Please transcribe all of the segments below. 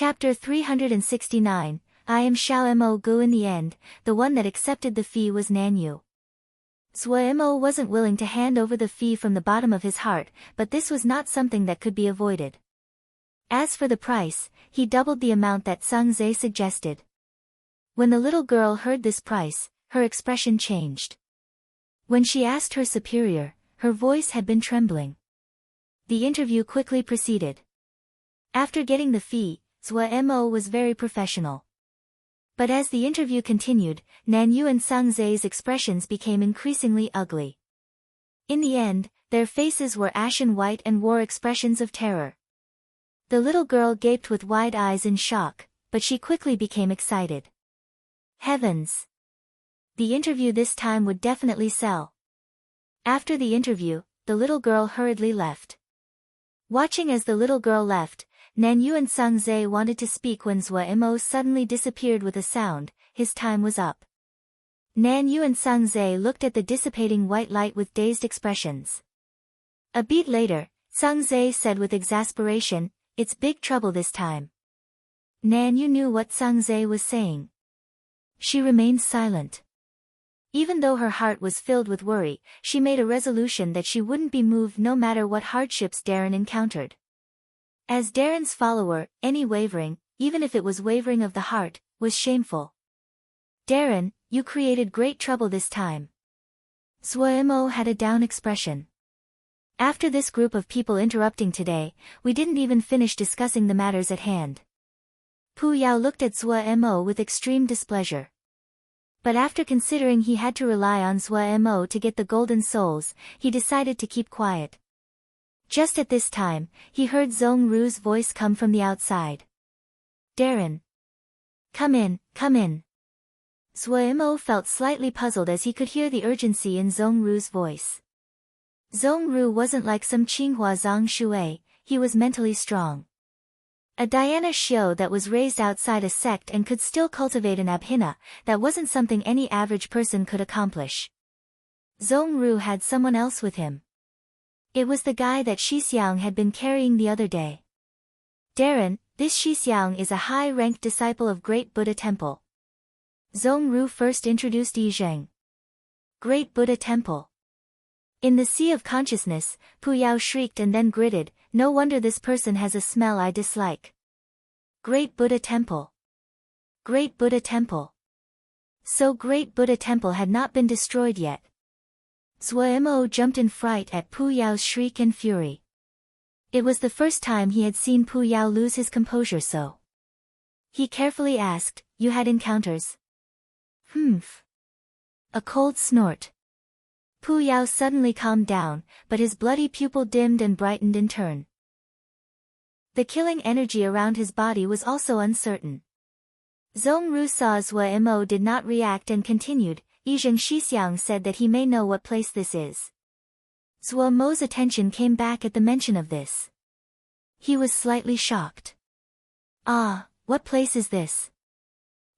Chapter 369, I am Xiao Mo Gu. In the end, the one that accepted the fee was Nanyu. Zhou Mo wasn't willing to hand over the fee from the bottom of his heart, but this was not something that could be avoided. As for the price, he doubled the amount that Sung Zhe suggested. When the little girl heard this price, her expression changed. When she asked her superior, her voice had been trembling. The interview quickly proceeded. After getting the fee, Zhou Mo was very professional. But as the interview continued, Nanyu and Sung Zhe's expressions became increasingly ugly. In the end, their faces were ashen white and wore expressions of terror. The little girl gaped with wide eyes in shock, but she quickly became excited. Heavens! The interview this time would definitely sell. After the interview, the little girl hurriedly left. Watching as the little girl left, Nanyu and Sung Zhe wanted to speak when Zhou Mo suddenly disappeared with a sound. His time was up. Nanyu and Sung Zhe looked at the dissipating white light with dazed expressions. A beat later, Sung Zhe said with exasperation, "It's big trouble this time." Nanyu knew what Sung Zhe was saying. She remained silent. Even though her heart was filled with worry, she made a resolution that she wouldn't be moved no matter what hardships Darren encountered. As Darren's follower, any wavering, even if it was wavering of the heart, was shameful. "Darren, you created great trouble this time." Zhou Mo had a down expression. "After this group of people interrupting today, we didn't even finish discussing the matters at hand." Pu Yao looked at Zhou Mo with extreme displeasure. But after considering he had to rely on Zhou Mo to get the golden souls, he decided to keep quiet. Just at this time, he heard Zhong Ru's voice come from the outside. "Darren! Come in, come in." Zhou Mo felt slightly puzzled as he could hear the urgency in Zhong Ru's voice. Zhong Ru wasn't like some Qinghua Zhang Shui, he was mentally strong. A Dhyana Xiu that was raised outside a sect and could still cultivate an abhina, that wasn't something any average person could accomplish. Zhong Ru had someone else with him. It was the guy that Shixiang had been carrying the other day. "Darren, this Shixiang is a high-ranked disciple of Great Buddha Temple." Zhong Ru first introduced Yi Zheng. Great Buddha Temple. In the Sea of Consciousness, Pu Yao shrieked and then gritted, "No wonder this person has a smell I dislike." Great Buddha Temple. Great Buddha Temple. So Great Buddha Temple had not been destroyed yet. Zhou Mo jumped in fright at Pu Yao's shriek and fury. It was the first time he had seen Pu Yao lose his composure so. He carefully asked, "You had encounters?" "Humph." A cold snort. Pu Yao suddenly calmed down, but his bloody pupil dimmed and brightened in turn. The killing energy around his body was also uncertain. Zhong Ru saw Zhou Mo did not react and continued, "Yizheng Shixiang said that he may know what place this is." Zhou Mo's attention came back at the mention of this. He was slightly shocked. "Ah, what place is this?"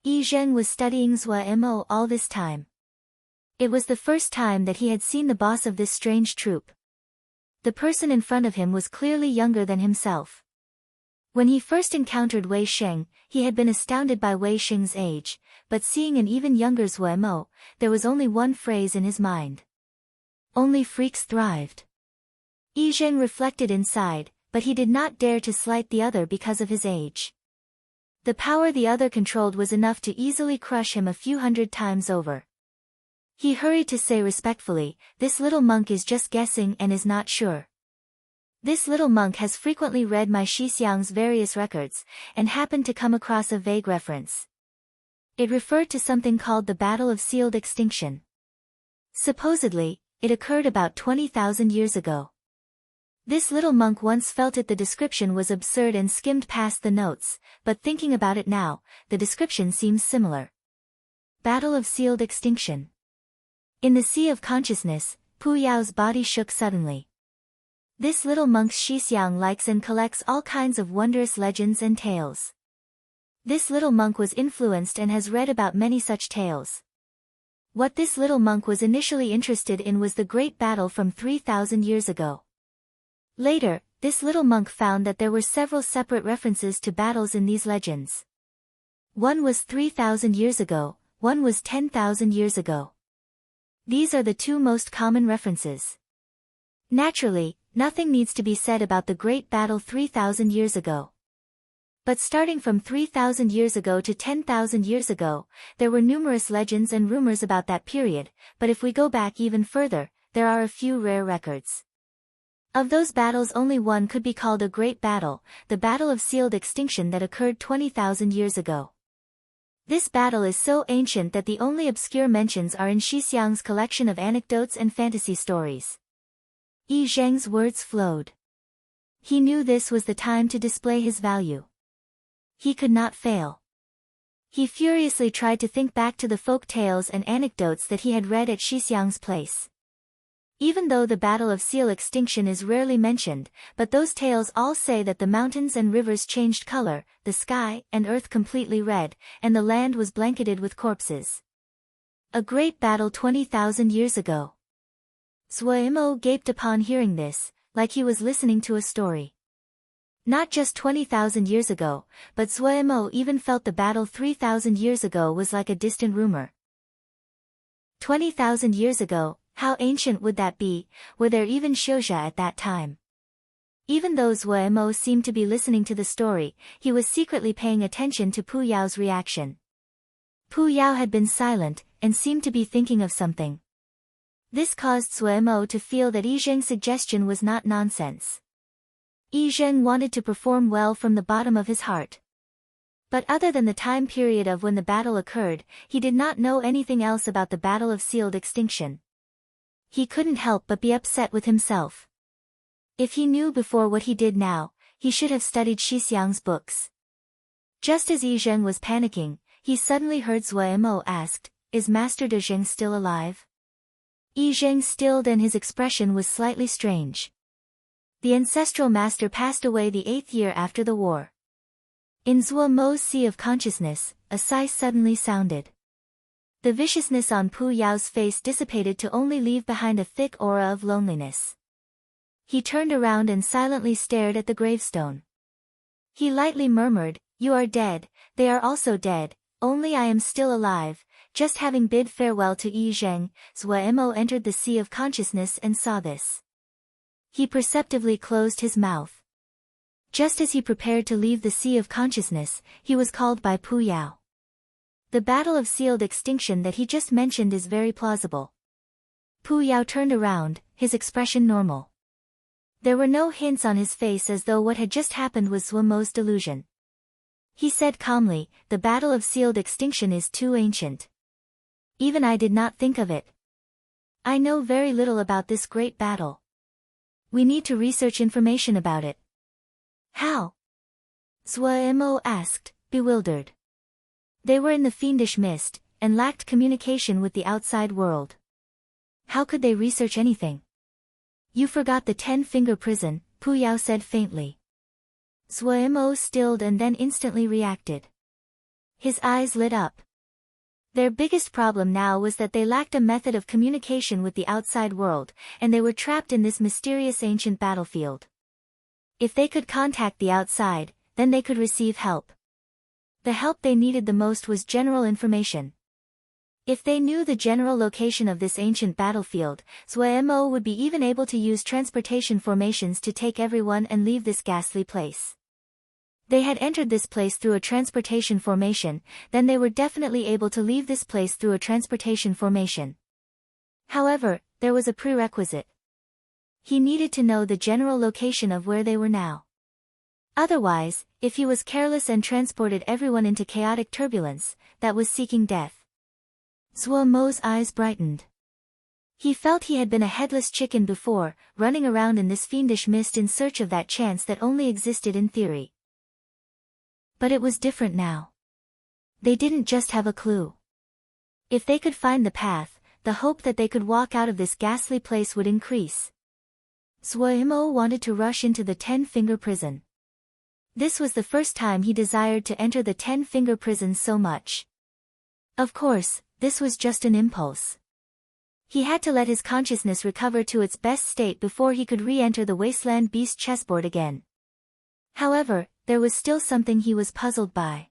Yi Zheng was studying Zhou Mo all this time. It was the first time that he had seen the boss of this strange troop. The person in front of him was clearly younger than himself. When he first encountered Wei Sheng, he had been astounded by Wei Sheng's age, but seeing an even younger Zhou Mo, there was only one phrase in his mind. Only freaks thrived. Yi Zheng reflected inside, but he did not dare to slight the other because of his age. The power the other controlled was enough to easily crush him a few hundred times over. He hurried to say respectfully, "This little monk is just guessing and is not sure. This little monk has frequently read my Shixiang's various records, and happened to come across a vague reference. It referred to something called the Battle of Sealed Extinction. Supposedly, it occurred about 20,000 years ago. This little monk once felt it the description was absurd and skimmed past the notes, but thinking about it now, the description seems similar. Battle of Sealed Extinction. In the Sea of Consciousness, Pu Yao's body shook suddenly. This little monk's Shixiang likes and collects all kinds of wondrous legends and tales. This little monk was influenced and has read about many such tales. What this little monk was initially interested in was the great battle from 3,000 years ago. Later, this little monk found that there were several separate references to battles in these legends. One was 3,000 years ago, one was 10,000 years ago. These are the two most common references. Naturally, nothing needs to be said about the great battle 3,000 years ago. But starting from 3,000 years ago to 10,000 years ago, there were numerous legends and rumors about that period, but if we go back even further, there are a few rare records. Of those battles only one could be called a great battle, the Battle of Sealed Extinction that occurred 20,000 years ago. This battle is so ancient that the only obscure mentions are in Xixiang's collection of anecdotes and fantasy stories. Yi Zheng's words flowed. He knew this was the time to display his value. He could not fail. He furiously tried to think back to the folk tales and anecdotes that he had read at Xixiang's place. Even though the Battle of Seal Extinction is rarely mentioned, but those tales all say that the mountains and rivers changed color, the sky and earth completely red, and the land was blanketed with corpses. A great battle 20,000 years ago. Zuo gaped upon hearing this, like he was listening to a story. Not just 20,000 years ago, but Zuo even felt the battle 3,000 years ago was like a distant rumor. 20,000 years ago, how ancient would that be? Were there even shouja at that time? Even though Zuo seemed to be listening to the story, he was secretly paying attention to Pu Yao's reaction. Pu Yao had been silent, and seemed to be thinking of something. This caused Zuo to feel that Yi Zheng's suggestion was not nonsense. Yi Zheng wanted to perform well from the bottom of his heart. But other than the time period of when the battle occurred, he did not know anything else about the Battle of Sealed Extinction. He couldn't help but be upset with himself. If he knew before what he did now, he should have studied Xixiang's books. Just as Yi Zheng was panicking, he suddenly heard Zuo asked, "Is Master De Zheng still alive?" Yi Zheng stilled and his expression was slightly strange. The ancestral master passed away the 8th year after the war. In Zuo's sea of consciousness, a sigh suddenly sounded. The viciousness on Pu Yao's face dissipated to only leave behind a thick aura of loneliness. He turned around and silently stared at the gravestone. He lightly murmured, "You are dead, they are also dead, only I am still alive." Just having bid farewell to Yi Zheng, Zuo entered the sea of consciousness and saw this. He perceptively closed his mouth. Just as he prepared to leave the sea of consciousness, he was called by Pu Yao. The Battle of Sealed Extinction that he just mentioned is very plausible. Pu Yao turned around, his expression normal. There were no hints on his face as though what had just happened was Zuo's delusion. He said calmly, "The Battle of Sealed Extinction is too ancient. Even I did not think of it. I know very little about this great battle. We need to research information about it." "How?" Zuo asked, bewildered. They were in the fiendish mist, and lacked communication with the outside world. How could they research anything? "You forgot the 10-finger prison," Pu Yao said faintly. Zuo stilled and then instantly reacted. His eyes lit up. Their biggest problem now was that they lacked a method of communication with the outside world, and they were trapped in this mysterious ancient battlefield. If they could contact the outside, then they could receive help. The help they needed the most was general information. If they knew the general location of this ancient battlefield, Zuo would be even able to use transportation formations to take everyone and leave this ghastly place. They had entered this place through a transportation formation, then they were definitely able to leave this place through a transportation formation. However, there was a prerequisite. He needed to know the general location of where they were now. Otherwise, if he was careless and transported everyone into chaotic turbulence, that was seeking death. Zuo's eyes brightened. He felt he had been a headless chicken before, running around in this fiendish mist in search of that chance that only existed in theory. But it was different now. They didn't just have a clue. If they could find the path, the hope that they could walk out of this ghastly place would increase. Zuo wanted to rush into the 10-finger prison. This was the first time he desired to enter the 10-finger prison so much. Of course, this was just an impulse. He had to let his consciousness recover to its best state before he could re-enter the wasteland beast chessboard again. However, there was still something he was puzzled by.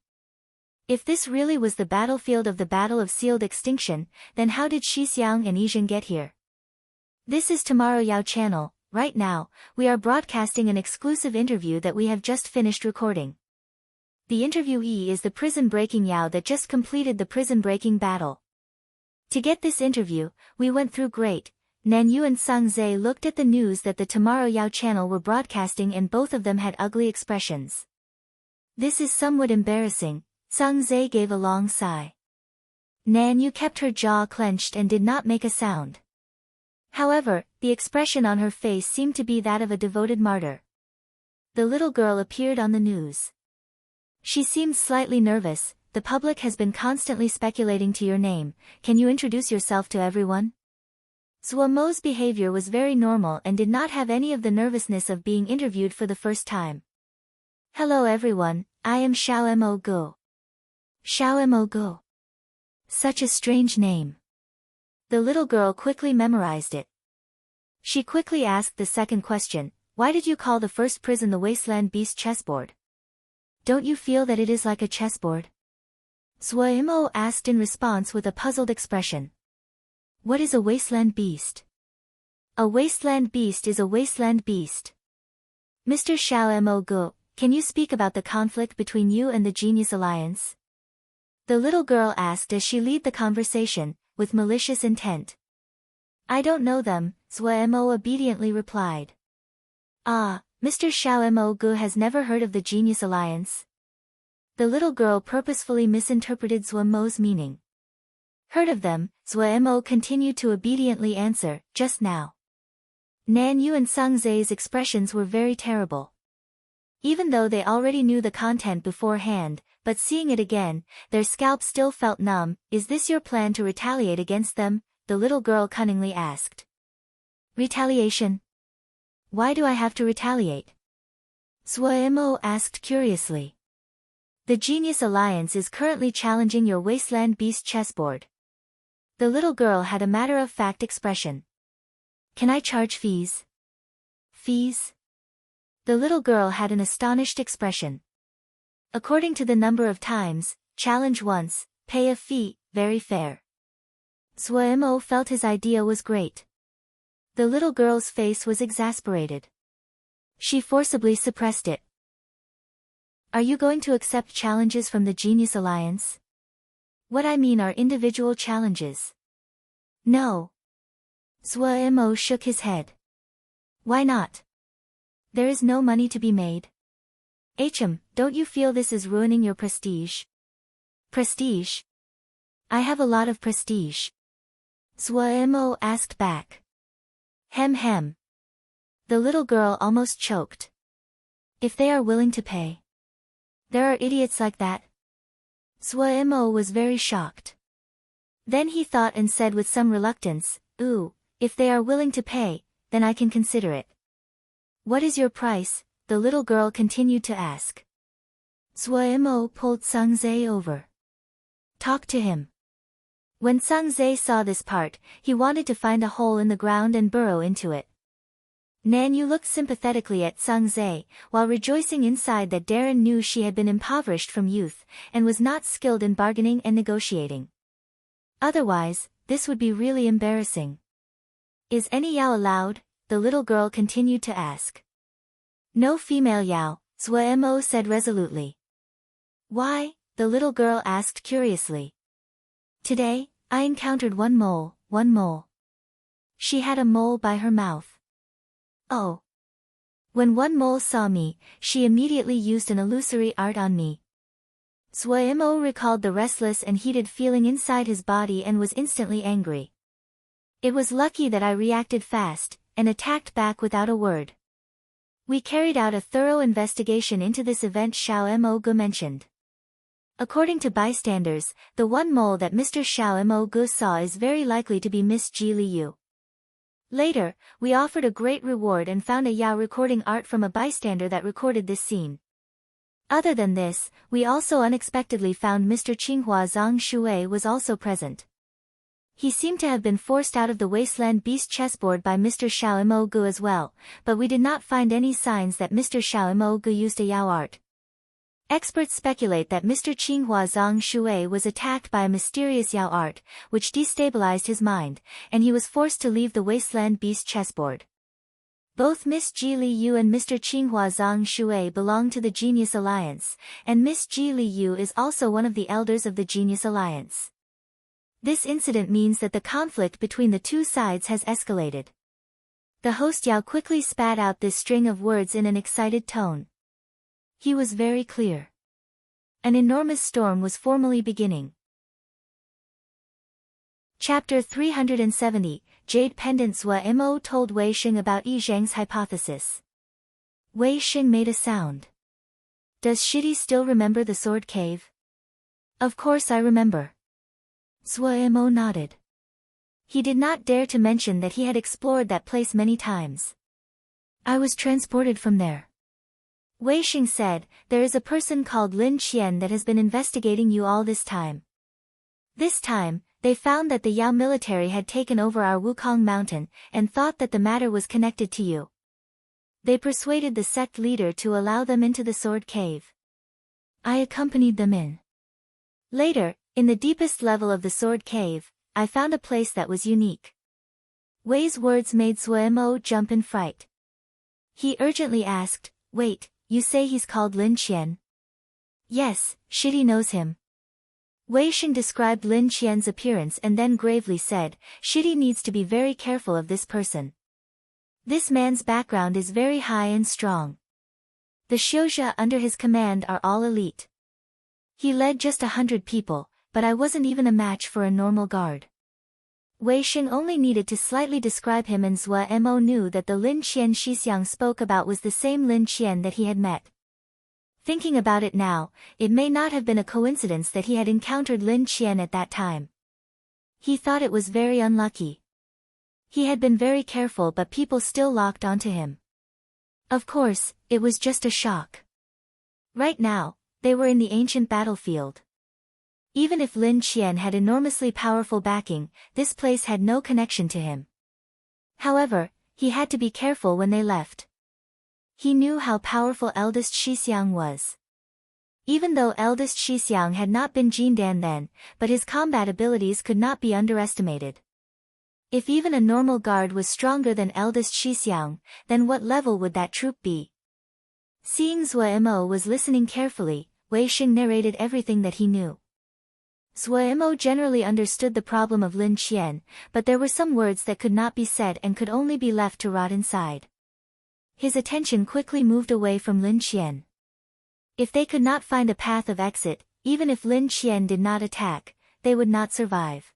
If this really was the battlefield of the Battle of Sealed Extinction, then how did Xixiang and Yizhen get here? This is Tomorrow Yao channel. Right now, we are broadcasting an exclusive interview that we have just finished recording. The interviewee is the prison-breaking Yao that just completed the prison-breaking battle. To get this interview, we went through great. Nanyu and Sang Zhe looked at the news that the Tomorrow Yao channel were broadcasting and both of them had ugly expressions. This is somewhat embarrassing. Sang Zhe gave a long sigh. Nanyu kept her jaw clenched and did not make a sound. However, the expression on her face seemed to be that of a devoted martyr. The little girl appeared on the news. She seemed slightly nervous. The public has been constantly speculating to your name. Can you introduce yourself to everyone? Zhuo Mo's behavior was very normal and did not have any of the nervousness of being interviewed for the first time. Hello everyone, I am Xiao Mo Go. Xiao Mo Go. Such a strange name. The little girl quickly memorized it. She quickly asked the second question, why did you call the first prison the Wasteland Beast chessboard? Don't you feel that it is like a chessboard? Zhuo Mo asked in response with a puzzled expression. What is a wasteland beast? A wasteland beast is a wasteland beast. Mr. Xiao Mo Go, can you speak about the conflict between you and the Genius Alliance? The little girl asked as she led the conversation, with malicious intent. I don't know them, Zhuo Mo obediently replied. Ah, Mr. Xiao Mo Go has never heard of the Genius Alliance? The little girl purposefully misinterpreted Zhuo Mo's meaning. Heard of them, Zhuo Mo continued to obediently answer, just now. Nanyu and Sang Zhe's expressions were very terrible. Even though they already knew the content beforehand, but seeing it again, their scalps still felt numb. Is this your plan to retaliate against them? The little girl cunningly asked. Retaliation? Why do I have to retaliate? Zhuo Mo asked curiously. The Genius Alliance is currently challenging your Wasteland Beast chessboard. The little girl had a matter-of-fact expression. Can I charge fees? Fees? The little girl had an astonished expression. According to the number of times, challenge once, pay a fee, very fair. Zhuo Mo felt his idea was great. The little girl's face was exasperated. She forcibly suppressed it. Are you going to accept challenges from the Genius Alliance? What I mean are individual challenges. No. Zhuo Mo shook his head. Why not? There is no money to be made. Don't you feel this is ruining your prestige? Prestige? I have a lot of prestige. Zhuo Mo asked back. Hem. The little girl almost choked. If they are willing to pay. There are idiots like that. Zhuo Mo was very shocked. Then he thought and said with some reluctance, if they are willing to pay, then I can consider it. What is your price? The little girl continued to ask. Zhuo Mo pulled Sang Zhe over. Talk to him. When Sang Zhe saw this part, he wanted to find a hole in the ground and burrow into it. Nanyu looked sympathetically at Sang Zhe, while rejoicing inside that Darren knew she had been impoverished from youth, and was not skilled in bargaining and negotiating. Otherwise, this would be really embarrassing. Is any Yao allowed? The little girl continued to ask. No female Yao, Zhuo Mo said resolutely. Why? The little girl asked curiously. Today, I encountered one mole. She had a mole by her mouth. Oh. When one mole saw me, she immediately used an illusory art on me. Zhuo Mo recalled the restless and heated feeling inside his body and was instantly angry. It was lucky that I reacted fast, and attacked back without a word. We carried out a thorough investigation into this event Xiao Mo Gu mentioned. According to bystanders, the one mole that Mr. Xiao Mo Gu saw is very likely to be Miss Ji Liu. Later, we offered a great reward and found a Yao recording art from a bystander that recorded this scene. Other than this, we also unexpectedly found Mr. Qinghua Zhang Shui was also present. He seemed to have been forced out of the Wasteland Beast chessboard by Mr. Xiao Mo Gu as well, but we did not find any signs that Mr. Xiao Mo Gu used a Yao art. Experts speculate that Mr. Qinghua Zhang Shui was attacked by a mysterious Yao art, which destabilized his mind, and he was forced to leave the Wasteland Beast chessboard. Both Miss Ji Li Yu and Mr. Qinghua Zhang Shui belong to the Genius Alliance, and Miss Ji Li Yu is also one of the elders of the Genius Alliance. This incident means that the conflict between the two sides has escalated. The host Yao quickly spat out this string of words in an excited tone. He was very clear. An enormous storm was formally beginning. Chapter 370, Jade Pendant. Zhua Mo told Wei Xing about Yi Zhang's hypothesis. Wei Xing made a sound. Does Shidi still remember the sword cave? Of course I remember. Zhua Mo nodded. He did not dare to mention that he had explored that place many times. I was transported from there. Wei Xing said, there is a person called Lin Qian that has been investigating you all this time. This time, they found that the Yao military had taken over our Wukong mountain, and thought that the matter was connected to you. They persuaded the sect leader to allow them into the sword cave. I accompanied them in. Later, in the deepest level of the sword cave, I found a place that was unique. Wei's words made Zhua Mo jump in fright. He urgently asked, wait, you say he's called Lin Qian? Yes, Shidi knows him. Wei Xing described Lin Qian's appearance and then gravely said, Shidi needs to be very careful of this person. This man's background is very high and strong. The Xiuzha under his command are all elite. He led just 100 people, but I wasn't even a match for a normal guard. Wei Xing only needed to slightly describe him and Zhua Mo knew that the Lin Qian Shixiang spoke about was the same Lin Qian that he had met. Thinking about it now, it may not have been a coincidence that he had encountered Lin Qian at that time. He thought it was very unlucky. He had been very careful but people still locked onto him. Of course, it was just a shock. Right now, they were in the ancient battlefield. Even if Lin Qian had enormously powerful backing, this place had no connection to him. However, he had to be careful when they left. He knew how powerful eldest Shixiang was. Even though eldest Shixiang had not been Jindan then, but his combat abilities could not be underestimated. If even a normal guard was stronger than eldest Shixiang, then what level would that troop be? Seeing Zhua Mo was listening carefully, Wei Xing narrated everything that he knew. Zhua Mo generally understood the problem of Lin Qian, but there were some words that could not be said and could only be left to rot inside. His attention quickly moved away from Lin Qian. If they could not find a path of exit, even if Lin Qian did not attack, they would not survive.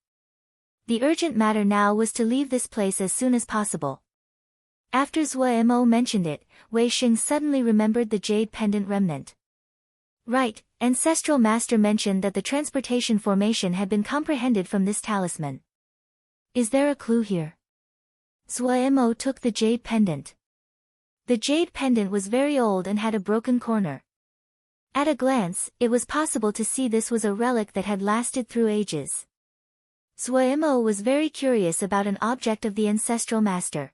The urgent matter now was to leave this place as soon as possible. After Zhua Mo mentioned it, Wei Xing suddenly remembered the jade pendant remnant. Right, Ancestral Master mentioned that the transportation formation had been comprehended from this talisman. Is there a clue here? Zhua Mo took the jade pendant. The jade pendant was very old and had a broken corner. At a glance, it was possible to see this was a relic that had lasted through ages. Zhua Mo was very curious about an object of the Ancestral Master.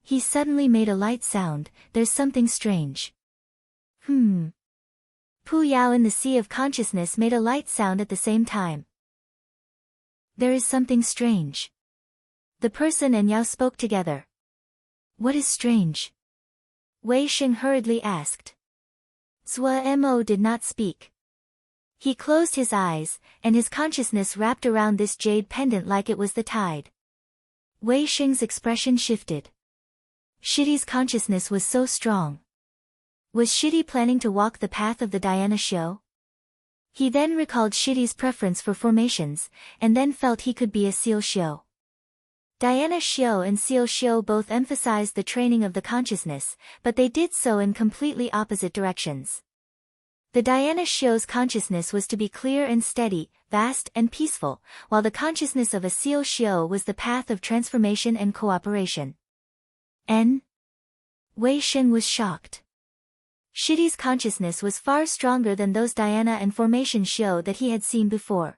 He suddenly made a light sound, there's something strange. Pu Yao in the Sea of Consciousness made a light sound at the same time. There is something strange. The person and Yao spoke together. What is strange? Wei Xing hurriedly asked. Zhua Mo did not speak. He closed his eyes, and his consciousness wrapped around this jade pendant like it was the tide. Wei Xing's expression shifted. Shidi's consciousness was so strong. Was Shidi planning to walk the path of the Diana Shio? He then recalled Shidi's preference for formations, and then felt he could be a Seal Shio. Diana Shio and Seal Shio both emphasized the training of the consciousness, but they did so in completely opposite directions. The Diana Shio's consciousness was to be clear and steady, vast and peaceful, while the consciousness of a Seal Shio was the path of transformation and cooperation. Wei Xing was shocked. Shidi's consciousness was far stronger than those Diana and Formation Shio that he had seen before.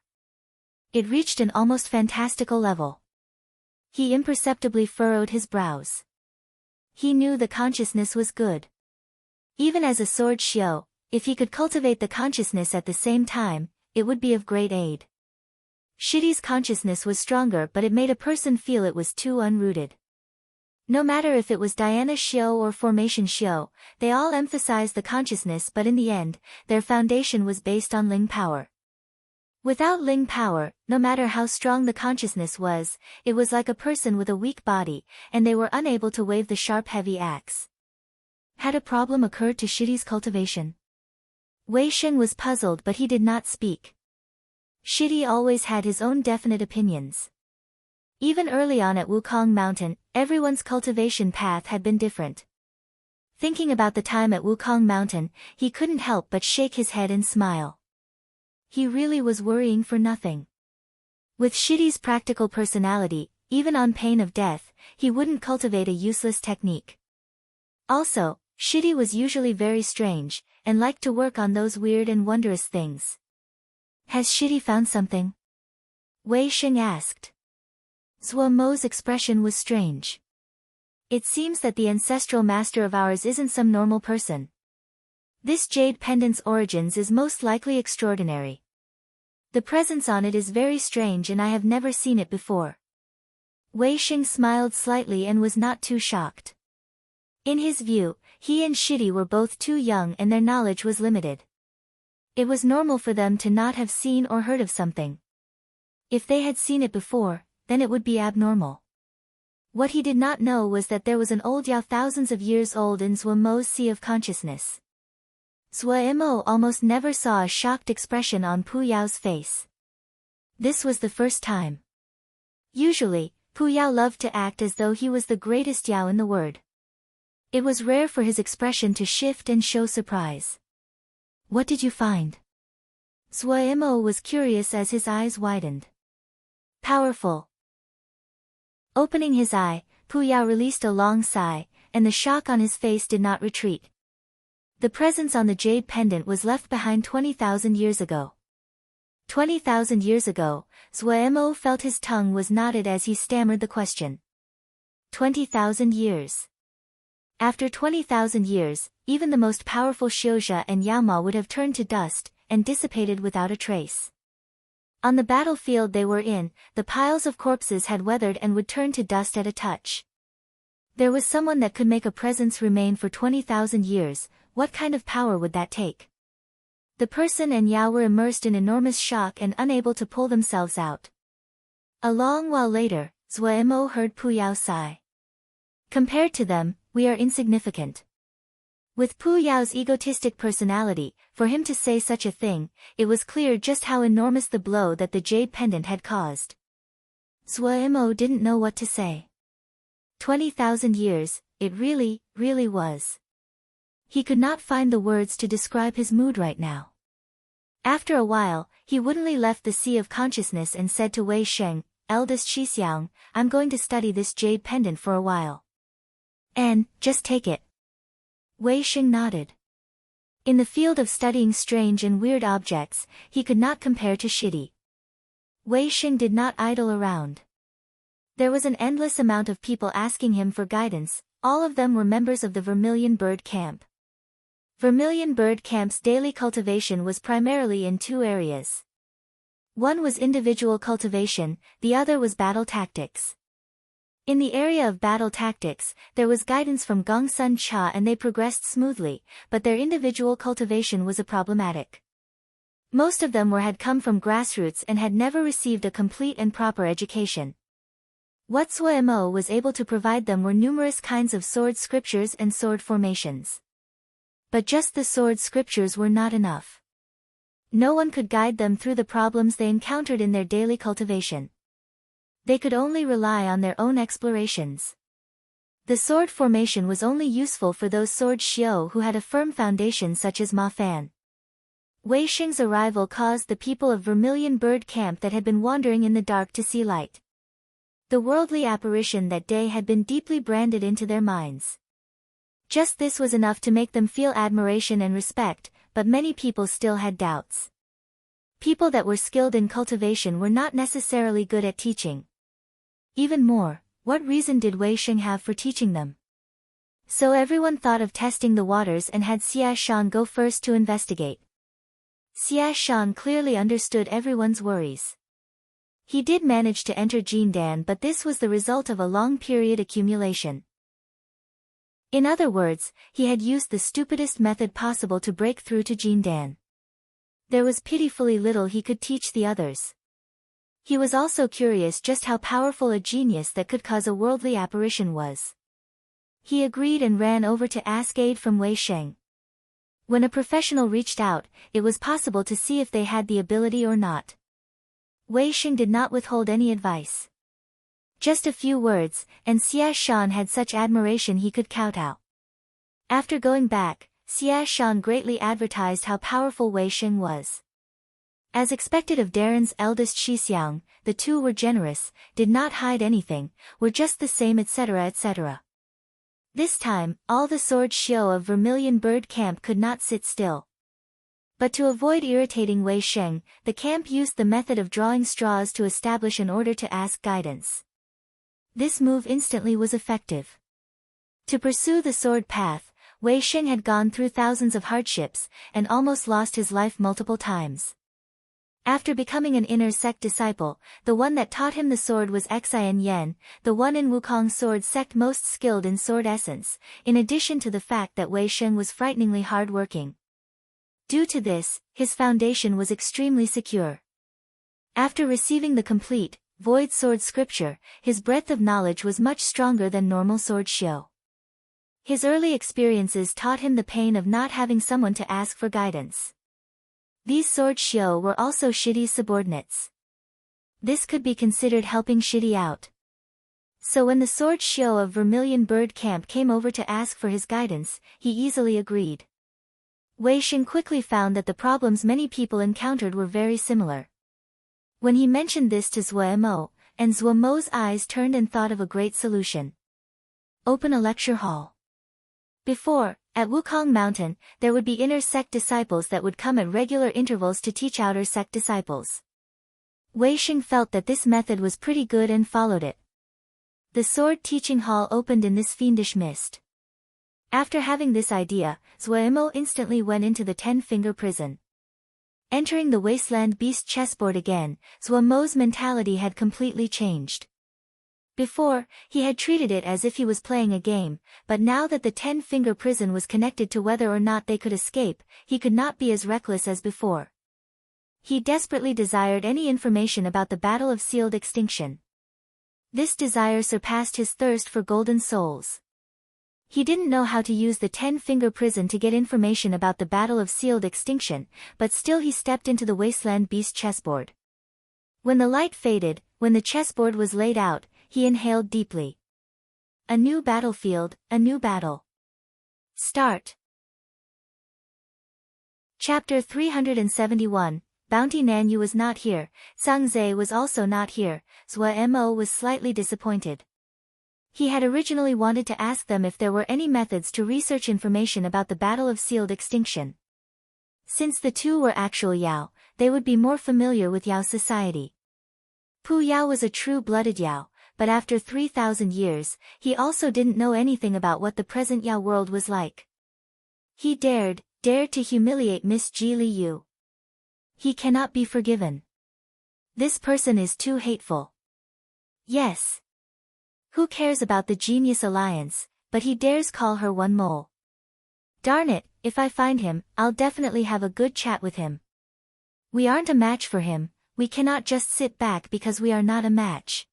It reached an almost fantastical level. He imperceptibly furrowed his brows. He knew the consciousness was good. Even as a sword xiao, if he could cultivate the consciousness at the same time, it would be of great aid. Shidi's consciousness was stronger, but it made a person feel it was too unrooted. No matter if it was dhyana xiao or formation xiao, they all emphasized the consciousness, but in the end, their foundation was based on Ling power. Without Ling power, no matter how strong the consciousness was, it was like a person with a weak body, and they were unable to wave the sharp heavy axe. Had a problem occurred to Shidi's cultivation? Wei Sheng was puzzled, but he did not speak. Shidi always had his own definite opinions. Even early on at Wukong Mountain, everyone's cultivation path had been different. Thinking about the time at Wukong Mountain, he couldn't help but shake his head and smile. He really was worrying for nothing. With Shidi's practical personality, even on pain of death, he wouldn't cultivate a useless technique. Also, Shidi was usually very strange, and liked to work on those weird and wondrous things. Has Shidi found something? Wei Sheng asked. Zhuo Mo's expression was strange. It seems that the ancestral master of ours isn't some normal person. This jade pendant's origins is most likely extraordinary. The presence on it is very strange and I have never seen it before. Wei Sheng smiled slightly and was not too shocked. In his view, he and Shidi were both too young and their knowledge was limited. It was normal for them to not have seen or heard of something. If they had seen it before, then it would be abnormal. What he did not know was that there was an old Yao thousands of years old in Zhuo Mo's sea of consciousness. Zhuo Mo almost never saw a shocked expression on Pu Yao's face. This was the first time. Usually, Pu Yao loved to act as though he was the greatest Yao in the world. It was rare for his expression to shift and show surprise. What did you find? Zhuo Mo was curious as his eyes widened. Powerful. Opening his eye, Pu Yao released a long sigh, and the shock on his face did not retreat. The presence on the jade pendant was left behind 20,000 years ago. 20,000 years ago, Zhuo Mo felt his tongue was knotted as he stammered the question. 20,000 years. After 20,000 years, even the most powerful Xiuzha and Yaoma would have turned to dust, and dissipated without a trace. On the battlefield they were in, the piles of corpses had weathered and would turn to dust at a touch. There was someone that could make a presence remain for 20,000 years, what kind of power would that take? The person and Yao were immersed in enormous shock and unable to pull themselves out. A long while later, Zhuo Mo heard Pu Yao sigh. Compared to them, we are insignificant. With Pu Yao's egotistic personality, for him to say such a thing, it was clear just how enormous the blow that the jade pendant had caused. Zhuo Mo didn't know what to say. 20,000 years, it really was. He could not find the words to describe his mood right now. After a while, he woodenly left the sea of consciousness and said to Wei Sheng, eldest Shixiang, I'm going to study this jade pendant for a while. And, just take it. Wei Sheng nodded. In the field of studying strange and weird objects, he could not compare to Shidi. Wei Sheng did not idle around. There was an endless amount of people asking him for guidance, all of them were members of the Vermilion Bird Camp. Vermilion Bird Camp's daily cultivation was primarily in two areas. One was individual cultivation, the other was battle tactics. In the area of battle tactics, there was guidance from Gongsun Cha and they progressed smoothly, but their individual cultivation was problematic. Most of them had come from grassroots and had never received a complete and proper education. What Zhuo Mo was able to provide them were numerous kinds of sword scriptures and sword formations. But just the sword scriptures were not enough. No one could guide them through the problems they encountered in their daily cultivation. They could only rely on their own explorations. The sword formation was only useful for those sword xiao who had a firm foundation such as Ma Fan. Wei Sheng's arrival caused the people of Vermilion Bird Camp that had been wandering in the dark to see light. The worldly apparition that day had been deeply branded into their minds. Just this was enough to make them feel admiration and respect, but many people still had doubts. People that were skilled in cultivation were not necessarily good at teaching. Even more, what reason did Wei Sheng have for teaching them? So everyone thought of testing the waters and had Xia Shan go first to investigate. Xia Shan clearly understood everyone's worries. He did manage to enter Jindan, but this was the result of a long period accumulation. In other words, he had used the stupidest method possible to break through to Jindan. There was pitifully little he could teach the others. He was also curious just how powerful a genius that could cause a worldly apparition was. He agreed and ran over to ask aid from Wei Sheng. When a professional reached out, it was possible to see if they had the ability or not. Wei Sheng did not withhold any advice. Just a few words, and Xia Shan had such admiration he could kowtow. After going back, Xia Shan greatly advertised how powerful Wei Sheng was. As expected of Darren's eldest Shixiang, the two were generous, did not hide anything, were just the same etc. etc. This time, all the sword Xiao of Vermilion Bird Camp could not sit still. But to avoid irritating Wei Sheng, the camp used the method of drawing straws to establish an order to ask guidance. This move instantly was effective. To pursue the sword path, Wei Sheng had gone through thousands of hardships, and almost lost his life multiple times. After becoming an inner sect disciple, the one that taught him the sword was Xian Yan, the one in Wukong sword sect most skilled in sword essence, in addition to the fact that Wei Sheng was frighteningly hard-working. Due to this, his foundation was extremely secure. After receiving the complete, void sword scripture, his breadth of knowledge was much stronger than normal sword Xiao. His early experiences taught him the pain of not having someone to ask for guidance. These sword Xiao were also Shidi's subordinates. This could be considered helping Shidi out. So when the sword Xiao of Vermilion Bird Camp came over to ask for his guidance, he easily agreed. Wei Sheng quickly found that the problems many people encountered were very similar. When he mentioned this to Zhuo Mo, and Zhuo Mo's eyes turned and thought of a great solution. Open a lecture hall. Before, at Wukong Mountain, there would be inner sect disciples that would come at regular intervals to teach outer sect disciples. Wei Sheng felt that this method was pretty good and followed it. The sword teaching hall opened in this fiendish mist. After having this idea, Zhuo instantly went into the 10-finger prison. Entering the wasteland beast chessboard again, Zhuo mentality had completely changed. Before, he had treated it as if he was playing a game, but now that the 10-finger prison was connected to whether or not they could escape, he could not be as reckless as before. He desperately desired any information about the Battle of Sealed Extinction. This desire surpassed his thirst for golden souls. He didn't know how to use the 10-finger prison to get information about the Battle of Sealed Extinction, but still he stepped into the wasteland beast chessboard. When the light faded, when the chessboard was laid out, he inhaled deeply. A new battlefield, a new battle. Start. Chapter 371, Bounty Nanyu was not here, Zhang Zhe was also not here, Zhuo Mo was slightly disappointed. He had originally wanted to ask them if there were any methods to research information about the Battle of Sealed Extinction. Since the two were actual Yao, they would be more familiar with Yao society. Pu Yao was a true-blooded Yao, but after 3,000 years, he also didn't know anything about what the present Yao world was like. He dared to humiliate Miss Ji Li Yu. He cannot be forgiven. This person is too hateful. Yes. Who cares about the Genius Alliance, but he dares call her one mole. Darn it, if I find him, I'll definitely have a good chat with him. We aren't a match for him, we cannot just sit back because we are not a match.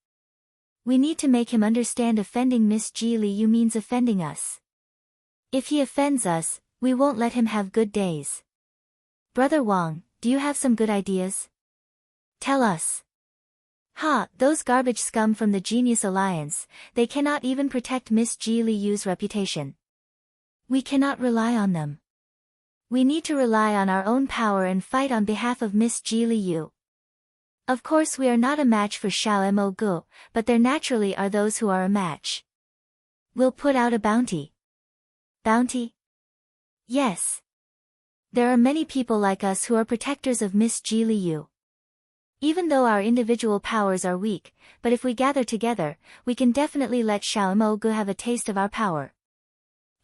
We need to make him understand offending Miss Ji Li Yu means offending us. If he offends us, we won't let him have good days. Brother Wang, do you have some good ideas? Tell us. Ha, those garbage scum from the Genius Alliance, they cannot even protect Miss Ji Li Yu's reputation. We cannot rely on them. We need to rely on our own power and fight on behalf of Miss Ji Li Yu. Of course we are not a match for Xiao Mo Gu, but there naturally are those who are a match. We'll put out a bounty. Bounty? Yes. There are many people like us who are protectors of Miss Ji Liu. Even though our individual powers are weak, but if we gather together, we can definitely let Xiao Gu have a taste of our power.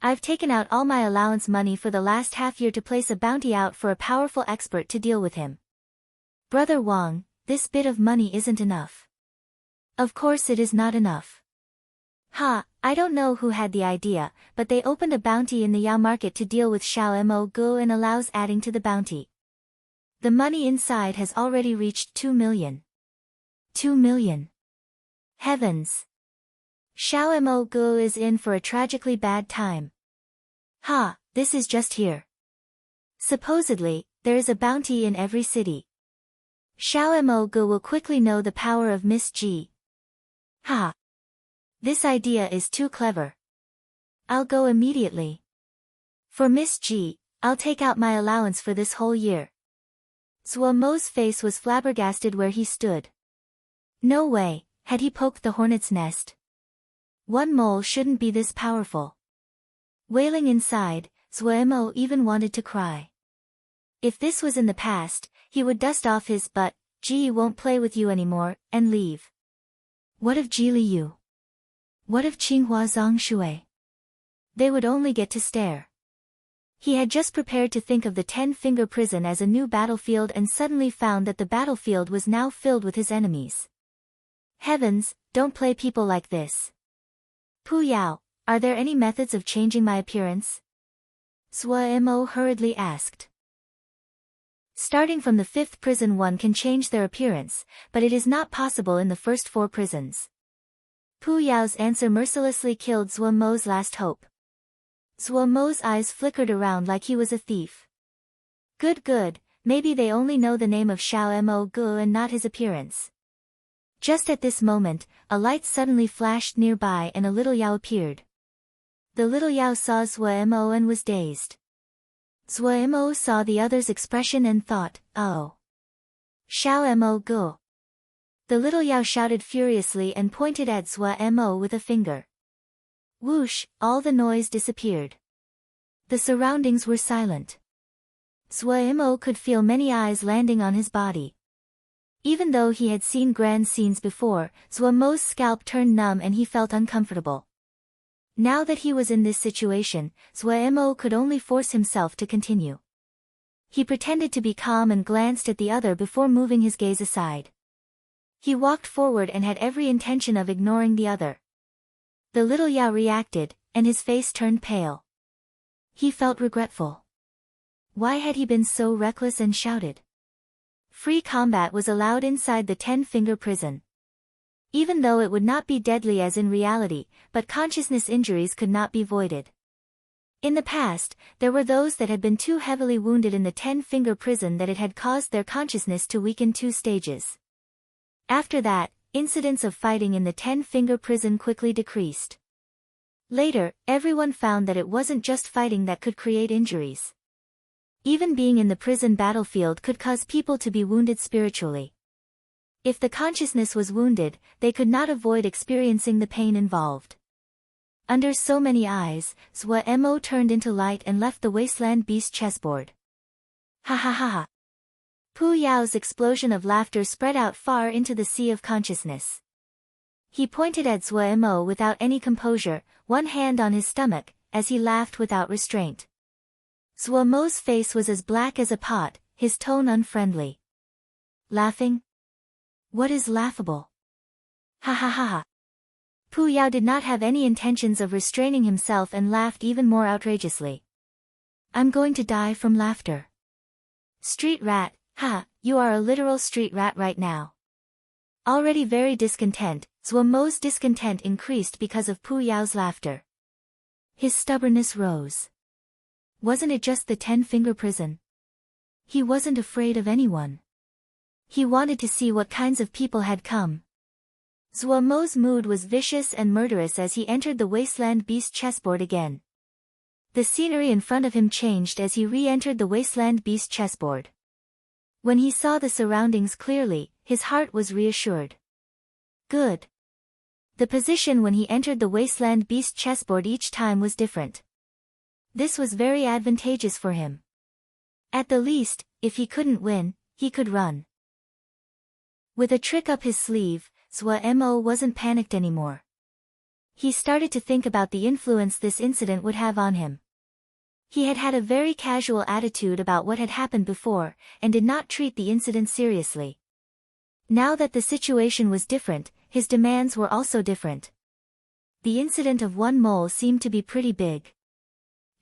I've taken out all my allowance money for the last half year to place a bounty out for a powerful expert to deal with him. Brother Wang, this bit of money isn't enough. Of course it is not enough. I don't know who had the idea, but they opened a bounty in the Yao market to deal with Xiao Gu and allows adding to the bounty. The money inside has already reached 2 million. 2 million. Heavens! Xiao Gu is in for a tragically bad time. This is just here. Supposedly, there is a bounty in every city. Xiao Gu will quickly know the power of Miss Ji. This idea is too clever. I'll go immediately. For Miss Ji, I'll take out my allowance for this whole year. Zuo Mo's face was flabbergasted where he stood. No way, had he poked the hornet's nest? One mole shouldn't be this powerful. Wailing inside, Zuo Mo even wanted to cry. If this was in the past, he would dust off his "but Ji won't play with you anymore" and leave. What of Ji Liu? What of Qinghua Zongshui? They would only get to stare. He had just prepared to think of the 10-finger prison as a new battlefield and suddenly found that the battlefield was now filled with his enemies. Heavens, don't play people like this. Pu Yao, are there any methods of changing my appearance? Zuo Mo hurriedly asked. Starting from the 5th prison one can change their appearance, but it is not possible in the first 4 prisons. Pu Yao's answer mercilessly killed Zuo Mo's last hope. Zuo Mo's eyes flickered around like he was a thief. Good, maybe they only know the name of Xiao Gu and not his appearance. Just at this moment, a light suddenly flashed nearby and a little Yao appeared. The little Yao saw Zuo Mo and was dazed. Zuo Mo saw the other's expression and thought, oh. Xiao Gu. The little Yao shouted furiously and pointed at Zuo Mo with a finger. Whoosh, all the noise disappeared. The surroundings were silent. Zuo Mo could feel many eyes landing on his body. Even though he had seen grand scenes before, Zuo Mo's scalp turned numb and he felt uncomfortable. Now that he was in this situation, Zuo Mo could only force himself to continue. He pretended to be calm and glanced at the other before moving his gaze aside. He walked forward and had every intention of ignoring the other. The little Yao reacted, and his face turned pale. He felt regretful. Why had he been so reckless and shouted? Free combat was allowed inside the 10-finger prison. Even though it would not be deadly as in reality, but consciousness injuries could not be voided. In the past, there were those that had been too heavily wounded in the 10-finger prison that it had caused their consciousness to weaken 2 stages. After that, incidents of fighting in the 10-finger prison quickly decreased. Later, everyone found that it wasn't just fighting that could create injuries. Even being in the prison battlefield could cause people to be wounded spiritually. If the consciousness was wounded, they could not avoid experiencing the pain involved. Under so many eyes, Zuo Mo turned into light and left the wasteland beast chessboard. Ha. Pu Yao's explosion of laughter spread out far into the sea of consciousness. He pointed at Zuo Mo without any composure, one hand on his stomach, as he laughed without restraint. Zuo Mo's face was as black as a pot, his tone unfriendly. Laughing? What is laughable? Ha. Pu Yao did not have any intentions of restraining himself and laughed even more outrageously. I'm going to die from laughter. Street rat, you are a literal street rat right now. Already very discontent, Zuo Mo's discontent increased because of Pu Yao's laughter. His stubbornness rose. Wasn't it just the 10-finger prison? He wasn't afraid of anyone. He wanted to see what kinds of people had come. Zuo Mo's mood was vicious and murderous as he entered the wasteland beast chessboard again. The scenery in front of him changed as he re-entered the wasteland beast chessboard. When he saw the surroundings clearly, his heart was reassured. Good. The position when he entered the wasteland beast chessboard each time was different. This was very advantageous for him. At the least, if he couldn't win, he could run. With a trick up his sleeve, Mo wasn't panicked anymore. He started to think about the influence this incident would have on him. He had had a very casual attitude about what had happened before, and did not treat the incident seriously. Now that the situation was different, his demands were also different. The incident of one mole seemed to be pretty big.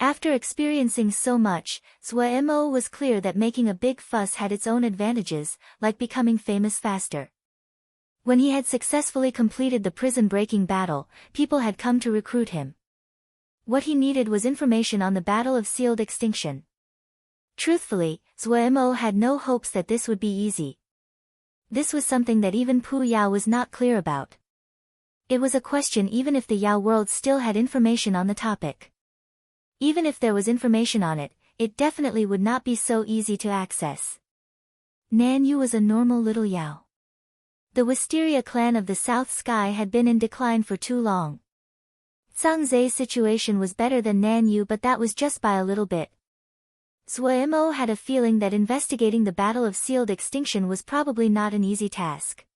After experiencing so much, Mo was clear that making a big fuss had its own advantages, like becoming famous faster. When he had successfully completed the prison-breaking battle, people had come to recruit him. What he needed was information on the Battle of Sealed Extinction. Truthfully, Mo had no hopes that this would be easy. This was something that even Pu Yao was not clear about. It was a question even if the Yao world still had information on the topic. Even if there was information on it, it definitely would not be so easy to access. Nan Yu was a normal little Yao. The Wisteria clan of the South Sky had been in decline for too long. Zhang Zai's situation was better than Nan Yu, but that was just by a little bit. Mo had a feeling that investigating the Battle of Sealed Extinction was probably not an easy task.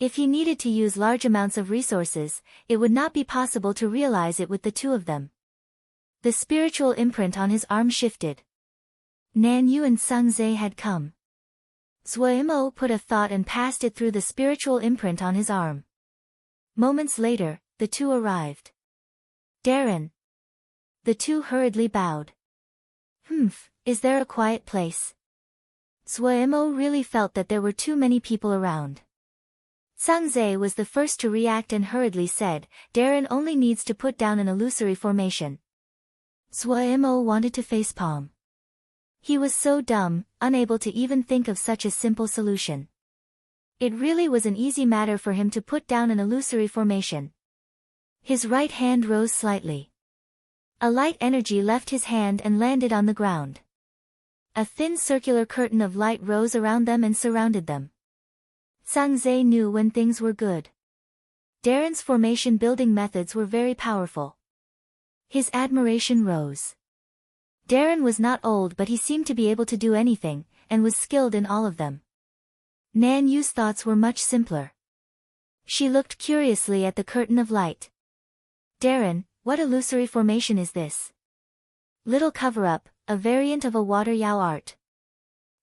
If he needed to use large amounts of resources, it would not be possible to realize it with the two of them. The spiritual imprint on his arm shifted. Nan Yu and Zhang Zai had come. Mo put a thought and passed it through the spiritual imprint on his arm. Moments later, the two arrived. Darren. The two hurriedly bowed. Is there a quiet place? Mo really felt that there were too many people around. Zhang Zai was the first to react and hurriedly said, Darren only needs to put down an illusory formation. Mo wanted to facepalm. He was so dumb, unable to even think of such a simple solution. It really was an easy matter for him to put down an illusory formation. His right hand rose slightly. A light energy left his hand and landed on the ground. A thin circular curtain of light rose around them and surrounded them. Zhang Zai knew when things were good. Darren's formation building methods were very powerful. His admiration rose. Darren was not old, but he seemed to be able to do anything, and was skilled in all of them. Nan Yu's thoughts were much simpler. She looked curiously at the curtain of light. Darren, what illusory formation is this? Little cover-up, a variant of a water Yao art.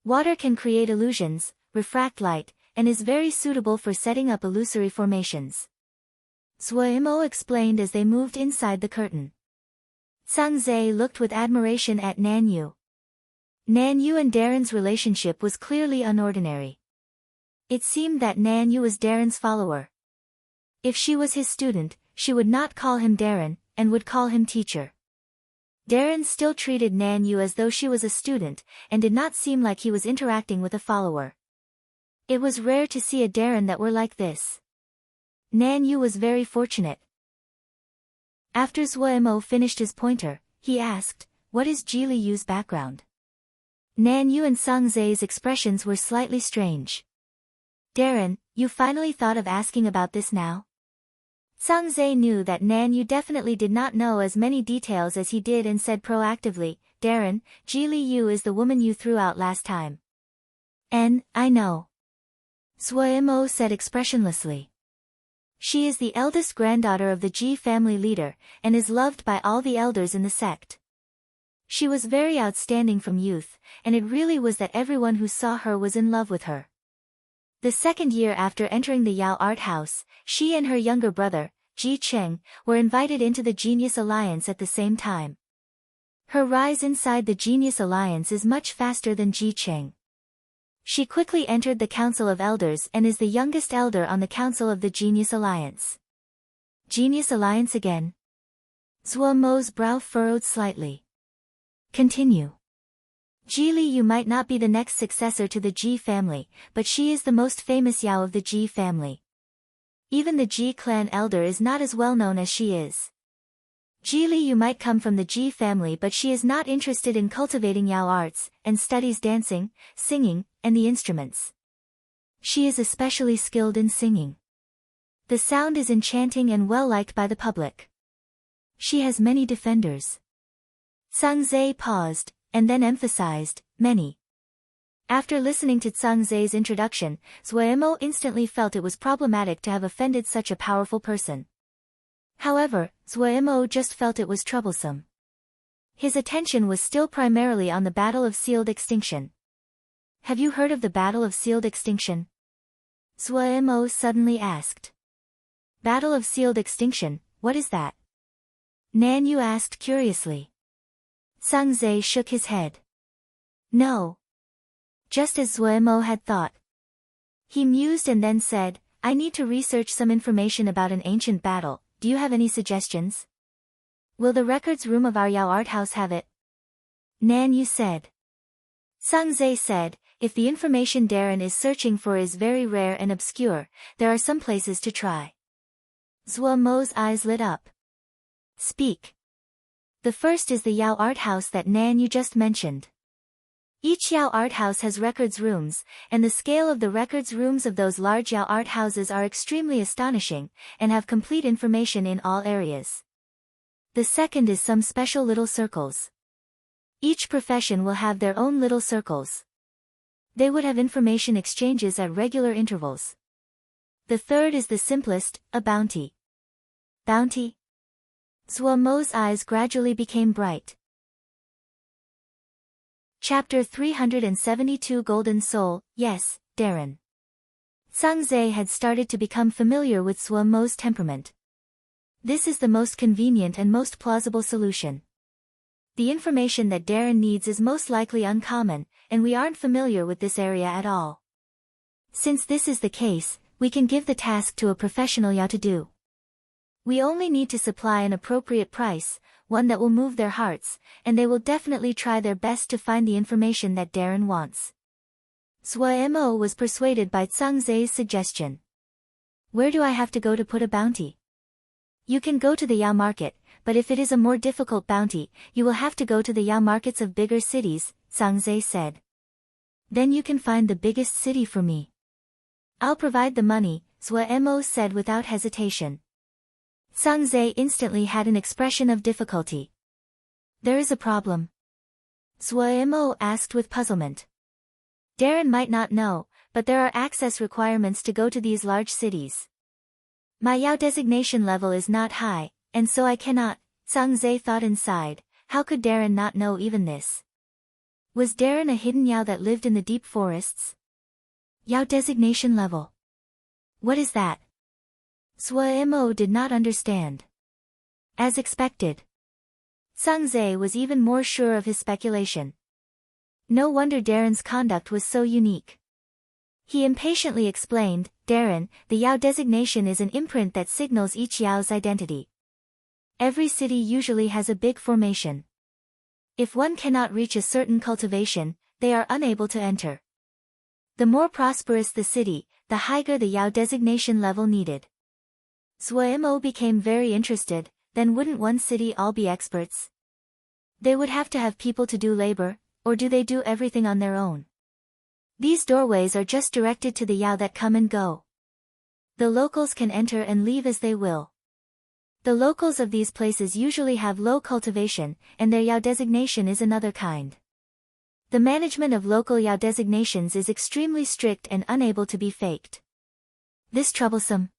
Water can create illusions, refract light, and is very suitable for setting up illusory formations. Mo explained as they moved inside the curtain. Zhang Zai looked with admiration at Nan Yu. Nan Yu and Darren's relationship was clearly unordinary. It seemed that Nan Yu was Darren's follower. If she was his student, she would not call him Darren, and would call him teacher. Darren still treated Nan Yu as though she was a student, and did not seem like he was interacting with a follower. It was rare to see a Darren that were like this. Nan Yu was very fortunate. After Mo finished his pointer, he asked, what is Ji Li Yu's background? Nan Yu and Zhang Zai's expressions were slightly strange. Darren, you finally thought of asking about this now? Zhang Zai knew that Nan Yu definitely did not know as many details as he did and said proactively, Darren, Ji Li Yu is the woman you threw out last time. I know. Mo said expressionlessly. She is the eldest granddaughter of the Ji family leader, and is loved by all the elders in the sect. She was very outstanding from youth, and it really was that everyone who saw her was in love with her. The second year after entering the Yao Art House, she and her younger brother, Ji Cheng, were invited into the Genius Alliance at the same time. Her rise inside the Genius Alliance is much faster than Ji Cheng. She quickly entered the Council of Elders and is the youngest elder on the Council of the Genius Alliance. Genius Alliance again? Mo's brow furrowed slightly. Continue. Ji Li Yu might not be the next successor to the Ji family, but she is the most famous Yao of the Ji family. Even the Ji clan elder is not as well known as she is. Ji Li Yu might come from the Ji family, but she is not interested in cultivating Yao arts, and studies dancing, singing, and the instruments. She is especially skilled in singing. The sound is enchanting and well liked by the public. She has many defenders. Zhang Zai paused, and then emphasized, many. After listening to Zhangzai's introduction, Zuemo instantly felt it was problematic to have offended such a powerful person. However, Zuemo just felt it was troublesome. His attention was still primarily on the Battle of Sealed Extinction. Have you heard of the Battle of Sealed Extinction? Zuemo suddenly asked. Battle of Sealed Extinction, what is that? Nan Yu asked curiously. Zhangzai shook his head. No. Just as Zuemo had thought. He mused and then said, I need to research some information about an ancient battle, do you have any suggestions? Will the records room of our Yao art house have it? Nan Yu said. Zhangzai said, if the information Darren is searching for is very rare and obscure, there are some places to try. Zuemo's eyes lit up. Speak. The first is the Yao art house that Nan Yu just mentioned. Each Yao art house has records rooms, and the scale of the records rooms of those large Yao art houses are extremely astonishing, and have complete information in all areas. The second is some special little circles. Each profession will have their own little circles. They would have information exchanges at regular intervals. The third is the simplest, a bounty. Bounty? Zuemo's eyes gradually became bright. Chapter 372 Golden Soul, yes, Darren. Zhangzai had started to become familiar with Zuemo's temperament. This is the most convenient and most plausible solution. The information that Darren needs is most likely uncommon, and we aren't familiar with this area at all. Since this is the case, we can give the task to a professional Yao to do. We only need to supply an appropriate price, one that will move their hearts, and they will definitely try their best to find the information that Darren wants. Zuemo was persuaded by Zhangzai's suggestion. Where do I have to go to put a bounty? You can go to the Yao market, but if it is a more difficult bounty, you will have to go to the Yao markets of bigger cities, Zhangzai said. Then you can find the biggest city for me. I'll provide the money, Zuemo said without hesitation. Zhangzai instantly had an expression of difficulty. There is a problem. Zuemo asked with puzzlement. Darren might not know, but there are access requirements to go to these large cities. My Yao designation level is not high, and so I cannot, Zhangzai thought inside, how could Darren not know even this? Was Darren a hidden Yao that lived in the deep forests? Yao designation level. What is that? Zuemo did not understand. As expected. Zhangzai was even more sure of his speculation. No wonder Darren's conduct was so unique. He impatiently explained, Darren, the Yao designation is an imprint that signals each Yao's identity. Every city usually has a big formation. If one cannot reach a certain cultivation, they are unable to enter. The more prosperous the city, the higher the Yao designation level needed. Zuemo became very interested, then wouldn't one city all be experts? They would have to have people to do labor, or do they do everything on their own? These doorways are just directed to the Yao that come and go. The locals can enter and leave as they will. The locals of these places usually have low cultivation, and their Yao designation is another kind. The management of local Yao designations is extremely strict and unable to be faked. This troublesome.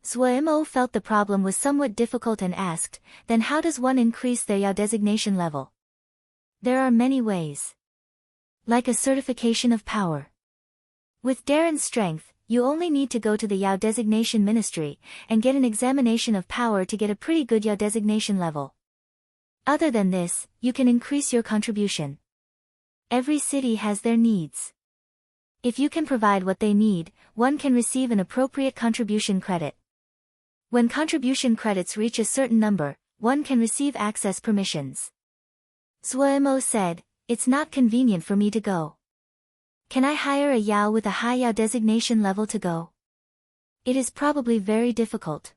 Zuemo felt the problem was somewhat difficult and asked, then how does one increase their Yao designation level? There are many ways. Like a certification of power. With Darren's strength, you only need to go to the Yao designation ministry, and get an examination of power to get a pretty good Yao designation level. Other than this, you can increase your contribution. Every city has their needs. If you can provide what they need, one can receive an appropriate contribution credit. When contribution credits reach a certain number, one can receive access permissions. Zuemo said, it's not convenient for me to go. Can I hire a Yao with a high Yao designation level to go? It is probably very difficult.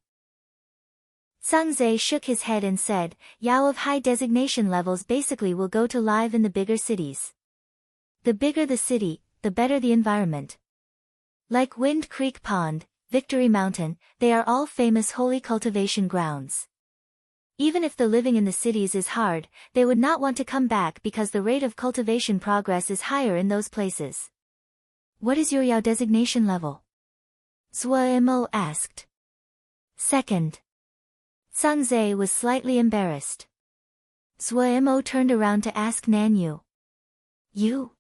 Zhangzai shook his head and said, Yao of high designation levels basically will go to live in the bigger cities. The bigger the city, the better the environment. Like Wind Creek Pond, Victory Mountain, they are all famous holy cultivation grounds. Even if the living in the cities is hard, they would not want to come back because the rate of cultivation progress is higher in those places. What is your Yao designation level? Zhuo asked. Second. Zhang was slightly embarrassed. Zhuo turned around to ask Nanyu. You?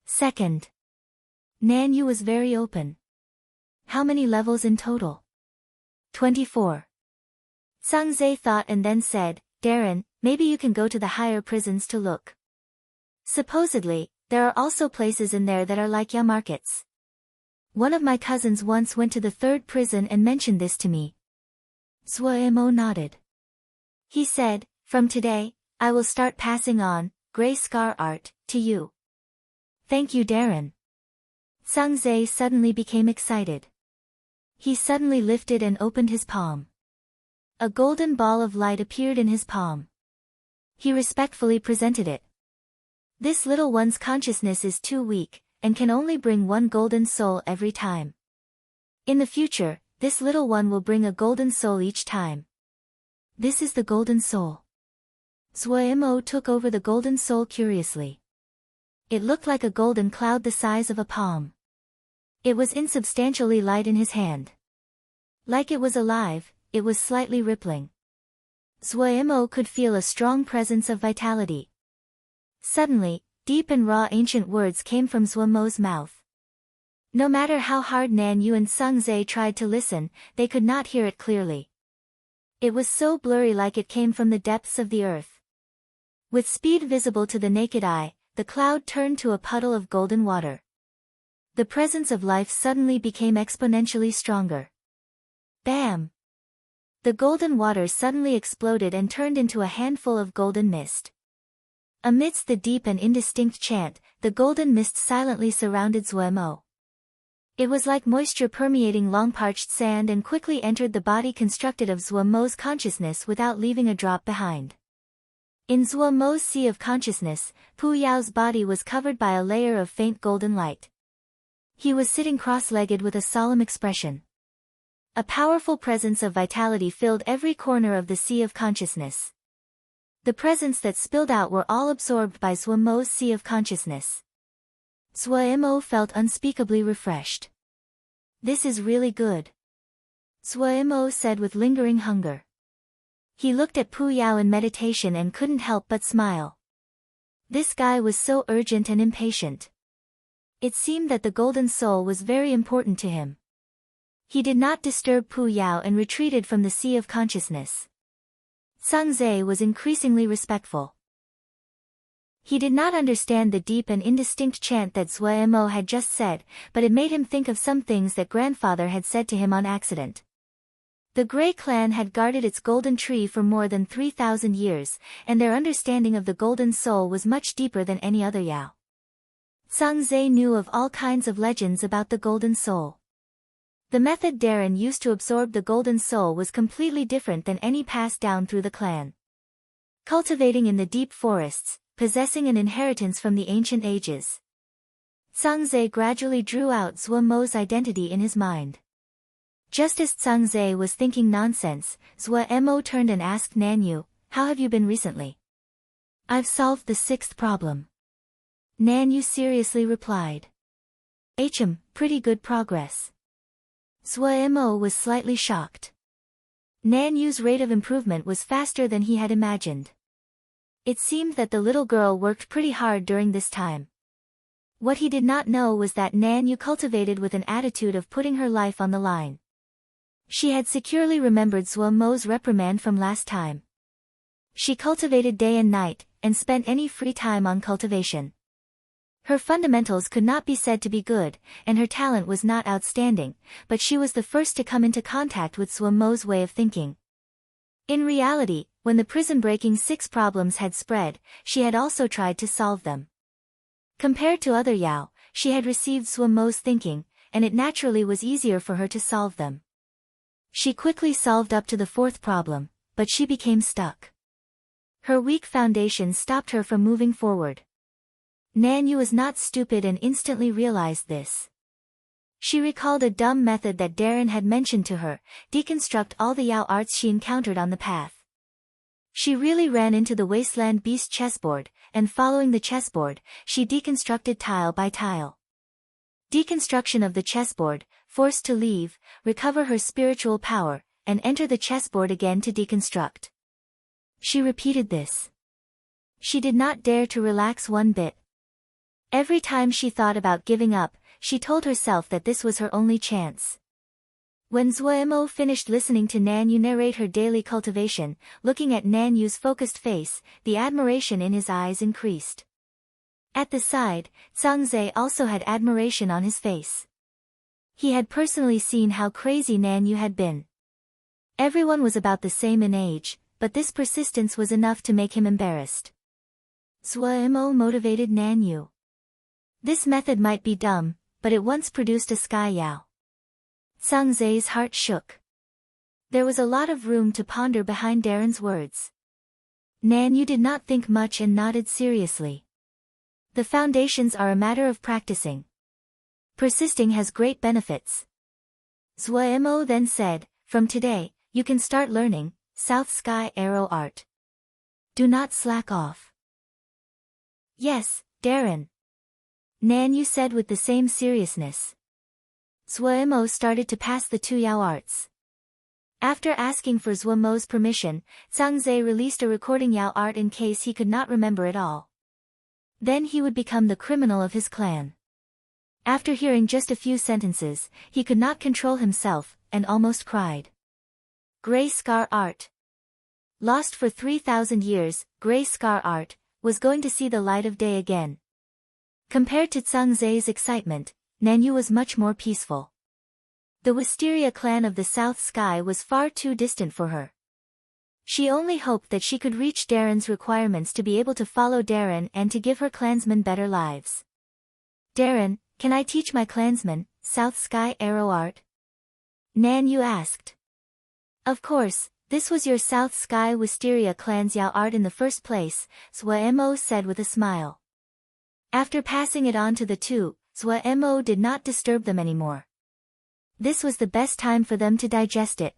Second. Nanyu was very open. How many levels in total? 24. Zhang thought and then said, Darren, maybe you can go to the higher prisons to look. Supposedly, there are also places in there that are like Yao markets. One of my cousins once went to the 3rd prison and mentioned this to me. Zhuo nodded. He said, from today, I will start passing on gray scar art to you. Thank you, Darren. Zhang suddenly became excited. He suddenly lifted and opened his palm. A golden ball of light appeared in his palm. He respectfully presented it. This little one's consciousness is too weak, and can only bring one golden soul every time. In the future, this little one will bring a golden soul each time. This is the golden soul. Zhuo took over the golden soul curiously. It looked like a golden cloud the size of a palm. It was insubstantially light in his hand. Like it was alive, it was slightly rippling. Zhuo could feel a strong presence of vitality. Suddenly, deep and raw ancient words came from Zhuo's mouth. No matter how hard Nanyu and Zhang tried to listen, they could not hear it clearly. It was so blurry like it came from the depths of the earth. With speed visible to the naked eye, the cloud turned to a puddle of golden water. The presence of life suddenly became exponentially stronger. Bam! The golden water suddenly exploded and turned into a handful of golden mist. Amidst the deep and indistinct chant, the golden mist silently surrounded Zhuo. It was like moisture permeating long-parched sand and quickly entered the body constructed of Zhuo's consciousness without leaving a drop behind. In Zhuo's sea of consciousness, Pu Yao's body was covered by a layer of faint golden light. He was sitting cross-legged with a solemn expression. A powerful presence of vitality filled every corner of the sea of consciousness. The presence that spilled out were all absorbed by Zhuo's sea of consciousness. Zhuo felt unspeakably refreshed. This is really good. Zhuo said with lingering hunger. He looked at Pu Yao in meditation and couldn't help but smile. This guy was so urgent and impatient. It seemed that the golden soul was very important to him. He did not disturb Pu Yao and retreated from the sea of consciousness. Zhang was increasingly respectful. He did not understand the deep and indistinct chant that Zhuo had just said, but it made him think of some things that grandfather had said to him on accident. The Grey clan had guarded its golden tree for more than 3,000 years, and their understanding of the golden soul was much deeper than any other Yao. Zhang knew of all kinds of legends about the golden soul. The method Darren used to absorb the golden soul was completely different than any passed down through the clan. Cultivating in the deep forests, possessing an inheritance from the ancient ages. Zhang gradually drew out Zhuo's identity in his mind. Just as Zhang was thinking nonsense, Zhuo turned and asked Nanyu, how have you been recently? I've solved the 6th problem. Nanyu seriously replied. Pretty good progress. Zhuo was slightly shocked. Nanyu's rate of improvement was faster than he had imagined. It seemed that the little girl worked pretty hard during this time. What he did not know was that Nanyu cultivated with an attitude of putting her life on the line. She had securely remembered Zhuo's reprimand from last time. She cultivated day and night, and spent any free time on cultivation. Her fundamentals could not be said to be good, and her talent was not outstanding, but she was the first to come into contact with Zhuo's way of thinking. In reality, when the prison-breaking 6 problems had spread, she had also tried to solve them. Compared to other Yao, she had received Zhuo's thinking, and it naturally was easier for her to solve them. She quickly solved up to the 4th problem, but she became stuck. Her weak foundation stopped her from moving forward. Nanyu was not stupid and instantly realized this. She recalled a dumb method that Darren had mentioned to her, deconstruct all the Yao arts she encountered on the path. She really ran into the wasteland beast chessboard, and following the chessboard, she deconstructed tile by tile. Deconstruction of the chessboard, forced to leave, recover her spiritual power, and enter the chessboard again to deconstruct. She repeated this. She did not dare to relax one bit. Every time she thought about giving up, she told herself that this was her only chance. When Zuemo finished listening to Nanyu narrate her daily cultivation, looking at Nanyu's focused face, the admiration in his eyes increased. At the side, Zhangze also had admiration on his face. He had personally seen how crazy Nanyu had been. Everyone was about the same in age, but this persistence was enough to make him embarrassed. Zuemo motivated Nanyu. This method might be dumb, but it once produced a sky Yao. Zhangze's heart shook. There was a lot of room to ponder behind Darren's words. Nanyu did not think much and nodded seriously. The foundations are a matter of practicing. Persisting has great benefits. Zuemo then said, from today, you can start learning South Sky Arrow art. Do not slack off. Yes, Darren. Nanyu said with the same seriousness. Zuemo started to pass the 2 Yao arts. After asking for Zuemo's permission, Zhangze released a recording Yao art in case he could not remember it all. Then he would become the criminal of his clan. After hearing just a few sentences, he could not control himself, and almost cried. Gray Scar art. Lost for 3,000 years, Gray Scar art was going to see the light of day again. Compared to Zhangze's excitement, Nanyu was much more peaceful. The Wisteria clan of the South Sky was far too distant for her. She only hoped that she could reach Darren's requirements to be able to follow Darren and to give her clansmen better lives. Darren, can I teach my clansmen South Sky Arrow art? Nanyu asked. Of course, this was your South Sky Wisteria clan's Yao art in the first place, Zuemo said with a smile. After passing it on to the two, Zuemo did not disturb them anymore. This was the best time for them to digest it.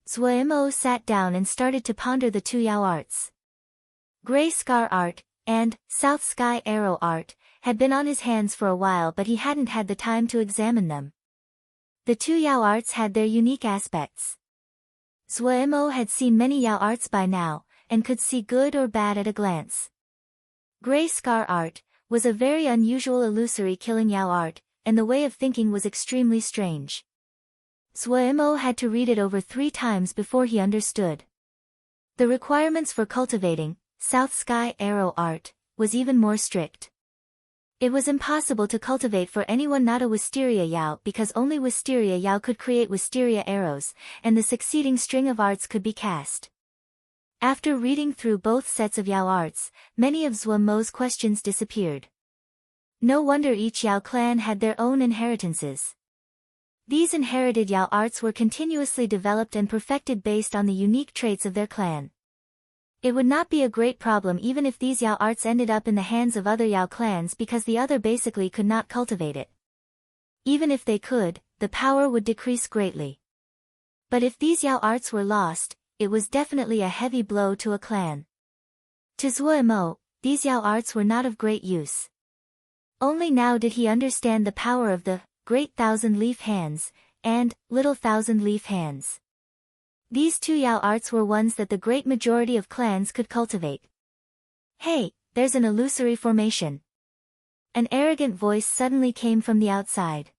Zuemo sat down and started to ponder the 2 Yao arts. Gray Scar art, and South Sky Arrow art, had been on his hands for a while but he hadn't had the time to examine them. The 2 Yao arts had their unique aspects. Zuemo had seen many Yao arts by now, and could see good or bad at a glance. Gray Scar art was a very unusual illusory killing Yao art, and the way of thinking was extremely strange. Zuemo had to read it over 3 times before he understood. The requirements for cultivating South Sky Arrow art was even more strict. It was impossible to cultivate for anyone not a Wisteria Yao because only Wisteria Yao could create Wisteria arrows, and the succeeding string of arts could be cast. After reading through both sets of Yao arts, many of Zuemo's questions disappeared. No wonder each Yao clan had their own inheritances. These inherited Yao arts were continuously developed and perfected based on the unique traits of their clan. It would not be a great problem even if these Yao arts ended up in the hands of other Yao clans because the other basically could not cultivate it. Even if they could, the power would decrease greatly. But if these Yao arts were lost, it was definitely a heavy blow to a clan. To Zuemo, these Yao arts were not of great use. Only now did he understand the power of the Great Thousand-Leaf Hands and Little Thousand-Leaf Hands. These 2 Yao arts were ones that the great majority of clans could cultivate. Hey, there's an illusory formation. An arrogant voice suddenly came from the outside.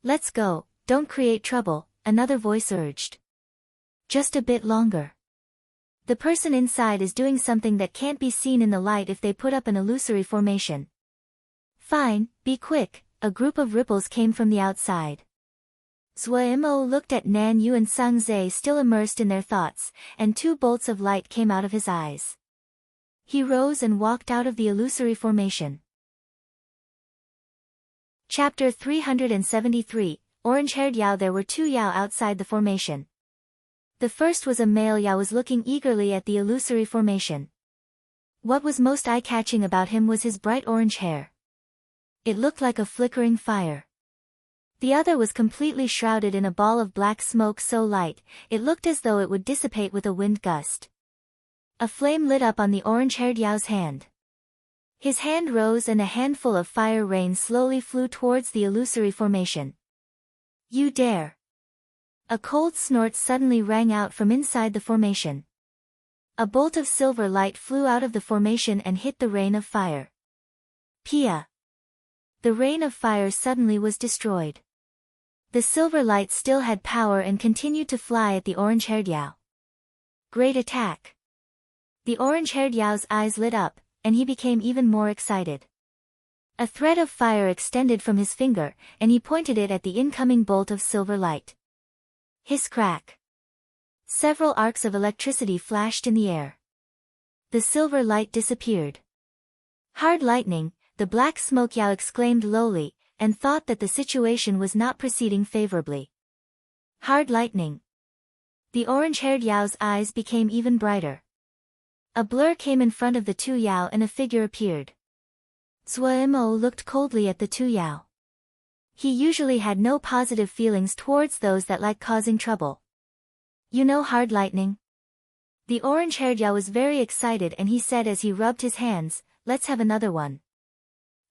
Let's go, don't create trouble, another voice urged. Just a bit longer. The person inside is doing something that can't be seen in the light if they put up an illusory formation. Fine, be quick, a group of ripples came from the outside. Zuemo looked at Nanyu and Zhangze still immersed in their thoughts, and 2 bolts of light came out of his eyes. He rose and walked out of the illusory formation. Chapter 373, Orange-haired Yao. There were 2 Yao outside the formation. The first was a male Yao was looking eagerly at the illusory formation. What was most eye-catching about him was his bright orange hair. It looked like a flickering fire. The other was completely shrouded in a ball of black smoke so light, it looked as though it would dissipate with a wind gust. A flame lit up on the orange-haired Yao's hand. His hand rose and a handful of fire rain slowly flew towards the illusory formation. You dare! A cold snort suddenly rang out from inside the formation. A bolt of silver light flew out of the formation and hit the rain of fire. Pia! The rain of fire suddenly was destroyed. The silver light still had power and continued to fly at the orange-haired Yao. Great attack! The orange-haired Yao's eyes lit up, and he became even more excited. A thread of fire extended from his finger, and he pointed it at the incoming bolt of silver light. Hiss crack! Several arcs of electricity flashed in the air. The silver light disappeared. Hard lightning, the black smoke Yao exclaimed lowly, and thought that the situation was not proceeding favorably. Hard lightning! The orange-haired Yao's eyes became even brighter. A blur came in front of the two Yao and a figure appeared. Zuo looked coldly at the two Yao. He usually had no positive feelings towards those that like causing trouble. You know hard lightning? The orange-haired Yao was very excited and he said as he rubbed his hands, let's have another one.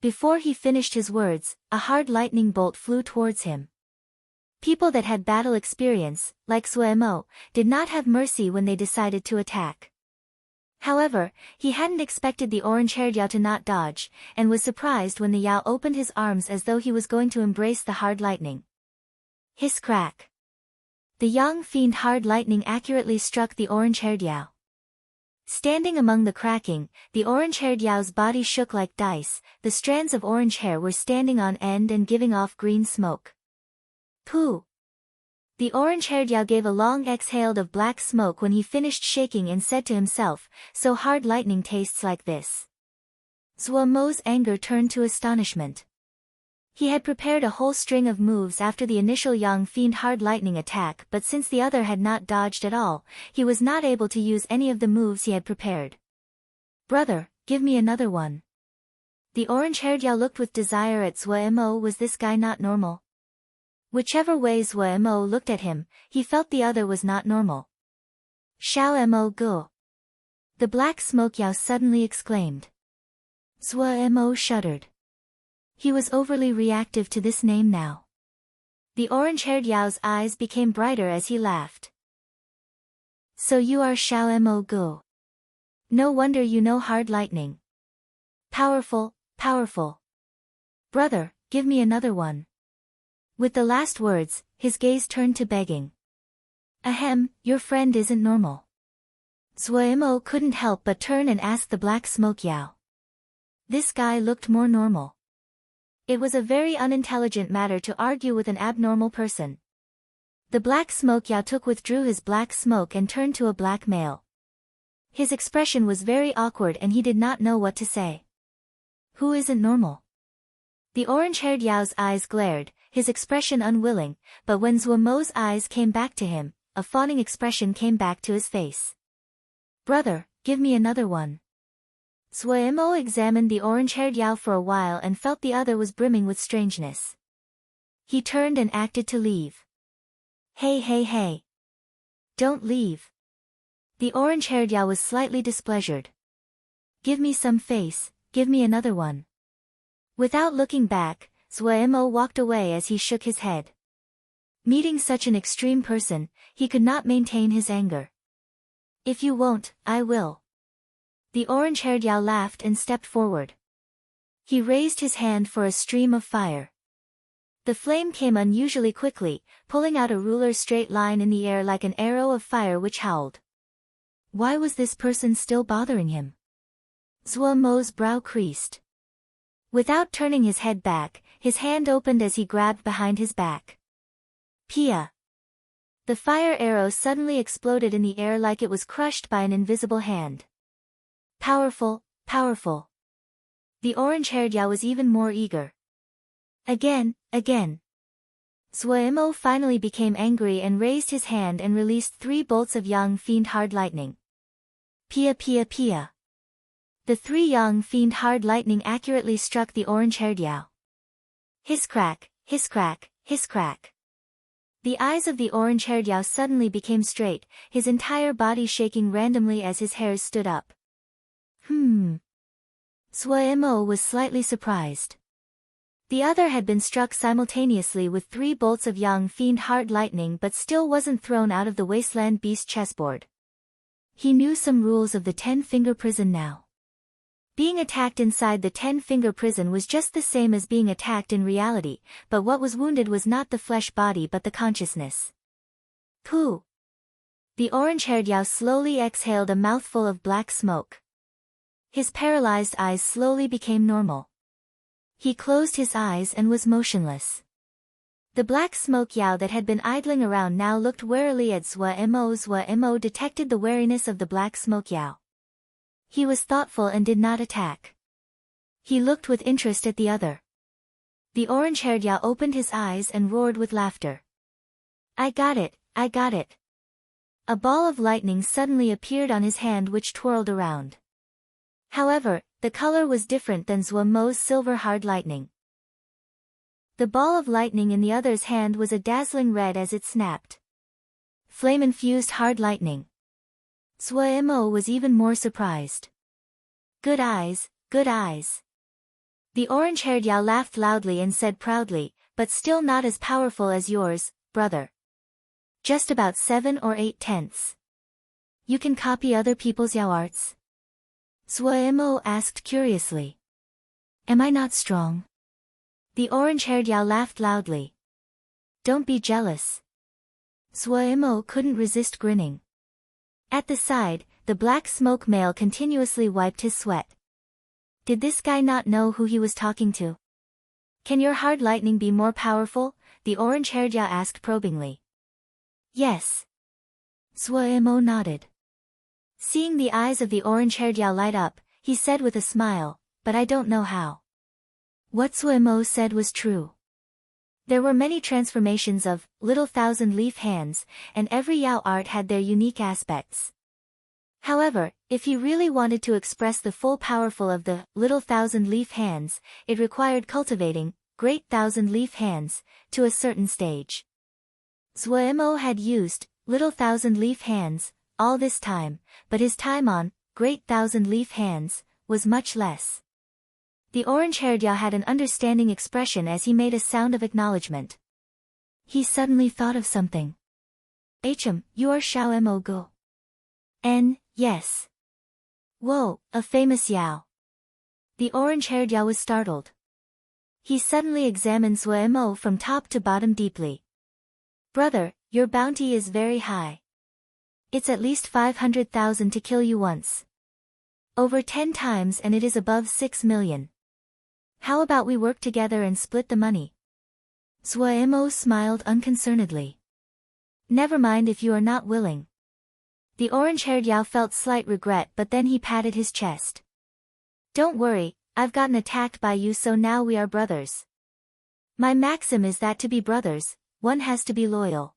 Before he finished his words, a hard lightning bolt flew towards him. People that had battle experience, like Zuo, did not have mercy when they decided to attack. However, he hadn't expected the orange-haired Yao to not dodge, and was surprised when the Yao opened his arms as though he was going to embrace the hard lightning. Hiss crack! The young fiend hard lightning accurately struck the orange-haired Yao. Standing among the cracking, the orange-haired Yao's body shook like dice, the strands of orange hair were standing on end and giving off green smoke. Pooh! The orange-haired Yao gave a long exhale of black smoke when he finished shaking and said to himself, so hard lightning tastes like this. Zuo's anger turned to astonishment. He had prepared a whole string of moves after the initial young fiend hard lightning attack, but since the other had not dodged at all, he was not able to use any of the moves he had prepared. Brother, give me another one. The orange-haired Yao looked with desire at Zuo. Was this guy not normal? Whichever way Zuo looked at him, he felt the other was not normal. Xiao Mo Gu! The black smoke Yao suddenly exclaimed. Zuo shuddered. He was overly reactive to this name now. The orange-haired Yao's eyes became brighter as he laughed. So you are Xiao Mo Gu. No wonder you know hard lightning. Powerful, powerful. Brother, give me another one. With the last words, his gaze turned to begging. Ahem, your friend isn't normal. Zuo couldn't help but turn and ask the black smoke Yao. This guy looked more normal. It was a very unintelligent matter to argue with an abnormal person. The black smoke Yao withdrew his black smoke and turned to a black male. His expression was very awkward and he did not know what to say. Who isn't normal? The orange-haired Yao's eyes glared, his expression unwilling, but when Zuo's eyes came back to him, a fawning expression came back to his face. Brother, give me another one. Zuo examined the orange-haired Yao for a while and felt the other was brimming with strangeness. He turned and acted to leave. Hey hey hey! Don't leave! The orange-haired Yao was slightly displeasured. Give me some face, give me another one. Without looking back, Zuo walked away as he shook his head. Meeting such an extreme person, he could not maintain his anger. If you won't, I will. The orange-haired Yao laughed and stepped forward. He raised his hand for a stream of fire. The flame came unusually quickly, pulling out a ruler's straight line in the air like an arrow of fire which howled. Why was this person still bothering him? Zuo's brow creased. Without turning his head back, his hand opened as he grabbed behind his back. Pia! The fire arrow suddenly exploded in the air like it was crushed by an invisible hand. Powerful, powerful. The orange-haired Yao was even more eager. Again, again. Zuo finally became angry and raised his hand and released 3 bolts of young fiend hard lightning. Pia pia pia. The 3 young fiend hard lightning accurately struck the orange-haired Yao. Hiss crack, hiss crack, hiss crack. The eyes of the orange-haired Yao suddenly became straight, his entire body shaking randomly as his hairs stood up. Suemo was slightly surprised. The other had been struck simultaneously with 3 bolts of Yang Fiend hard lightning but still wasn't thrown out of the wasteland beast chessboard. He knew some rules of the 10-finger prison now. Being attacked inside the 10-finger prison was just the same as being attacked in reality, but what was wounded was not the flesh body but the consciousness. Pooh! The orange-haired Yao slowly exhaled a mouthful of black smoke. His paralyzed eyes slowly became normal. He closed his eyes and was motionless. The black smoke Yao that had been idling around now looked warily at Suemo. Suemo detected the wariness of the black smoke Yao. He was thoughtful and did not attack. He looked with interest at the other. The orange-haired Yao opened his eyes and roared with laughter. I got it, I got it. A ball of lightning suddenly appeared on his hand which twirled around. However, the color was different than Suemo's silver hard lightning. The ball of lightning in the other's hand was a dazzling red as it snapped. Flame-infused hard lightning. Suemo was even more surprised. Good eyes, good eyes. The orange-haired Yao laughed loudly and said proudly, but still not as powerful as yours, brother. Just about 7 or 8 tenths. You can copy other people's Yao arts? Suemo asked curiously. Am I not strong? The orange-haired Yao laughed loudly. Don't be jealous. Suemo couldn't resist grinning. At the side, the black smoke male continuously wiped his sweat. Did this guy not know who he was talking to? Can your hard lightning be more powerful? The orange-haired Yao asked probingly. Yes. Suemo nodded. Seeing the eyes of the orange-haired Yao light up, he said with a smile, but I don't know how. What Suemo said was true. There were many transformations of little thousand-leaf hands, and every Yao art had their unique aspects. However, if he really wanted to express the full powerful of the little thousand-leaf hands, it required cultivating great thousand-leaf hands to a certain stage. Suemo had used little thousand-leaf hands all this time, but his time on great thousand-leaf hands was much less. The orange-haired Yao had an understanding expression as he made a sound of acknowledgement. He suddenly thought of something. You are Xiao Go. Yes. Whoa, a famous Yao. The orange-haired Yao was startled. He suddenly examined Suemo from top to bottom deeply. Brother, your bounty is very high. It's at least 500,000 to kill you once. Over 10 times and it is above 6 million. How about we work together and split the money? Suemo smiled unconcernedly. Never mind if you are not willing. The orange-haired Yao felt slight regret but then he patted his chest. Don't worry, I've gotten attacked by you so now we are brothers. My maxim is that to be brothers, one has to be loyal.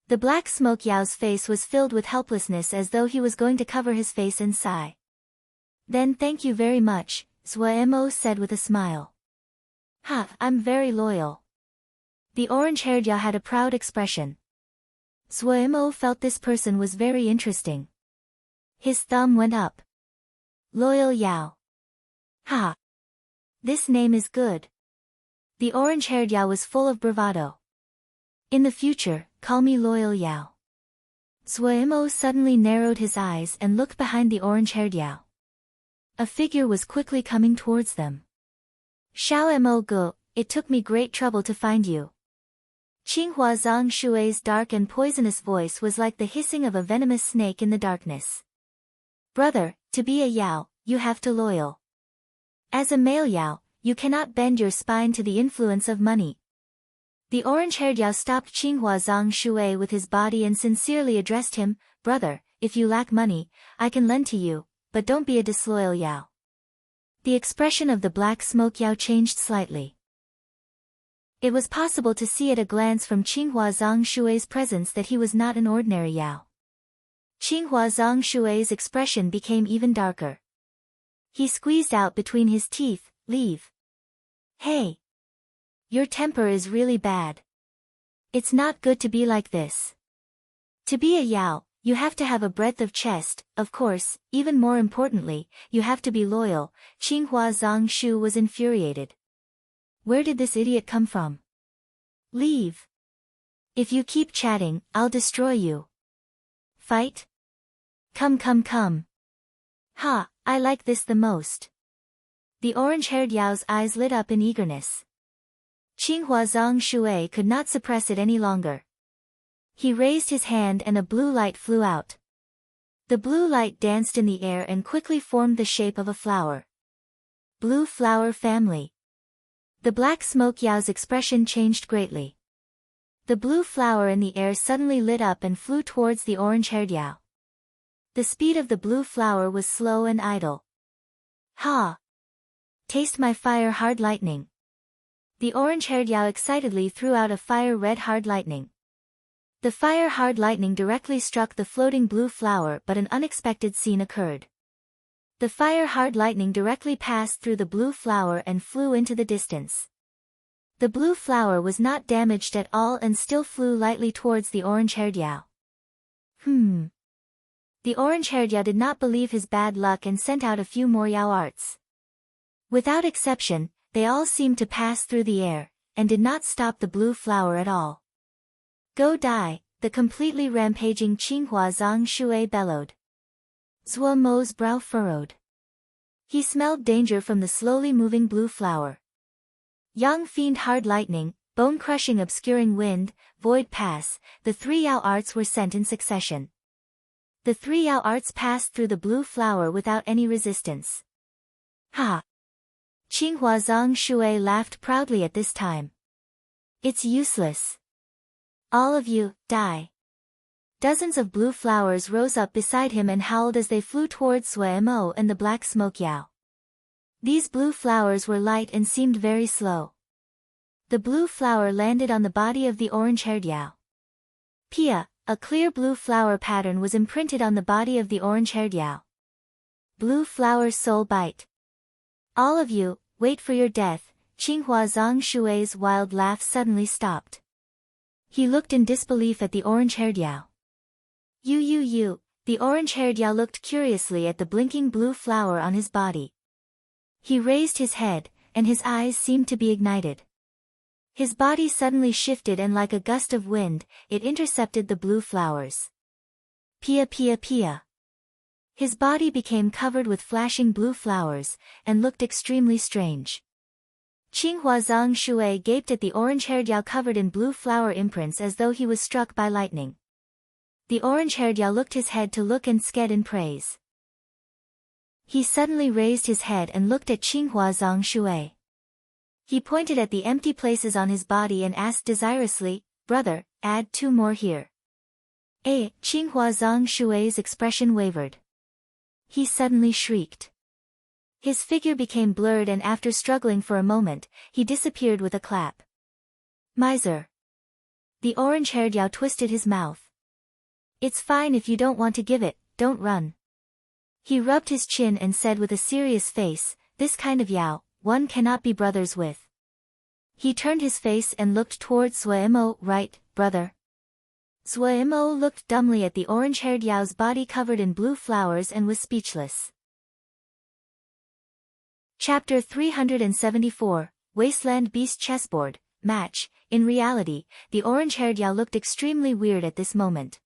The black smoke Yao's face was filled with helplessness as though he was going to cover his face and sigh. Then thank you very much, Suemo said with a smile. I'm very loyal. The orange-haired Yao had a proud expression. Suemo felt this person was very interesting. His thumb went up. Loyal Yao. This name is good. The orange-haired Yao was full of bravado. In the future, call me Loyal Yao. Suemo suddenly narrowed his eyes and looked behind the orange-haired Yao. A figure was quickly coming towards them. Xiao Go, it took me great trouble to find you. Qinghua Zhang Shui's dark and poisonous voice was like the hissing of a venomous snake in the darkness. Brother, to be a Yao, you have to loyal. As a male Yao, you cannot bend your spine to the influence of money. The orange-haired Yao stopped Qinghua Zhang Shui with his body and sincerely addressed him, Brother, if you lack money, I can lend to you, but don't be a disloyal Yao. The expression of the black smoke Yao changed slightly. It was possible to see at a glance from Qinghua Zhang Shui's presence that he was not an ordinary Yao. Qinghua Zhang Shui's expression became even darker. He squeezed out between his teeth, leave. Hey! Your temper is really bad. It's not good to be like this. To be a Yao, you have to have a breadth of chest, of course, even more importantly, you have to be loyal. Qinghua Zongshu was infuriated. Where did this idiot come from? Leave. If you keep chatting, I'll destroy you. Fight? Come come come. Ha, I like this the most. The orange-haired Yao's eyes lit up in eagerness. Qinghua Zongshui could not suppress it any longer. He raised his hand and a blue light flew out. The blue light danced in the air and quickly formed the shape of a flower. Blue flower family. The black smoke Yao's expression changed greatly. The blue flower in the air suddenly lit up and flew towards the orange-haired Yao. The speed of the blue flower was slow and idle. Ha! Taste my fire hard lightning. The orange-haired Yao excitedly threw out a fire-red hard lightning. The fire-hard lightning directly struck the floating blue flower, but an unexpected scene occurred. The fire-hard lightning directly passed through the blue flower and flew into the distance. The blue flower was not damaged at all and still flew lightly towards the orange-haired Yao. The orange-haired Yao did not believe his bad luck and sent out a few more Yao arts. Without exception, they all seemed to pass through the air, and did not stop the blue flower at all. Go die, the completely rampaging Qinghua Zongshui bellowed. Zhuo Mo's brow furrowed. He smelled danger from the slowly moving blue flower. Yang fiend hard lightning, bone-crushing obscuring wind, void pass, the 3 Yao arts were sent in succession. The 3 Yao arts passed through the blue flower without any resistance. Ha! Qinghua Zongshui laughed proudly at this time. It's useless. All of you, die. Dozens of blue flowers rose up beside him and howled as they flew towards Suemo and the black smoke Yao. These blue flowers were light and seemed very slow. The blue flower landed on the body of the orange-haired Yao. Pia, a clear blue flower pattern was imprinted on the body of the orange-haired Yao. Blue flower soul bite. All of you, wait for your death. Qinghua Zongshui's wild laugh suddenly stopped. He looked in disbelief at the orange-haired Yao. You. The orange-haired Yao looked curiously at the blinking blue flower on his body. He raised his head, and his eyes seemed to be ignited. His body suddenly shifted and like a gust of wind, it intercepted the blue flowers. Pia. His body became covered with flashing blue flowers, and looked extremely strange. Qinghua Zongshui gaped at the orange-haired Yao covered in blue flower imprints as though he was struck by lightning. The orange-haired Yao looked his head to look and sked in praise. He suddenly raised his head and looked at Qinghua Zongshui. He pointed at the empty places on his body and asked desirously, "Brother, add 2 more here." Qinghua Zongshui's expression wavered. He suddenly shrieked. His figure became blurred and after struggling for a moment, he disappeared with a clap. Miser. The orange-haired Yao twisted his mouth. It's fine if you don't want to give it, don't run. He rubbed his chin and said with a serious face, this kind of Yao, one cannot be brothers with. He turned his face and looked towards Suemo, right, brother? Suemo looked dumbly at the orange-haired Yao's body covered in blue flowers and was speechless. Chapter 374, Wasteland Beast Chessboard, Match. In reality, the orange-haired Yao looked extremely weird at this moment.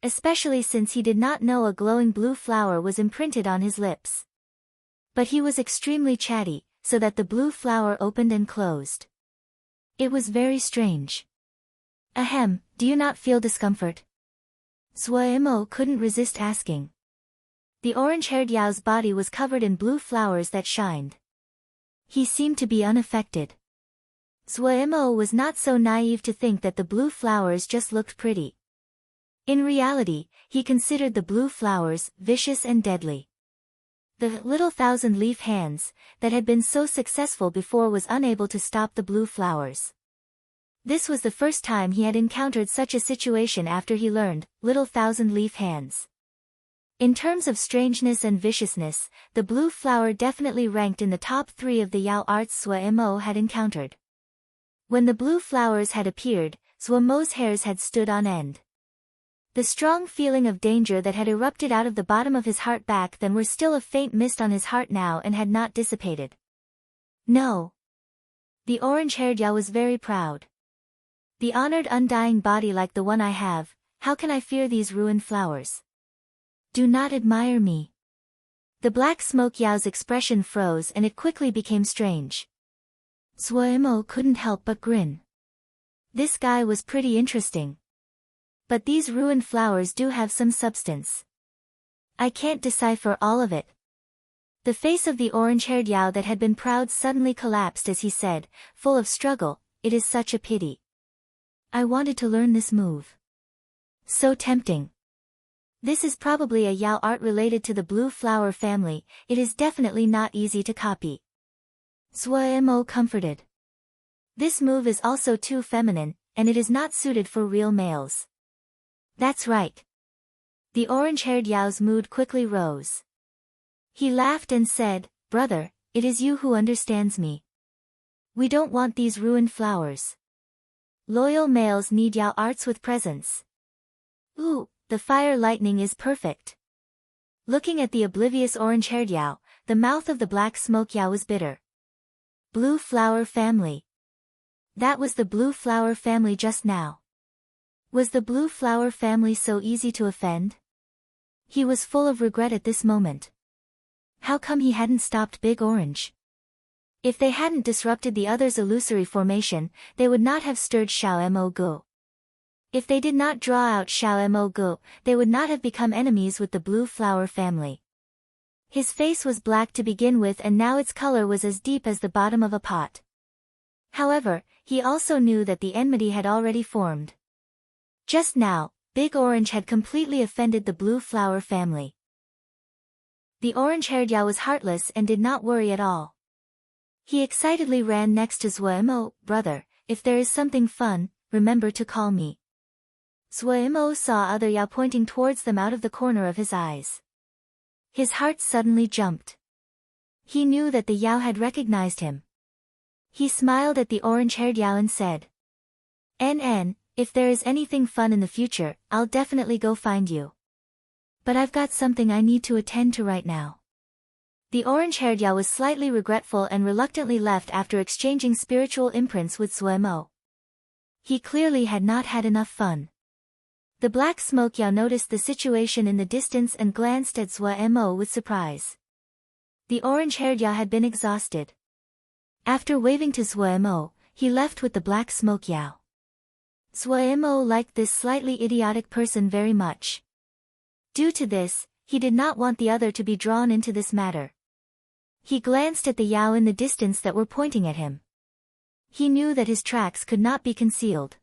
Especially since he did not know a glowing blue flower was imprinted on his lips. But he was extremely chatty, so that the blue flower opened and closed. It was very strange. Ahem, do you not feel discomfort? Suemo couldn't resist asking. The orange-haired Yao's body was covered in blue flowers that shined. He seemed to be unaffected. Suemo was not so naive to think that the blue flowers just looked pretty. In reality, he considered the blue flowers vicious and deadly. The little 1,000-leaf hands, that had been so successful before was unable to stop the blue flowers. This was the first time he had encountered such a situation after he learned, little 1,000-leaf hands. In terms of strangeness and viciousness, the blue flower definitely ranked in the top 3 of the Yao arts Suemo had encountered. When the blue flowers had appeared, Zhuomo's hairs had stood on end. The strong feeling of danger that had erupted out of the bottom of his heart back then were still a faint mist on his heart now and had not dissipated. No. The orange-haired Yao was very proud. The honored undying body like the one I have, how can I fear these ruined flowers? Do not admire me. The black smoke Yao's expression froze and it quickly became strange. Zhuo couldn't help but grin. This guy was pretty interesting. But these ruined flowers do have some substance. I can't decipher all of it. The face of the orange-haired Yao that had been proud suddenly collapsed as he said, full of struggle, it is such a pity. I wanted to learn this move. So tempting. This is probably a Yao art related to the blue flower family, it is definitely not easy to copy. Zhuo comforted. This move is also too feminine, and it is not suited for real males. That's right. The orange-haired Yao's mood quickly rose. He laughed and said, brother, it is you who understands me. We don't want these ruined flowers. Loyal males need Yao arts with presence. Ooh, the fire lightning is perfect. Looking at the oblivious orange-haired Yao, the mouth of the black smoke Yao was bitter. Blue flower family. That was the blue flower family just now. Was the blue flower family so easy to offend? He was full of regret at this moment. How come he hadn't stopped Big Orange? If they hadn't disrupted the other's illusory formation, they would not have stirred Xiao Mo Gu. If they did not draw out Xiao Mo Gu, they would not have become enemies with the blue flower family. His face was black to begin with and now its color was as deep as the bottom of a pot. However, he also knew that the enmity had already formed. Just now, Big Orange had completely offended the blue flower family. The orange-haired Yao was heartless and did not worry at all. He excitedly ran next to Zhuo. Brother, if there is something fun, remember to call me. Zhuo saw other Yao pointing towards them out of the corner of his eyes. His heart suddenly jumped. He knew that the Yao had recognized him. He smiled at the orange-haired Yao and said, NN, if there is anything fun in the future, I'll definitely go find you. But I've got something I need to attend to right now. The orange-haired Yao was slightly regretful and reluctantly left after exchanging spiritual imprints with Zhuo. He clearly had not had enough fun. The black smoke Yao noticed the situation in the distance and glanced at Zhuo with surprise. The orange-haired Yao had been exhausted. After waving to Zhuo, he left with the black smoke Yao. Zhuo liked this slightly idiotic person very much. Due to this, he did not want the other to be drawn into this matter. He glanced at the Yao in the distance that were pointing at him. He knew that his tracks could not be concealed.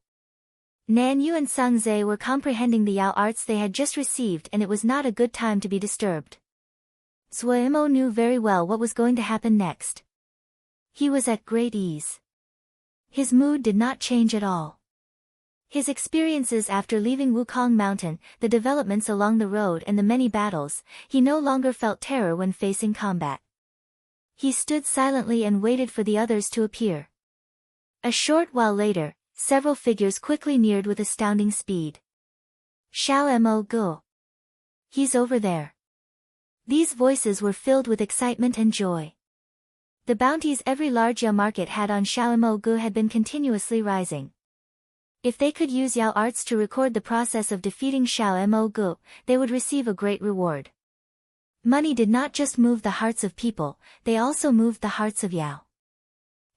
Nanyu and Sangze were comprehending the Yao arts they had just received and it was not a good time to be disturbed. Zhuo knew very well what was going to happen next. He was at great ease. His mood did not change at all. His experiences after leaving Wukong Mountain, the developments along the road and the many battles, he no longer felt terror when facing combat. He stood silently and waited for the others to appear. A short while later, several figures quickly neared with astounding speed. Xiao Mo Gu. He's over there. These voices were filled with excitement and joy. The bounties every large Yao market had on Xiao Mo Gu had been continuously rising. If they could use Yao arts to record the process of defeating Xiao Mo Gu, they would receive a great reward. Money did not just move the hearts of people, they also moved the hearts of Yao.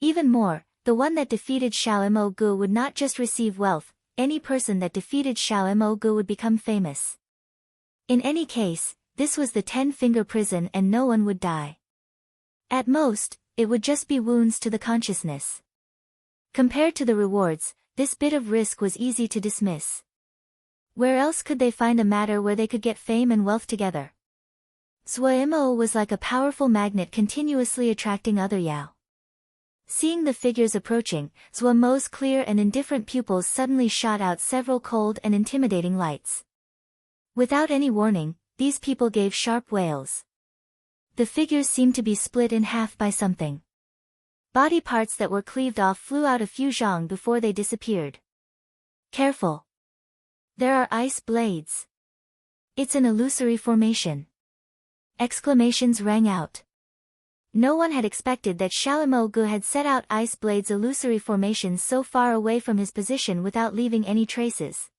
Even more, the one that defeated Xiao Mo Gu would not just receive wealth, any person that defeated Xiao Mo Gu would become famous. In any case, this was the 10-finger prison and no one would die. At most, it would just be wounds to the consciousness. Compared to the rewards, this bit of risk was easy to dismiss. Where else could they find a matter where they could get fame and wealth together? Zhuo was like a powerful magnet continuously attracting other Yao. Seeing the figures approaching, Zhuo's clear and indifferent pupils suddenly shot out several cold and intimidating lights. Without any warning, these people gave sharp wails. The figures seemed to be split in half by something. Body parts that were cleaved off flew out a few zhang before they disappeared. Careful! There are ice blades. It's an illusory formation. Exclamations rang out. No one had expected that Xiaomo had set out ice blades illusory formations so far away from his position without leaving any traces.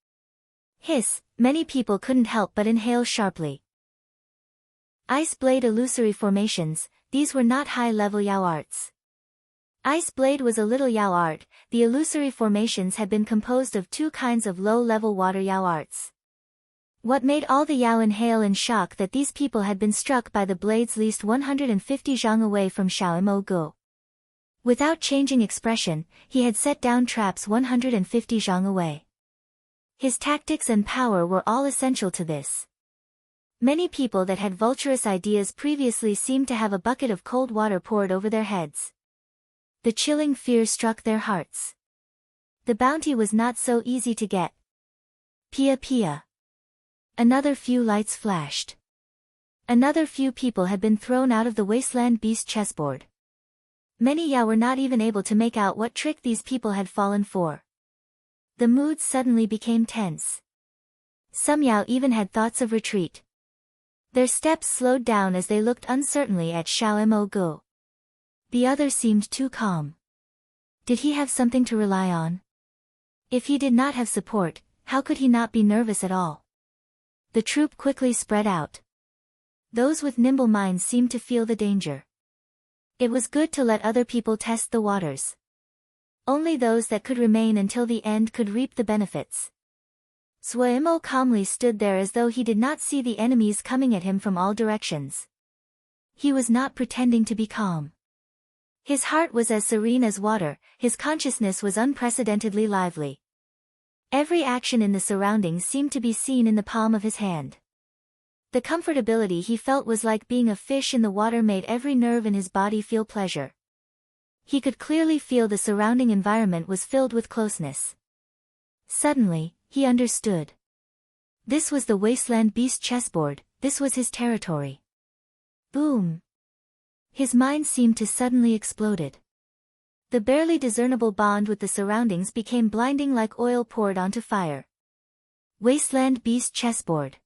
Hiss, many people couldn't help but inhale sharply. Ice blade illusory formations, these were not high-level Yao arts. Ice blade was a little Yao art. The illusory formations had been composed of two kinds of low-level water Yao arts. What made all the Yao inhale in shock that these people had been struck by the blades least 150 zhang away from Xiaomo. Without changing expression, he had set down traps 150 zhang away. His tactics and power were all essential to this. Many people that had vulturous ideas previously seemed to have a bucket of cold water poured over their heads. The chilling fear struck their hearts. The bounty was not so easy to get. Pia pia. Another few lights flashed. Another few people had been thrown out of the wasteland beast chessboard. Many Yao were not even able to make out what trick these people had fallen for. The mood suddenly became tense. Some Yao even had thoughts of retreat. Their steps slowed down as they looked uncertainly at Xiaomo. The other seemed too calm. Did he have something to rely on? If he did not have support, how could he not be nervous at all? The troop quickly spread out. Those with nimble minds seemed to feel the danger. It was good to let other people test the waters. Only those that could remain until the end could reap the benefits. Suemo calmly stood there as though he did not see the enemies coming at him from all directions. He was not pretending to be calm. His heart was as serene as water, his consciousness was unprecedentedly lively. Every action in the surroundings seemed to be seen in the palm of his hand. The comfortability he felt was like being a fish in the water made every nerve in his body feel pleasure. He could clearly feel the surrounding environment was filled with closeness. Suddenly, he understood. This was the wasteland beast chessboard, this was his territory. Boom! His mind seemed to suddenly exploded. The barely discernible bond with the surroundings became blinding like oil poured onto fire. Wasteland beast chessboard.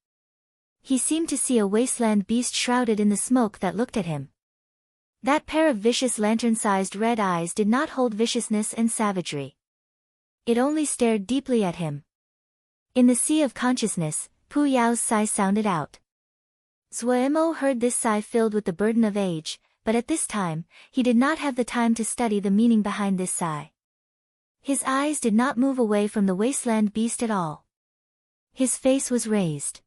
He seemed to see a wasteland beast shrouded in the smoke that looked at him. That pair of vicious lantern-sized red eyes did not hold viciousness and savagery. It only stared deeply at him. In the sea of consciousness, Pu Yao's sigh sounded out. Zuemo heard this sigh filled with the burden of age, but at this time, he did not have the time to study the meaning behind this sigh. His eyes did not move away from the wasteland beast at all. His face was raised.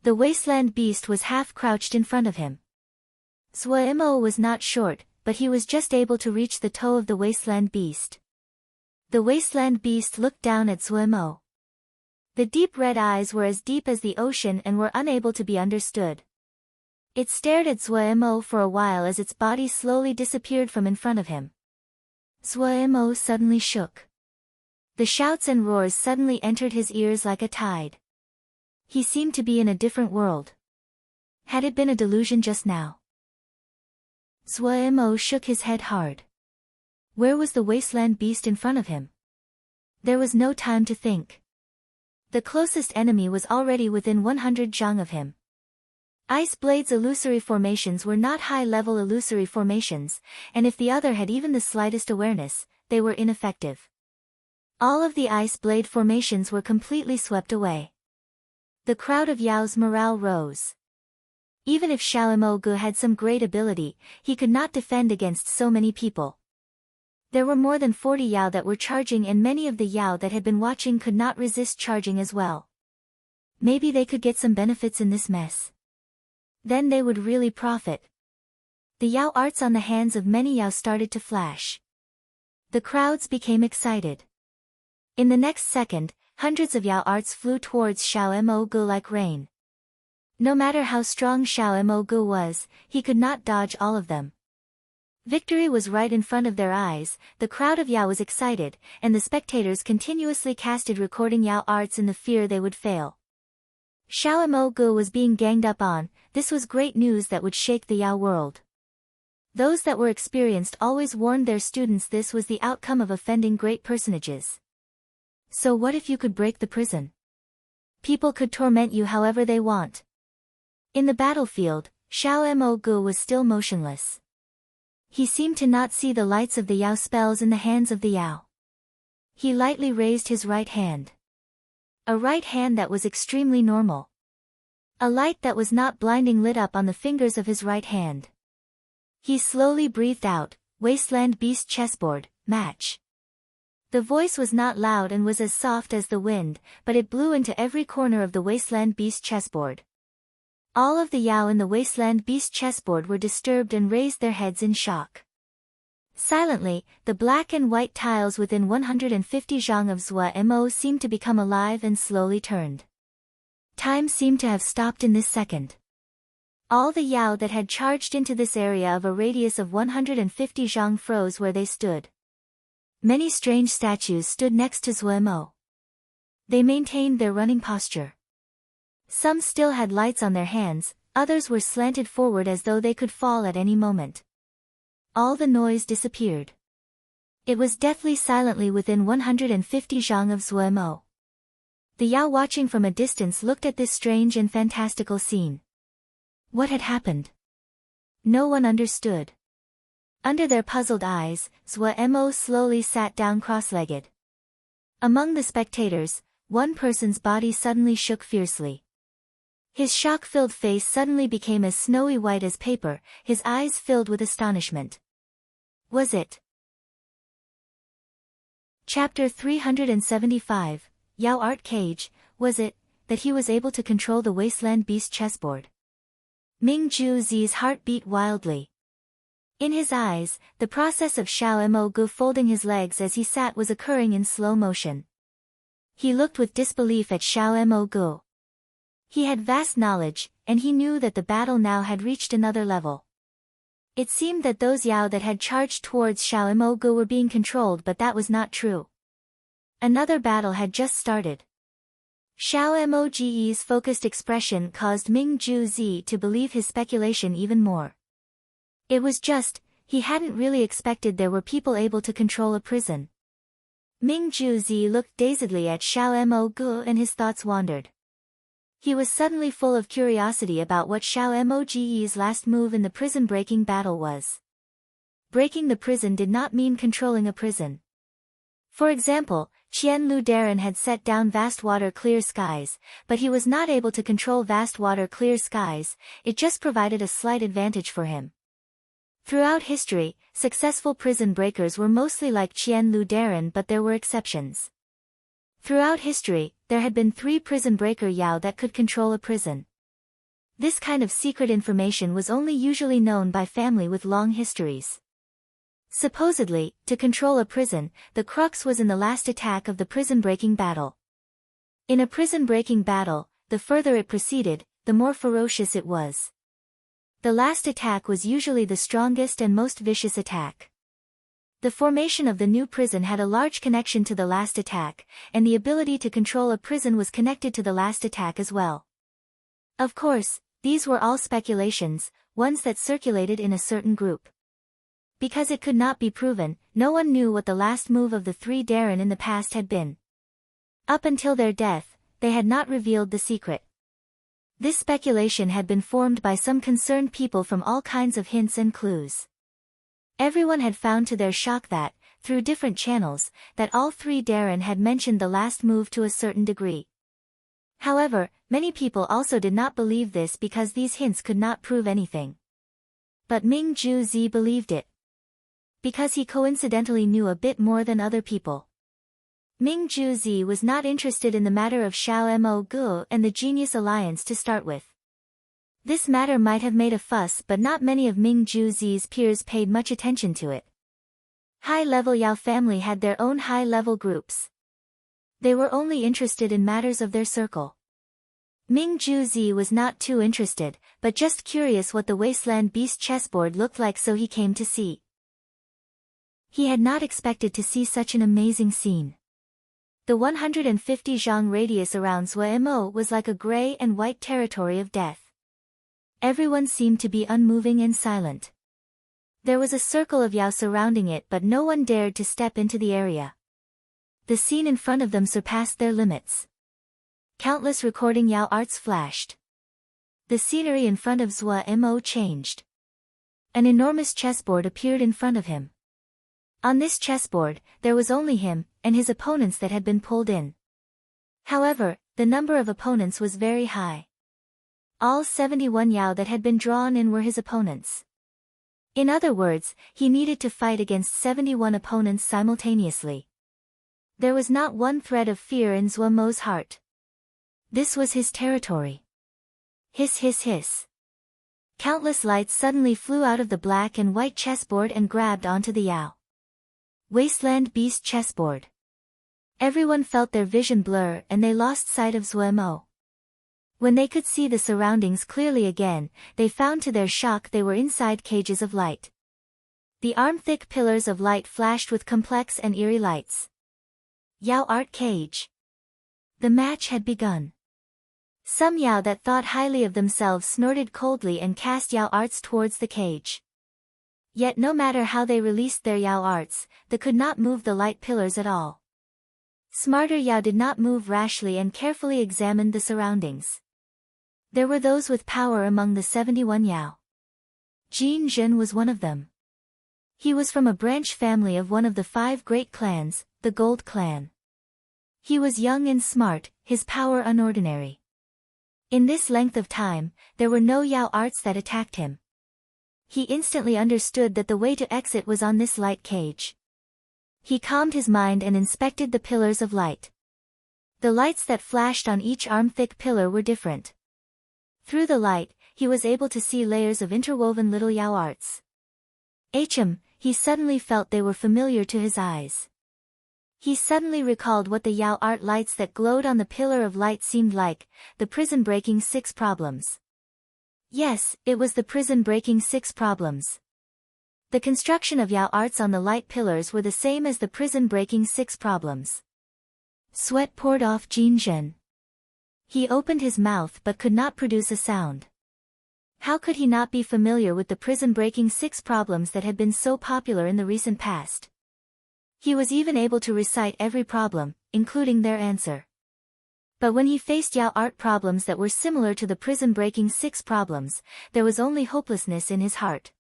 The wasteland beast was half crouched in front of him. Zuemo was not short, but he was just able to reach the toe of the wasteland beast. The wasteland beast looked down at Zuemo. The deep red eyes were as deep as the ocean and were unable to be understood. It stared at Zuemo for a while as its body slowly disappeared from in front of him. Zuemo suddenly shook. The shouts and roars suddenly entered his ears like a tide. He seemed to be in a different world. Had it been a delusion just now? Zuemo shook his head hard. Where was the wasteland beast in front of him? There was no time to think. The closest enemy was already within 100 zhang of him. Ice Blade's illusory formations were not high-level illusory formations, and if the other had even the slightest awareness, they were ineffective. All of the Ice Blade formations were completely swept away. The crowd of Yao's morale rose. Even if Xiaomo had some great ability, he could not defend against so many people. There were more than 40 Yao that were charging and many of the Yao that had been watching could not resist charging as well. Maybe they could get some benefits in this mess. Then they would really profit. The Yao arts on the hands of many Yao started to flash. The crowds became excited. In the next second, hundreds of Yao arts flew towards Xiaomo like rain. No matter how strong Xiaomo was, he could not dodge all of them. Victory was right in front of their eyes, the crowd of Yao was excited, and the spectators continuously casted recording Yao arts in the fear they would fail. Xiaomo was being ganged up on, this was great news that would shake the Yao world. Those that were experienced always warned their students this was the outcome of offending great personages. So what if you could break the prison? People could torment you however they want. In the battlefield, Xiao Mo Gu was still motionless. He seemed to not see the lights of the Yao spells in the hands of the Yao. He lightly raised his right hand. A right hand that was extremely normal. A light that was not blinding lit up on the fingers of his right hand. He slowly breathed out, Wasteland Beast Chessboard, match. The voice was not loud and was as soft as the wind, but it blew into every corner of the Wasteland Beast chessboard. All of the Yao in the Wasteland Beast chessboard were disturbed and raised their heads in shock. Silently, the black and white tiles within 150 zhang of Zhua Mo seemed to become alive and slowly turned. Time seemed to have stopped in this second. All the Yao that had charged into this area of a radius of 150 zhang froze where they stood. Many strange statues stood next to Zhua Mo. They maintained their running posture. Some still had lights on their hands, others were slanted forward as though they could fall at any moment. All the noise disappeared. It was deathly silently within 150 zhang of Zhua Mo. The Yao watching from a distance looked at this strange and fantastical scene. What had happened? No one understood. Under their puzzled eyes, Zhua Mo slowly sat down cross-legged. Among the spectators, one person's body suddenly shook fiercely. His shock-filled face suddenly became as snowy white as paper, his eyes filled with astonishment. Was it? Chapter 375, Yao Art Cage, was it, that he was able to control the Wasteland Beast chessboard? Ming Ju Zi's heart beat wildly. In his eyes, the process of Xiao Mo Gu folding his legs as he sat was occurring in slow motion. He looked with disbelief at Xiao Mo Gu. He had vast knowledge, and he knew that the battle now had reached another level. It seemed that those Yao that had charged towards Xiao Mo Gu were being controlled, but that was not true. Another battle had just started. Xiao Mo Gu's focused expression caused Ming Ju Zi to believe his speculation even more. It was just, he hadn't really expected there were people able to control a prison. Ming Ju Zi looked dazedly at Xiao Mo Gu and his thoughts wandered. He was suddenly full of curiosity about what Xiao Mo Gu's last move in the prison-breaking battle was. Breaking the prison did not mean controlling a prison. For example, Qian Lu Darren had set down vast water clear skies, but he was not able to control vast water clear skies, it just provided a slight advantage for him. Throughout history, successful prison breakers were mostly like Qian Lu Darren, but there were exceptions. Throughout history, there had been 3 prison breaker Yao that could control a prison. This kind of secret information was only usually known by family with long histories. Supposedly, to control a prison, the crux was in the last attack of the prison-breaking battle. In a prison-breaking battle, the further it proceeded, the more ferocious it was. The last attack was usually the strongest and most vicious attack. The formation of the new prison had a large connection to the last attack, and the ability to control a prison was connected to the last attack as well. Of course, these were all speculations, ones that circulated in a certain group. Because it could not be proven, no one knew what the last move of the 3 Darren in the past had been. Up until their death, they had not revealed the secret. This speculation had been formed by some concerned people from all kinds of hints and clues. Everyone had found to their shock that, through different channels, that all 3 Darren had mentioned the last move to a certain degree. However, many people also did not believe this because these hints could not prove anything. But Ming Ju Zi believed it. Because he coincidentally knew a bit more than other people. Ming Ju Zi was not interested in the matter of Xiao Mo Gu and the Genius Alliance to start with. This matter might have made a fuss, but not many of Ming Ju Zi's peers paid much attention to it. High-level Yao family had their own high-level groups. They were only interested in matters of their circle. Ming Ju Zi was not too interested, but just curious what the Wasteland Beast chessboard looked like, so he came to see. He had not expected to see such an amazing scene. The 150 zhang radius around Zhua Mo was like a gray and white territory of death. Everyone seemed to be unmoving and silent. There was a circle of Yao surrounding it, but no one dared to step into the area. The scene in front of them surpassed their limits. Countless recording Yao arts flashed. The scenery in front of Zhuo Mo changed. An enormous chessboard appeared in front of him. On this chessboard, there was only him, and his opponents that had been pulled in. However, the number of opponents was very high. All 71 Yao that had been drawn in were his opponents. In other words, he needed to fight against 71 opponents simultaneously. There was not one thread of fear in Zhuo Mo's heart. This was his territory. Hiss hiss hiss. Countless lights suddenly flew out of the black and white chessboard and grabbed onto the Yao. Wasteland Beast chessboard. Everyone felt their vision blur and they lost sight of Zhuo Mo. When they could see the surroundings clearly again, they found to their shock they were inside cages of light. The arm-thick pillars of light flashed with complex and eerie lights. Yao art cage. The match had begun. Some Yao that thought highly of themselves snorted coldly and cast Yao arts towards the cage. Yet no matter how they released their Yao arts, they could not move the light pillars at all. Smarter Yao did not move rashly and carefully examined the surroundings. There were those with power among the 71 Yao. Jin Zhen was one of them. He was from a branch family of one of the 5 great clans, the Gold Clan. He was young and smart, his power unordinary. In this length of time, there were no Yao arts that attacked him. He instantly understood that the way to exit was on this light cage. He calmed his mind and inspected the pillars of light. The lights that flashed on each arm-thick pillar were different. Through the light, he was able to see layers of interwoven little Yao arts. He suddenly felt they were familiar to his eyes. He suddenly recalled what the Yao art lights that glowed on the pillar of light seemed like, the prison-breaking 6 problems. Yes, it was the prison-breaking 6 problems. The construction of Yao arts on the light pillars were the same as the prison-breaking 6 problems. Sweat poured off Jin Zhen. He opened his mouth but could not produce a sound. How could he not be familiar with the prison-breaking 6 problems that had been so popular in the recent past? He was even able to recite every problem, including their answer. But when he faced Yao art problems that were similar to the prison-breaking 6 problems, there was only hopelessness in his heart.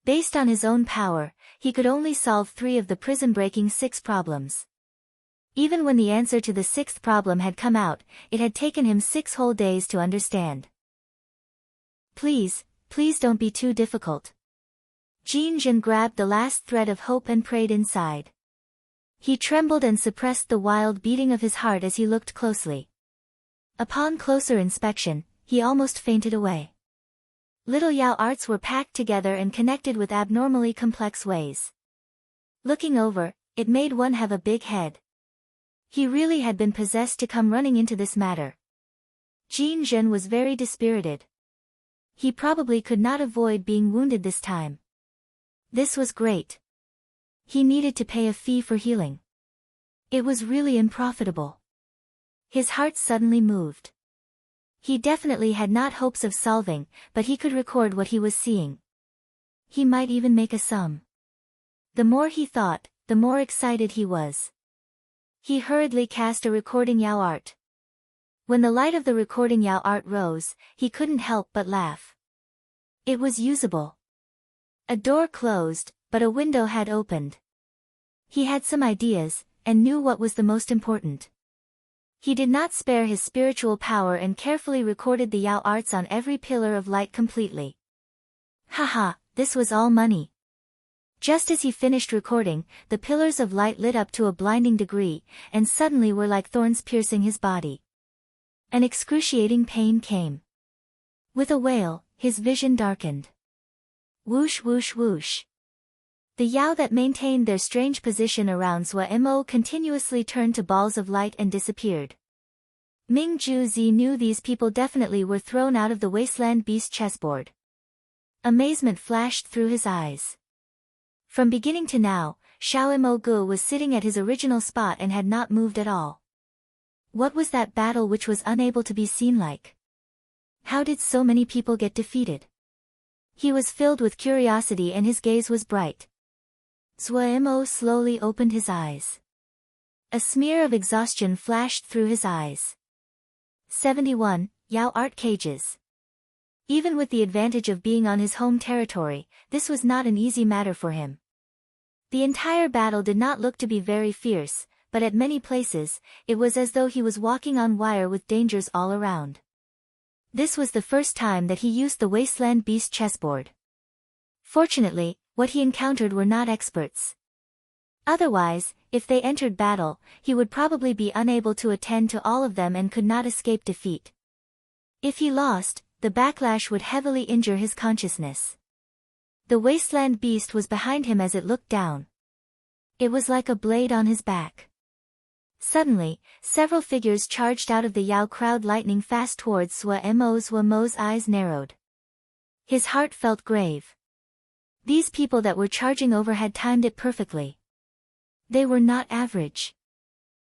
Based on his own power, he could only solve 3 of the prison-breaking 6 problems. Even when the answer to the 6th problem had come out, it had taken him 6 whole days to understand. Please don't be too difficult. Jin Zhen grabbed the last thread of hope and prayed inside. He trembled and suppressed the wild beating of his heart as he looked closely. Upon closer inspection, he almost fainted away. Little Yao arts were packed together and connected with abnormally complex ways. Looking over, it made one have a big head. He really had been possessed to come running into this matter. Jin Zhen was very dispirited. He probably could not avoid being wounded this time. This was great. He needed to pay a fee for healing. It was really unprofitable. His heart suddenly moved. He definitely had not hopes of solving, but he could record what he was seeing. He might even make a sum. The more he thought, the more excited he was. He hurriedly cast a recording Yao art. When the light of the recording Yao art rose, he couldn't help but laugh. It was usable. A door closed, but a window had opened. He had some ideas, and knew what was the most important. He did not spare his spiritual power and carefully recorded the Yao arts on every pillar of light completely. Haha, this was all money. Just as he finished recording, the pillars of light lit up to a blinding degree, and suddenly were like thorns piercing his body. An excruciating pain came. With a wail, his vision darkened. Whoosh whoosh whoosh. The Yao that maintained their strange position around Zhuo Mo continuously turned to balls of light and disappeared. Ming Ju Zi knew these people definitely were thrown out of the Wasteland Beast chessboard. Amazement flashed through his eyes. From beginning to now, Xiao Mo Gu was sitting at his original spot and had not moved at all. What was that battle which was unable to be seen like? How did so many people get defeated? He was filled with curiosity and his gaze was bright. Zhuo Mo slowly opened his eyes. A smear of exhaustion flashed through his eyes. 71. Yao Art Cages. Even with the advantage of being on his home territory, this was not an easy matter for him. The entire battle did not look to be very fierce, but at many places, it was as though he was walking on wire with dangers all around. This was the first time that he used the Wasteland Beast chessboard. Fortunately, what he encountered were not experts. Otherwise, if they entered battle, he would probably be unable to attend to all of them and could not escape defeat. If he lost, the backlash would heavily injure his consciousness. The Wasteland Beast was behind him as it looked down. It was like a blade on his back. Suddenly, several figures charged out of the Yao crowd lightning fast towards Swa Mo's eyes narrowed. His heart felt grave. These people that were charging over had timed it perfectly. They were not average.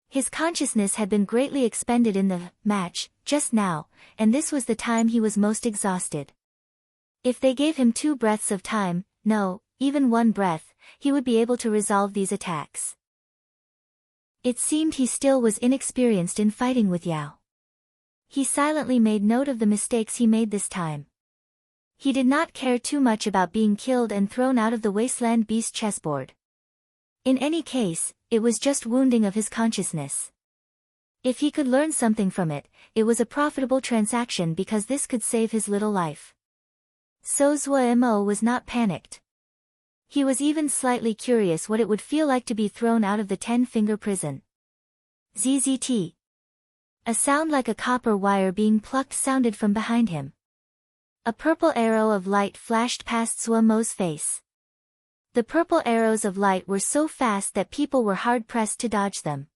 His consciousness had been greatly expended in the match, just now, and this was the time he was most exhausted. If they gave him 2 breaths of time, no, even 1 breath, he would be able to resolve these attacks. It seemed he still was inexperienced in fighting with Yao. He silently made note of the mistakes he made this time. He did not care too much about being killed and thrown out of the Wasteland Beast chessboard. In any case, it was just wounding of his consciousness. If he could learn something from it, it was a profitable transaction because this could save his little life. So Mo was not panicked. He was even slightly curious what it would feel like to be thrown out of the 10-finger prison. ZZT. A sound like a copper wire being plucked sounded from behind him. A purple arrow of light flashed past Mo's face. The purple arrows of light were so fast that people were hard-pressed to dodge them.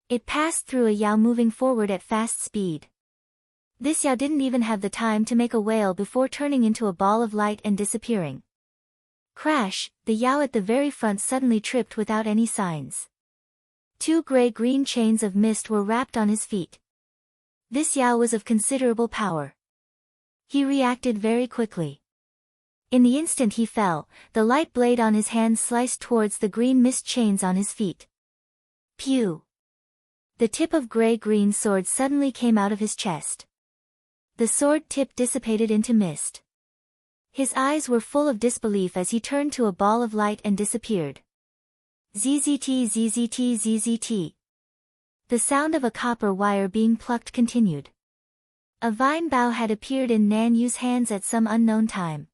It passed through a Yao moving forward at fast speed. This Yao didn't even have the time to make a wail before turning into a ball of light and disappearing. Crash, the Yao at the very front suddenly tripped without any signs. 2 gray-green chains of mist were wrapped on his feet. This Yao was of considerable power. He reacted very quickly. In the instant he fell, the light blade on his hand sliced towards the green mist chains on his feet. Pew! The tip of gray-green sword suddenly came out of his chest. The sword tip dissipated into mist. His eyes were full of disbelief as he turned to a ball of light and disappeared. ZZT ZZT ZZT. The sound of a copper wire being plucked continued. A vine bough had appeared in Nan Yu's hands at some unknown time.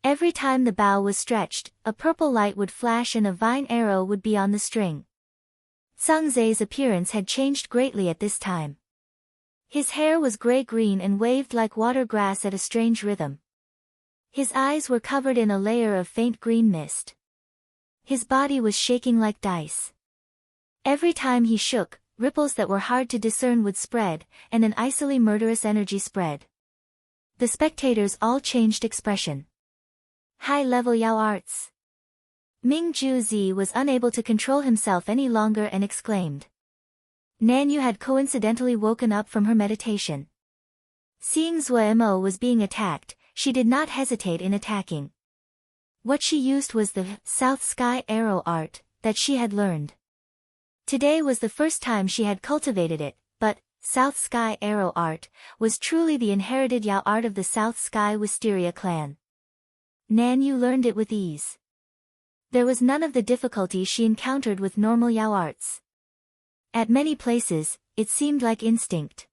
Every time the bough was stretched, a purple light would flash and a vine arrow would be on the string. Sangzai's appearance had changed greatly at this time. His hair was gray-green and waved like water grass at a strange rhythm. His eyes were covered in a layer of faint green mist. His body was shaking like dice. Every time he shook, ripples that were hard to discern would spread, and an icily murderous energy spread. The spectators all changed expression. High-level Yao arts. Ming Ju was unable to control himself any longer and exclaimed. Nan Yu had coincidentally woken up from her meditation. Seeing Mo was being attacked, she did not hesitate in attacking. What she used was the South Sky Arrow art that she had learned. Today was the first time she had cultivated it, but South Sky Arrow art was truly the inherited Yao art of the South Sky Wisteria clan. Nan Yu learned it with ease. There was none of the difficulty she encountered with normal Yao arts. At many places, it seemed like instinct.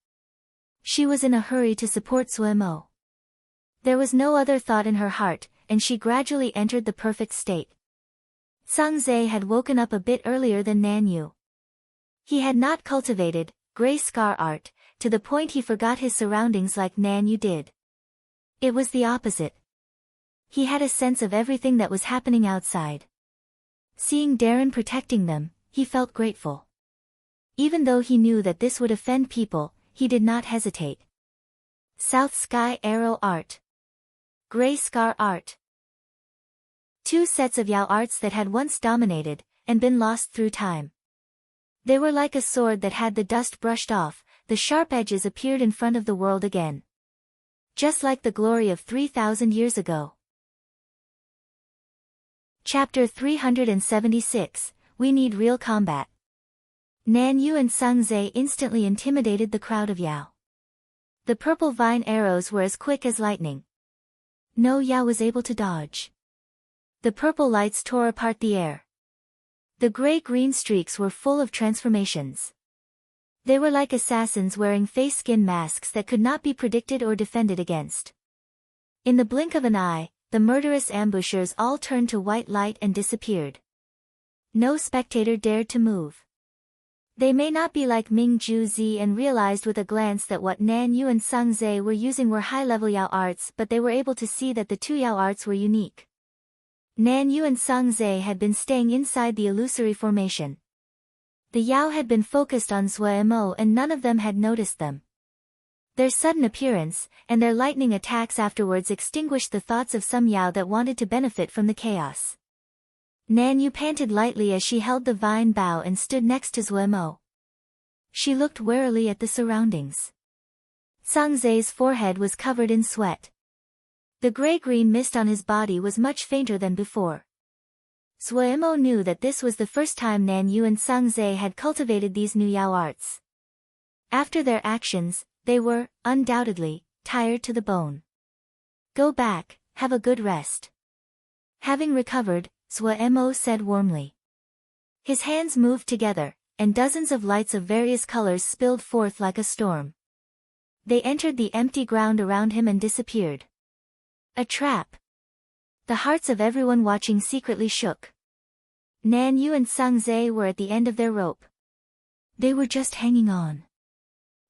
She was in a hurry to support Mo. There was no other thought in her heart, and she gradually entered the perfect state. Sangzai had woken up a bit earlier than Nan Yu. He had not cultivated gray scar art, to the point he forgot his surroundings like Nan Yu did. It was the opposite. He had a sense of everything that was happening outside. Seeing Darren protecting them, he felt grateful. Even though he knew that this would offend people, he did not hesitate. South Sky Arrow art. Gray Scar art. 2 sets of Yao arts that had once dominated, and been lost through time. They were like a sword that had the dust brushed off, the sharp edges appeared in front of the world again. Just like the glory of 3,000 years ago. Chapter 376, We Need Real Combat. Nan Yu and Sung Zhe instantly intimidated the crowd of Yao. The purple vine arrows were as quick as lightning. No Yao was able to dodge. The purple lights tore apart the air. The gray-green streaks were full of transformations. They were like assassins wearing face-skin masks that could not be predicted or defended against. In the blink of an eye, the murderous ambushers all turned to white light and disappeared. No spectator dared to move. They may not be like Ming Ju Zi and realized with a glance that what Nan Yu and Sung Zhe were using were high-level Yao arts, but they were able to see that the two Yao arts were unique. Nan Yu and Sung Zhe had been staying inside the illusory formation. The Yao had been focused on Zhuo Mo and none of them had noticed them. Their sudden appearance, and their lightning attacks afterwards extinguished the thoughts of some Yao that wanted to benefit from the chaos. Nan Yu panted lightly as she held the vine bough and stood next to Zhuo Mo. She looked warily at the surroundings. Sung Zhe's forehead was covered in sweat. The gray-green mist on his body was much fainter than before. Zhuo Mo knew that this was the first time Nan Yu and Sung Zhe had cultivated these new Yao arts. After their actions, they were, undoubtedly, tired to the bone. Go back, have a good rest. Having recovered, Zhuo Mo said warmly. His hands moved together, and dozens of lights of various colors spilled forth like a storm. They entered the empty ground around him and disappeared. A trap. The hearts of everyone watching secretly shook. Nan Yu and Sung Zhe were at the end of their rope. They were just hanging on.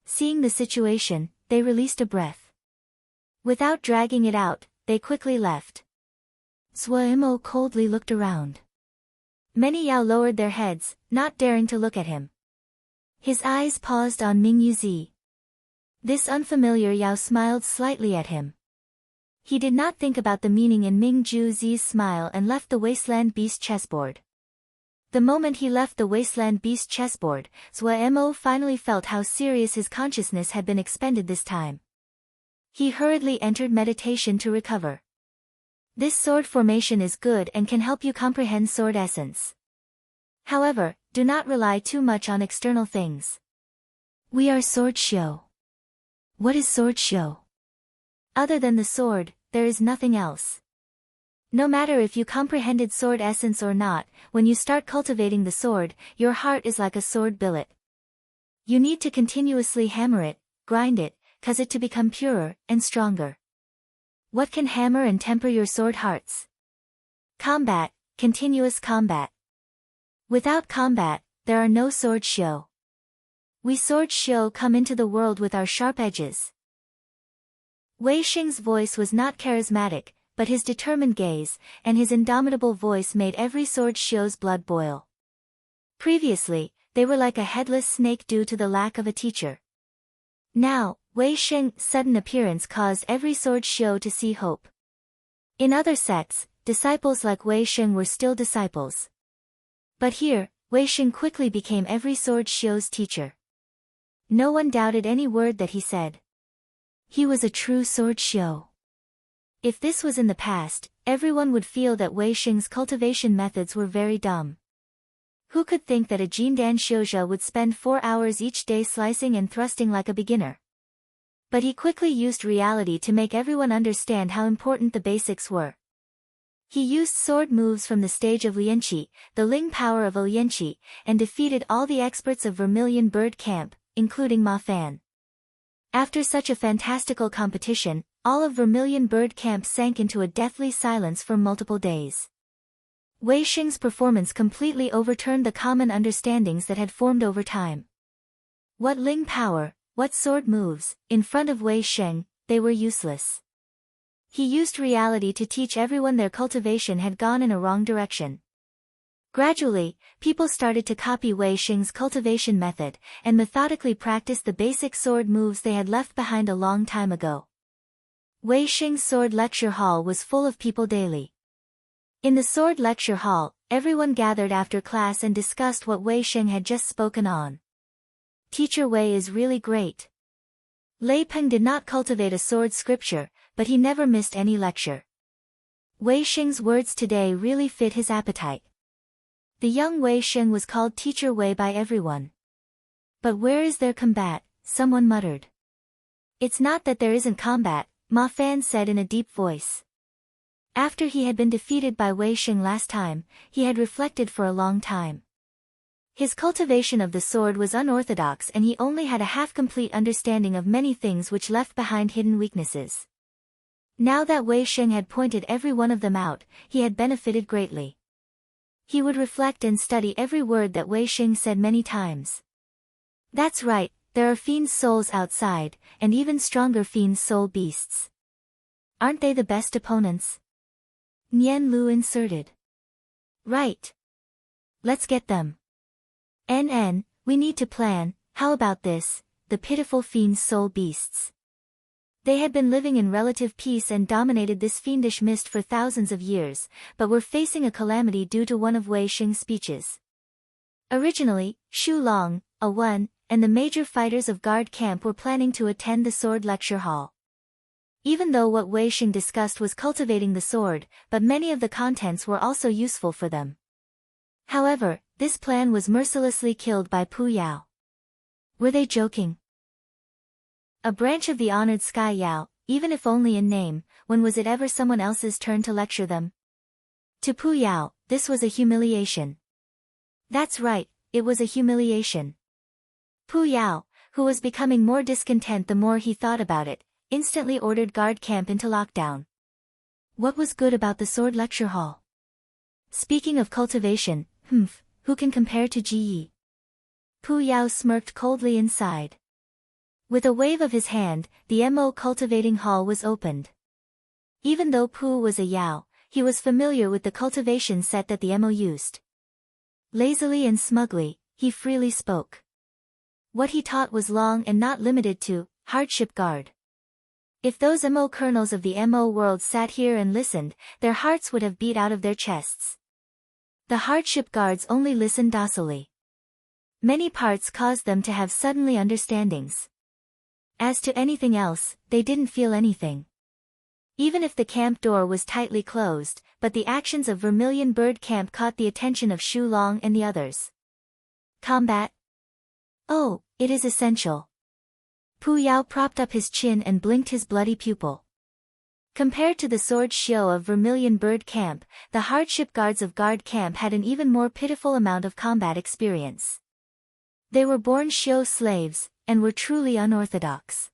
Seeing the situation, they released a breath. Without dragging it out, they quickly left. Zhuo Mo coldly looked around. Many Yao lowered their heads, not daring to look at him. His eyes paused on Ming Yu Zi. This unfamiliar Yao smiled slightly at him. He did not think about the meaning in Ming Ju Zi's smile and left the Wasteland Beast chessboard. The moment he left the Wasteland Beast chessboard, Zhuo Mo finally felt how serious his consciousness had been expended this time. He hurriedly entered meditation to recover. This sword formation is good and can help you comprehend sword essence. However, do not rely too much on external things. We are sword shou. What is sword shou? Other than the sword, there is nothing else. No matter if you comprehended sword essence or not, when you start cultivating the sword, your heart is like a sword billet. You need to continuously hammer it, grind it, cause it to become purer and stronger. What can hammer and temper your sword hearts? Combat, continuous combat. Without combat, there are no sword shou. We sword shou come into the world with our sharp edges. Wei Xing's voice was not charismatic, but his determined gaze, and his indomitable voice made every sword shou's blood boil. Previously, they were like a headless snake due to the lack of a teacher. Now, Wei Xing's sudden appearance caused every sword shou to see hope. In other sects, disciples like Wei Xing were still disciples. But here, Wei Xing quickly became every sword shou's teacher. No one doubted any word that he said. He was a true sword shou. If this was in the past, everyone would feel that Wei Xing's cultivation methods were very dumb. Who could think that a Jindan Shouja would spend 4 hours each day slicing and thrusting like a beginner? But he quickly used reality to make everyone understand how important the basics were. He used sword moves from the stage of Lianqi, the Ling power of Lianqi, and defeated all the experts of Vermilion Bird Camp, including Ma Fan. After such a fantastical competition, all of Vermilion Bird Camp sank into a deathly silence for multiple days. Wei Xing's performance completely overturned the common understandings that had formed over time. What Ling power, what sword moves, in front of Wei Xing, they were useless. He used reality to teach everyone their cultivation had gone in a wrong direction. Gradually, people started to copy Wei Xing's cultivation method, and methodically practice the basic sword moves they had left behind a long time ago. Wei Xing's sword lecture hall was full of people daily. In the sword lecture hall, everyone gathered after class and discussed what Wei Xing had just spoken on. Teacher Wei is really great. Lei Peng did not cultivate a sword scripture, but he never missed any lecture. Wei Xing's words today really fit his appetite. The young Wei Xing was called Teacher Wei by everyone. But where is their combat? Someone muttered. It's not that there isn't combat, Ma Fan said in a deep voice. After he had been defeated by Wei Sheng last time, he had reflected for a long time. His cultivation of the sword was unorthodox and he only had a half-complete understanding of many things which left behind hidden weaknesses. Now that Wei Sheng had pointed every one of them out, he had benefited greatly. He would reflect and study every word that Wei Sheng said many times. That's right, there are fiend souls outside, and even stronger fiend soul beasts. Aren't they the best opponents? Nian Lu inserted. Right. Let's get them. We need to plan. How about this, the pitiful fiend soul beasts. They had been living in relative peace and dominated this fiendish mist for thousands of years, but were facing a calamity due to one of Wei Sheng's speeches. Originally, Xu Long, A Wen, and the major fighters of guard camp were planning to attend the sword lecture hall. Even though what Wei Sheng discussed was cultivating the sword, but many of the contents were also useful for them. However, this plan was mercilessly killed by Pu Yao. Were they joking? A branch of the honored Sky Yao, even if only in name, when was it ever someone else's turn to lecture them? To Pu Yao, this was a humiliation. That's right, it was a humiliation. Pu Yao, who was becoming more discontent the more he thought about it, instantly ordered guard camp into lockdown. What was good about the sword lecture hall? Speaking of cultivation, who can compare to Ji Yi? Pu Yao smirked coldly inside. With a wave of his hand, the Mo cultivating hall was opened. Even though Pu was a Yao, he was familiar with the cultivation set that the Mo used. Lazily and smugly, he freely spoke. What he taught was long and not limited to hardship guard. If those Mo colonels of the Mo world sat here and listened, their hearts would have beat out of their chests. The hardship guards only listened docilely. Many parts caused them to have suddenly understandings. As to anything else, they didn't feel anything. Even if the camp door was tightly closed, but the actions of Vermilion Bird Camp caught the attention of Xu Long and the others. Combat? Oh, it is essential. Pu Yao propped up his chin and blinked his bloody pupil. Compared to the sword show of Vermilion Bird Camp, the hardship guards of Guard Camp had an even more pitiful amount of combat experience. They were born Shio slaves, and were truly unorthodox.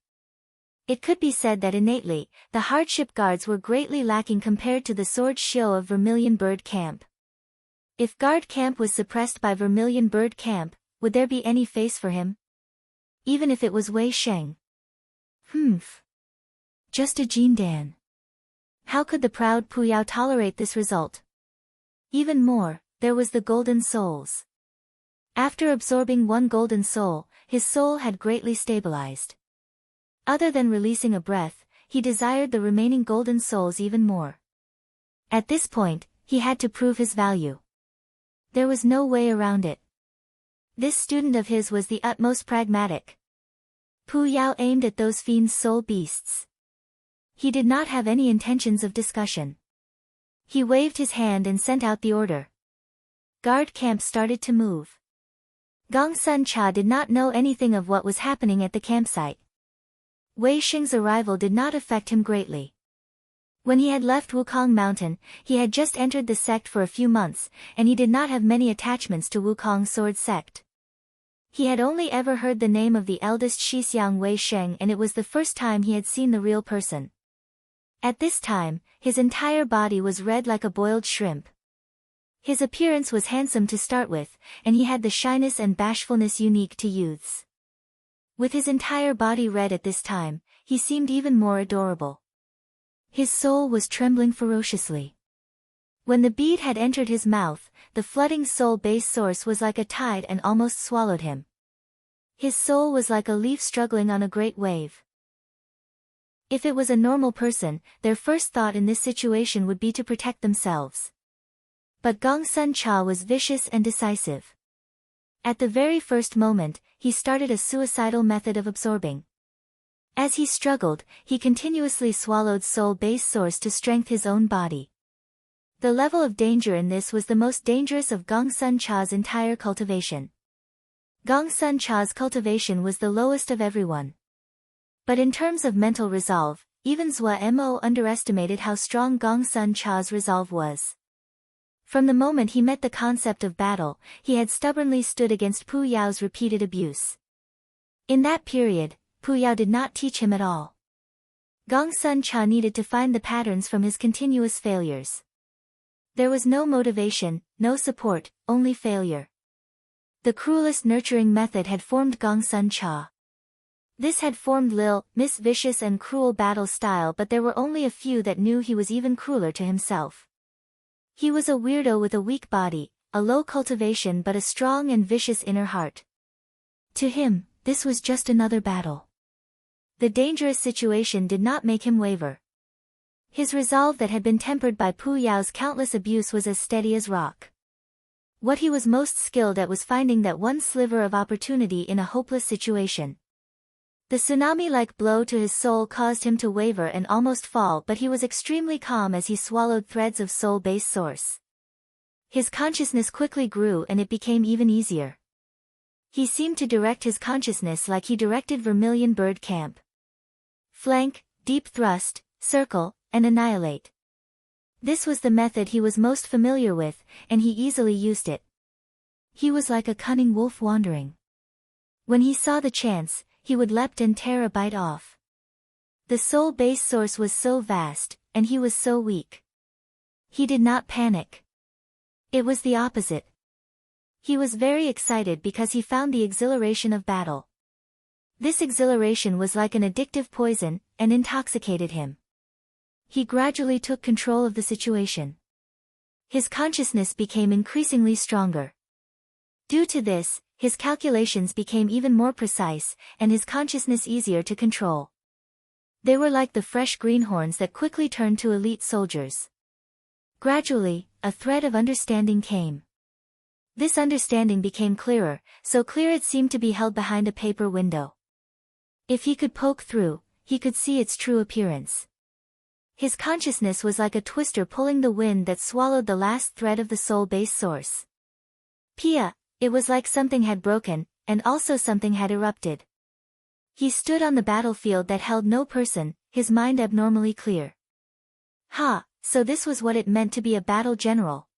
It could be said that innately, the hardship guards were greatly lacking compared to the sword show of Vermilion Bird Camp. If Guard Camp was suppressed by Vermilion Bird Camp, would there be any face for him? Even if it was Wei Sheng. Just a Jin Dan. How could the proud Pu Yao tolerate this result? Even more, there was the golden souls. After absorbing one golden soul, his soul had greatly stabilized. Other than releasing a breath, he desired the remaining golden souls even more. At this point, he had to prove his value. There was no way around it. This student of his was the utmost pragmatic. Pu Yao aimed at those fiends' soul beasts. He did not have any intentions of discussion. He waved his hand and sent out the order. Guard camp started to move. Gong Sun Cha did not know anything of what was happening at the campsite. Wei Sheng's arrival did not affect him greatly. When he had left Wukong Mountain, he had just entered the sect for a few months, and he did not have many attachments to Wukong Sword Sect. He had only ever heard the name of the eldest Shixiang Wei Sheng, and it was the first time he had seen the real person. At this time, his entire body was red like a boiled shrimp. His appearance was handsome to start with, and he had the shyness and bashfulness unique to youths. With his entire body red at this time, he seemed even more adorable. His soul was trembling ferociously. When the bead had entered his mouth, the flooding soul base source was like a tide and almost swallowed him. His soul was like a leaf struggling on a great wave. If it was a normal person, their first thought in this situation would be to protect themselves. But Gong Sun Cha was vicious and decisive. At the very first moment, he started a suicidal method of absorbing. As he struggled, he continuously swallowed soul base source to strengthen his own body. The level of danger in this was the most dangerous of Gong Sun Cha's entire cultivation. Gong Sun Cha's cultivation was the lowest of everyone. But in terms of mental resolve, even Zhua Mo underestimated how strong Gong Sun Cha's resolve was. From the moment he met the concept of battle, he had stubbornly stood against Pu Yao's repeated abuse. In that period, Pu Yao did not teach him at all. Gong Sun Cha needed to find the patterns from his continuous failures. There was no motivation, no support, only failure. The cruelest nurturing method had formed Gong Sun Cha. This had formed Miss vicious and cruel battle style, but there were only a few that knew he was even crueler to himself. He was a weirdo with a weak body, a low cultivation but a strong and vicious inner heart. To him, this was just another battle. The dangerous situation did not make him waver. His resolve that had been tempered by Pu Yao's countless abuse was as steady as rock. What he was most skilled at was finding that one sliver of opportunity in a hopeless situation. The tsunami-like blow to his soul caused him to waver and almost fall, but he was extremely calm as he swallowed threads of soul-based source. His consciousness quickly grew and it became even easier. He seemed to direct his consciousness like he directed Vermilion Bird Camp. Flank, deep thrust, circle, and annihilate. This was the method he was most familiar with, and he easily used it. He was like a cunning wolf wandering. When he saw the chance, he would leapt and tear a bite off. The soul-based source was so vast, and he was so weak. He did not panic. It was the opposite. He was very excited because he found the exhilaration of battle. This exhilaration was like an addictive poison, and intoxicated him. He gradually took control of the situation. His consciousness became increasingly stronger. Due to this, his calculations became even more precise, and his consciousness easier to control. They were like the fresh greenhorns that quickly turned to elite soldiers. Gradually, a thread of understanding came. This understanding became clearer, so clear it seemed to be held behind a paper window. If he could poke through, he could see its true appearance. His consciousness was like a twister pulling the wind that swallowed the last thread of the soul-based source. Pia, it was like something had broken, and also something had erupted. He stood on the battlefield that held no person, his mind abnormally clear. So this was what it meant to be a battle general.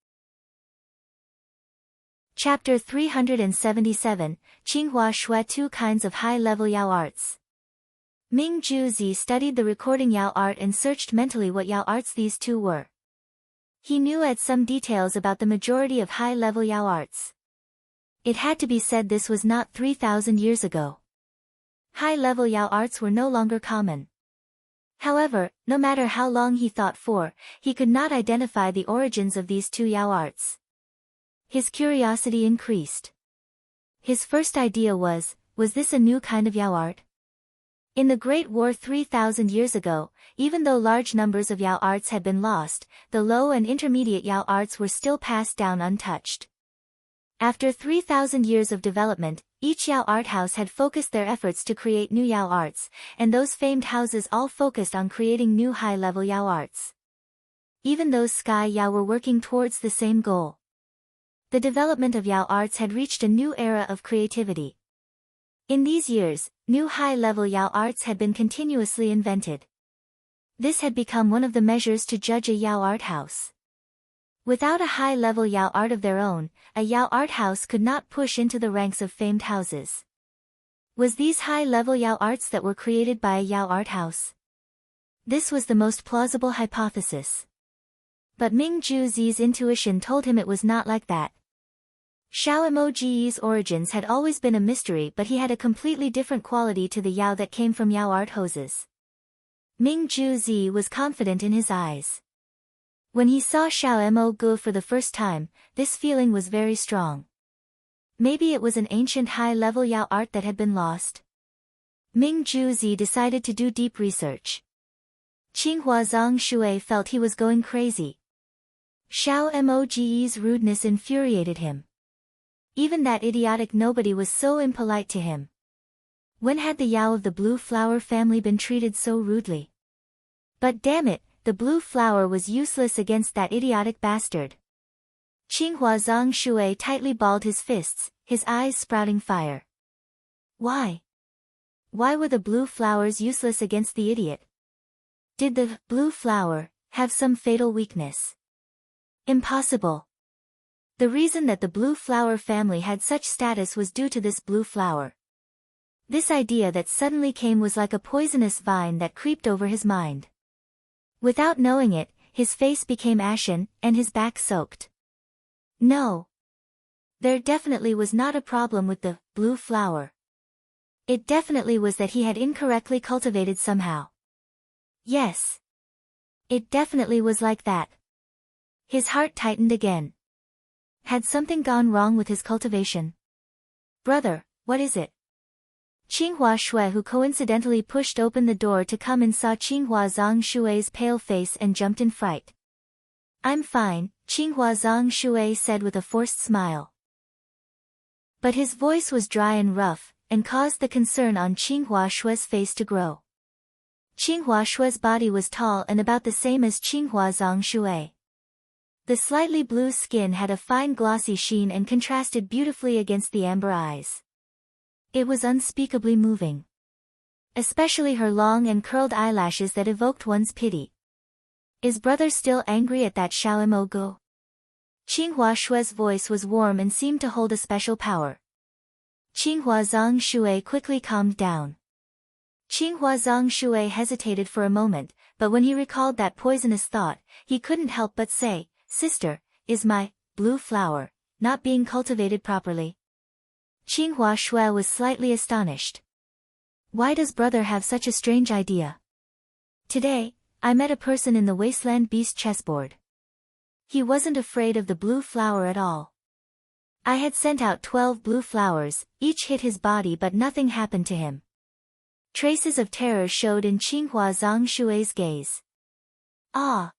Chapter 377, Qinghua Shui, 2 kinds of high-level Yao arts. Ming Ju Zi studied the recording Yao art and searched mentally what Yao arts these two were. He knew at some details about the majority of high-level Yao arts. It had to be said this was not 3,000 years ago. High-level Yao arts were no longer common. However, no matter how long he thought for, he could not identify the origins of these two Yao arts. His curiosity increased. His first idea was this a new kind of Yao art? In the Great War 3,000 years ago, even though large numbers of Yao arts had been lost, the low and intermediate Yao arts were still passed down untouched. After 3,000 years of development, each Yao art house had focused their efforts to create new Yao arts, and those famed houses all focused on creating new high-level Yao arts. Even those Sky Yao were working towards the same goal. The development of Yao arts had reached a new era of creativity. In these years, new high-level Yao arts had been continuously invented. This had become one of the measures to judge a Yao art house. Without a high-level Yao art of their own, a Yao art house could not push into the ranks of famed houses. Was these high-level Yao arts that were created by a Yao art house? This was the most plausible hypothesis. But Ming Ju Zi's intuition told him it was not like that. Xiao Moji's origins had always been a mystery, but he had a completely different quality to the Yao that came from Yao art houses. Ming Ju Zi was confident in his eyes. When he saw Xiao Mo Gu for the first time, this feeling was very strong. Maybe it was an ancient high-level Yao art that had been lost. Ming Ju Zi decided to do deep research. Qinghua Zhang Shui felt he was going crazy. Xiao Moji's rudeness infuriated him. Even that idiotic nobody was so impolite to him. When had the Yao of the Blue Flower family been treated so rudely? But damn it, the blue flower was useless against that idiotic bastard. Qinghua Zhang Shui tightly balled his fists, his eyes sprouting fire. Why? Why were the blue flowers useless against the idiot? Did the blue flower have some fatal weakness? Impossible. The reason that the blue flower family had such status was due to this blue flower. This idea that suddenly came was like a poisonous vine that creeped over his mind. Without knowing it, his face became ashen, and his back soaked. No. There definitely was not a problem with the blue flower. It definitely was that he had incorrectly cultivated somehow. Yes. It definitely was like that. His heart tightened again. Had something gone wrong with his cultivation? Brother, what is it? Qinghua Shui, who coincidentally pushed open the door to come in, saw Qinghua Zhang Shui's pale face and jumped in fright. I'm fine, Qinghua Zhang Shui said with a forced smile. But his voice was dry and rough, and caused the concern on Qinghua Shui's face to grow. Qinghua Shui's body was tall and about the same as Qinghua Zhang Shui. The slightly blue skin had a fine glossy sheen and contrasted beautifully against the amber eyes. It was unspeakably moving. Especially her long and curled eyelashes that evoked one's pity. Is brother still angry at that Xiaomo Go? Qinghua Shui's voice was warm and seemed to hold a special power. Qinghua Zhang Shui quickly calmed down. Qinghua Zhang Shui hesitated for a moment, but when he recalled that poisonous thought, he couldn't help but say, Sister, is my blue flower not being cultivated properly? Qinghua Shui was slightly astonished. Why does brother have such a strange idea? Today, I met a person in the Wasteland Beast chessboard. He wasn't afraid of the blue flower at all. I had sent out 12 blue flowers, each hit his body but nothing happened to him. Traces of terror showed in Qinghua Zhang Shui's gaze. Ah!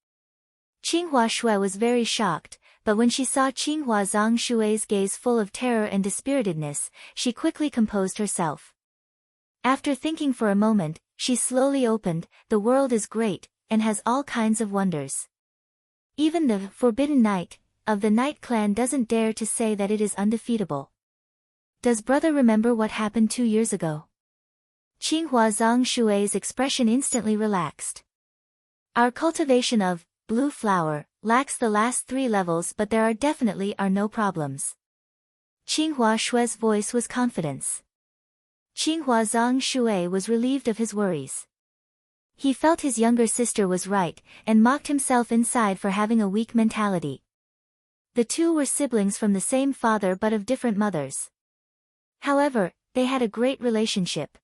Qinghua Shui was very shocked, but when she saw Qinghua Zhang Shui's gaze full of terror and dispiritedness, she quickly composed herself. After thinking for a moment, she slowly opened, the world is great, and has all kinds of wonders. Even the Forbidden Knight of the Night Clan doesn't dare to say that it is undefeatable. Does brother remember what happened 2 years ago? Qinghua Zhang Shui's expression instantly relaxed. Our cultivation of blue flower lacks the last 3 levels, but there are definitely no problems. Qinghua Shui's voice was confidence. Qinghua Zhang Shui was relieved of his worries. He felt his younger sister was right, and mocked himself inside for having a weak mentality. The two were siblings from the same father but of different mothers. However, they had a great relationship.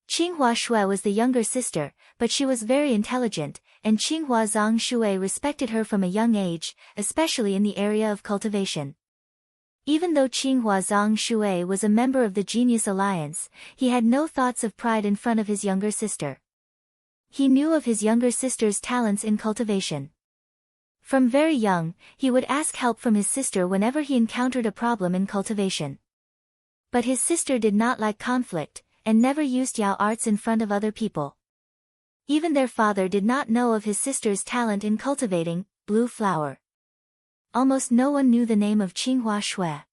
Qinghua Shui was the younger sister, but she was very intelligent, and Qinghua Zhang Shui respected her from a young age, especially in the area of cultivation. Even though Qinghua Zhang Shui was a member of the Genius Alliance, he had no thoughts of pride in front of his younger sister. He knew of his younger sister's talents in cultivation. From very young, he would ask help from his sister whenever he encountered a problem in cultivation. But his sister did not like conflict, and never used Yao arts in front of other people. Even their father did not know of his sister's talent in cultivating blue flower. Almost no one knew the name of Qinghua Shui.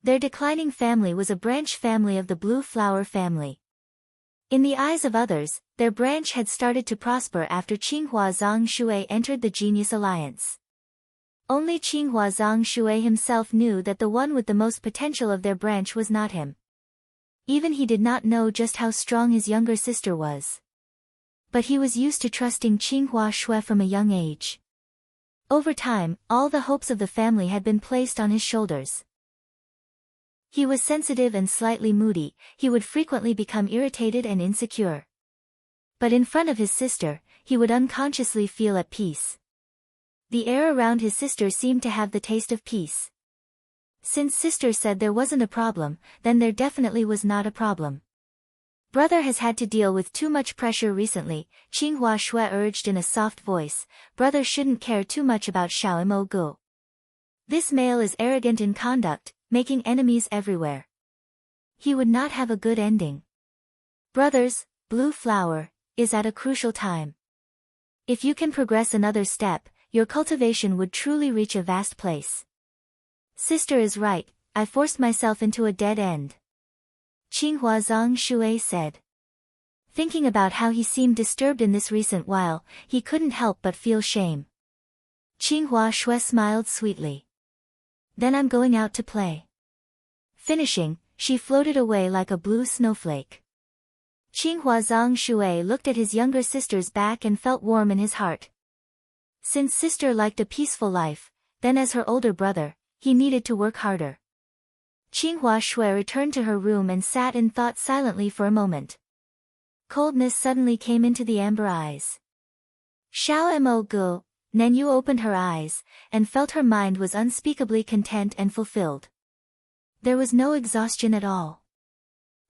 Their declining family was a branch family of the blue flower family. In the eyes of others, their branch had started to prosper after Qinghua Zhang Shui entered the Genius Alliance. Only Qinghua Zhang Shui himself knew that the one with the most potential of their branch was not him. Even he did not know just how strong his younger sister was. But he was used to trusting Qinghua Shui from a young age. Over time, all the hopes of the family had been placed on his shoulders. He was sensitive and slightly moody, he would frequently become irritated and insecure. But in front of his sister, he would unconsciously feel at peace. The air around his sister seemed to have the taste of peace. Since sister said there wasn't a problem, then there definitely was not a problem. Brother has had to deal with too much pressure recently, Qinghua Shui urged in a soft voice. Brother shouldn't care too much about Xiaomo Gu. This male is arrogant in conduct, making enemies everywhere. He would not have a good ending. Brother's blue flower is at a crucial time. If you can progress another step, your cultivation would truly reach a vast place. Sister is right, I forced myself into a dead end. Qinghua Zhang Shui said. Thinking about how he seemed disturbed in this recent while, he couldn't help but feel shame. Qinghua Shui smiled sweetly. Then I'm going out to play. Finishing, she floated away like a blue snowflake. Qinghua Zhang Shui looked at his younger sister's back and felt warm in his heart. Since sister liked a peaceful life, then as her older brother, he needed to work harder. Qinghua Shui returned to her room and sat in thought silently for a moment. Coldness suddenly came into the amber eyes. Xiao Mo Gu, Nanyu opened her eyes, and felt her mind was unspeakably content and fulfilled. There was no exhaustion at all.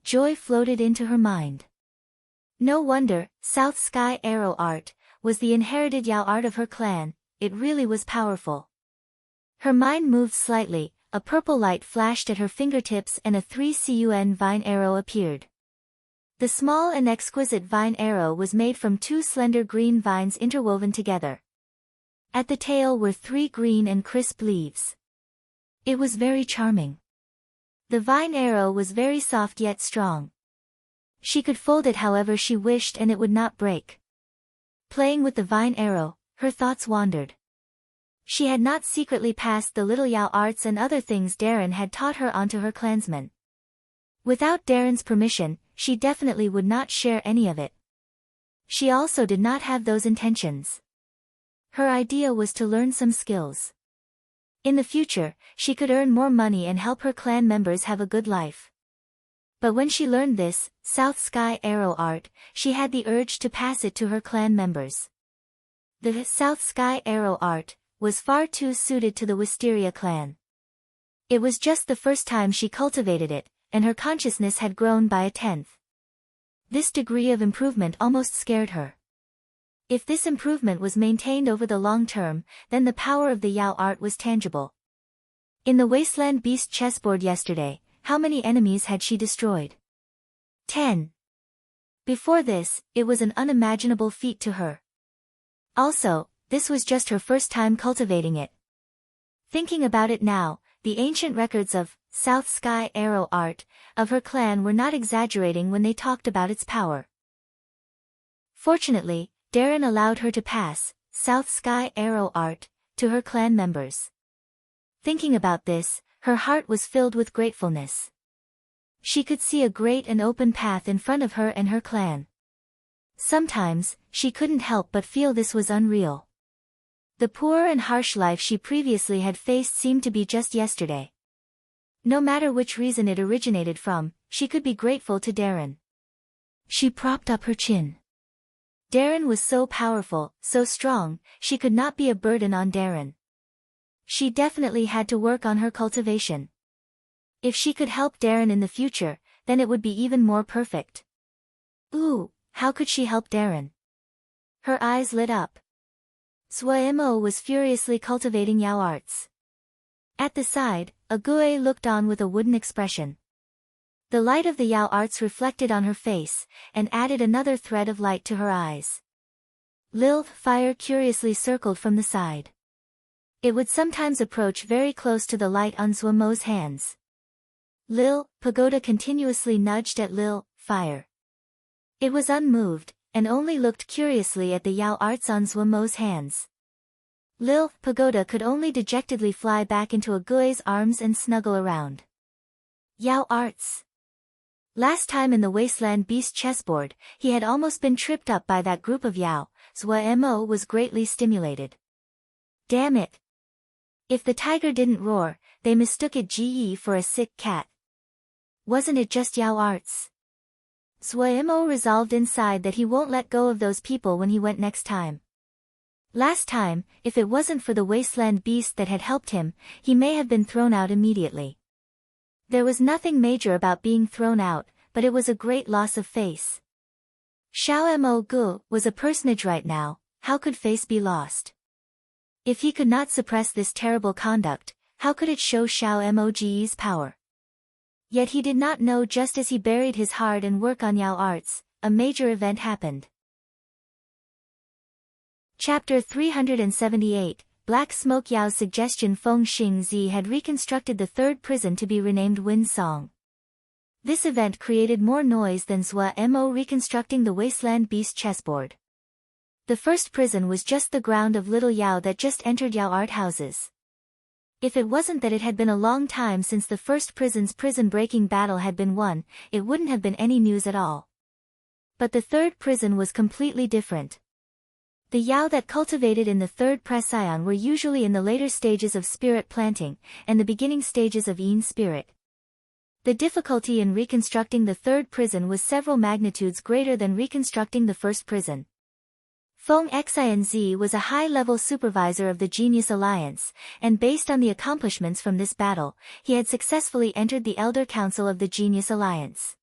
Joy floated into her mind. No wonder, South Sky Arrow art, was the inherited Yao art of her clan, it really was powerful. Her mind moved slightly, a purple light flashed at her fingertips and a 3-cun vine arrow appeared. The small and exquisite vine arrow was made from 2 slender green vines interwoven together. At the tail were 3 green and crisp leaves. It was very charming. The vine arrow was very soft yet strong. She could fold it however she wished and it would not break. Playing with the vine arrow, her thoughts wandered. She had not secretly passed the little Yao arts and other things Darren had taught her onto her clansmen. Without Darren's permission, she definitely would not share any of it. She also did not have those intentions. Her idea was to learn some skills. In the future, she could earn more money and help her clan members have a good life. But when she learned this, South Sky Arrow art, she had the urge to pass it to her clan members. The South Sky Arrow art was far too suited to the Wisteria clan. It was just the first time she cultivated it, and her consciousness had grown by a 10th. This degree of improvement almost scared her. If this improvement was maintained over the long term, then the power of the Yao art was tangible. In the Wasteland Beast chessboard yesterday, how many enemies had she destroyed? 10. Before this, it was an unimaginable feat to her. Also, this was just her first time cultivating it. Thinking about it now, the ancient records of South Sky Arrow art of her clan were not exaggerating when they talked about its power. Fortunately, Darren allowed her to pass South Sky Arrow art to her clan members. Thinking about this, her heart was filled with gratefulness. She could see a great and open path in front of her and her clan. Sometimes, she couldn't help but feel this was unreal. The poor and harsh life she previously had faced seemed to be just yesterday. No matter which reason it originated from, she could be grateful to Darren. She propped up her chin. Darren was so powerful, so strong, she could not be a burden on Darren. She definitely had to work on her cultivation. If she could help Darren in the future, then it would be even more perfect. Ooh, how could she help Darren? Her eyes lit up. Suemo was furiously cultivating Yao arts. At the side, Ague looked on with a wooden expression. The light of the Yao arts reflected on her face, and added another thread of light to her eyes. Lil fire curiously circled from the side. It would sometimes approach very close to the light on Suemo's hands. Lil Pagoda continuously nudged at Lil fire. It was unmoved, and only looked curiously at the Yao arts on Suemo's hands. Lil Pagoda could only dejectedly fly back into Ague's arms and snuggle around. Yao arts. Last time in the Wasteland Beast chessboard, he had almost been tripped up by that group of Yao. Suemo was greatly stimulated. Damn it! If the tiger didn't roar, they mistook it GE for a sick cat. Wasn't it just Yao arts? Suemo resolved inside that he won't let go of those people when he went next time. Last time, if it wasn't for the Wasteland Beast that had helped him, he may have been thrown out immediately. There was nothing major about being thrown out, but it was a great loss of face. Xiao Mo Gu was a personage right now, how could face be lost? If he could not suppress this terrible conduct, how could it show Xiao Mo's power? Yet he did not know just as he buried his heart and work on Yao arts, a major event happened. Chapter 378, Black Smoke Yao's suggestion Feng Xingzi had reconstructed the third prison to be renamed Wind Song. This event created more noise than Zhou Mo reconstructing the Wasteland Beast chessboard. The first prison was just the ground of Little Yao that just entered Yao art houses. If it wasn't that it had been a long time since the first prison's prison-breaking battle had been won, it wouldn't have been any news at all. But the third prison was completely different. The Yao that cultivated in the third Presian were usually in the later stages of spirit planting, and the beginning stages of Yin spirit. The difficulty in reconstructing the third prison was several magnitudes greater than reconstructing the first prison. Feng Xinzi was a high-level supervisor of the Genius Alliance, and based on the accomplishments from this battle, he had successfully entered the Elder Council of the Genius Alliance.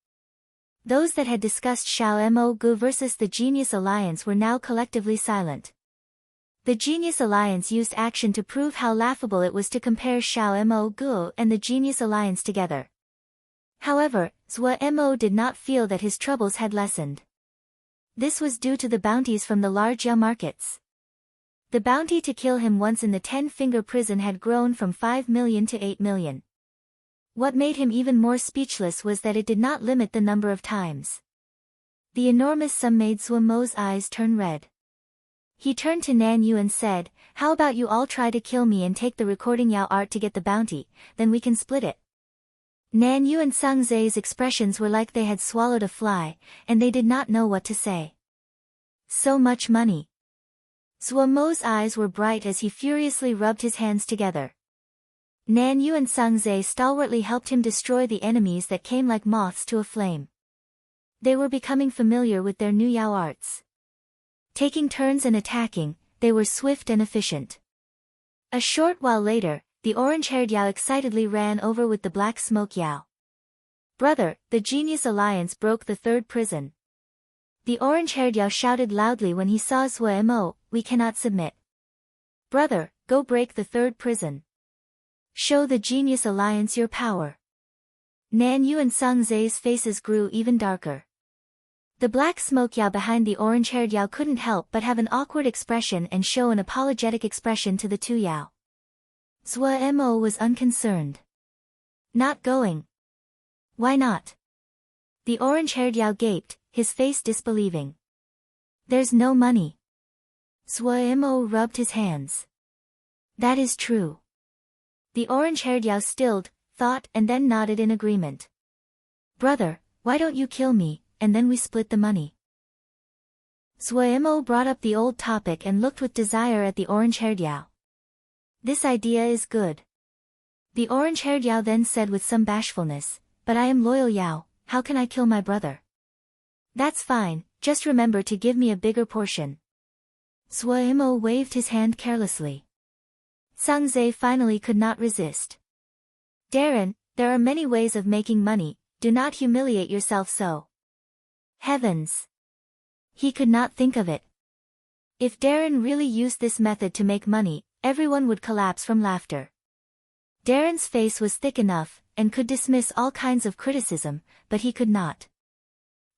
Those that had discussed Xiao Mo Gu versus the Genius Alliance were now collectively silent. The Genius Alliance used action to prove how laughable it was to compare Xiao Mo Gu and the Genius Alliance together. However, Zhou Mo did not feel that his troubles had lessened. This was due to the bounties from the large Yao markets. The bounty to kill him once in the 10-finger prison had grown from 5 million to 8 million. What made him even more speechless was that it did not limit the number of times. The enormous sum made Zhou Mo's eyes turn red. He turned to Nan Yu and said, "How about you all try to kill me and take the recording Yao art to get the bounty, then we can split it." Nan Yu and Sang Zai's expressions were like they had swallowed a fly, and they did not know what to say. So much money. Zhou Mo's eyes were bright as he furiously rubbed his hands together. Nan Yu and Sang Zai stalwartly helped him destroy the enemies that came like moths to a flame. They were becoming familiar with their new Yao arts. Taking turns and attacking, they were swift and efficient. A short while later, the orange-haired Yao excitedly ran over with the Black Smoke Yao. "Brother, the Genius Alliance broke the third prison." The orange-haired Yao shouted loudly when he saw Zhou Mo, "We cannot submit. Brother, go break the third prison. Show the Genius Alliance your power." Nan Yu and Sang Zai's faces grew even darker. The Black Smoke Yao behind the orange-haired Yao couldn't help but have an awkward expression and show an apologetic expression to the two Yao. Zhou Mo was unconcerned. "Not going." "Why not?" The orange-haired Yao gaped, his face disbelieving. "There's no money." Zhou Mo rubbed his hands. "That is true." The orange-haired Yao stilled, thought and then nodded in agreement. "Brother, why don't you kill me, and then we split the money?" Zhou Mo brought up the old topic and looked with desire at the orange-haired Yao. "This idea is good." The orange-haired Yao then said with some bashfulness, "But I am loyal Yao, how can I kill my brother?" "That's fine, just remember to give me a bigger portion." Zhou Mo waved his hand carelessly. Sang Zai finally could not resist. "Darren, there are many ways of making money, do not humiliate yourself so." Heavens! He could not think of it. If Darren really used this method to make money, everyone would collapse from laughter. Darren's face was thick enough, and could dismiss all kinds of criticism, but he could not.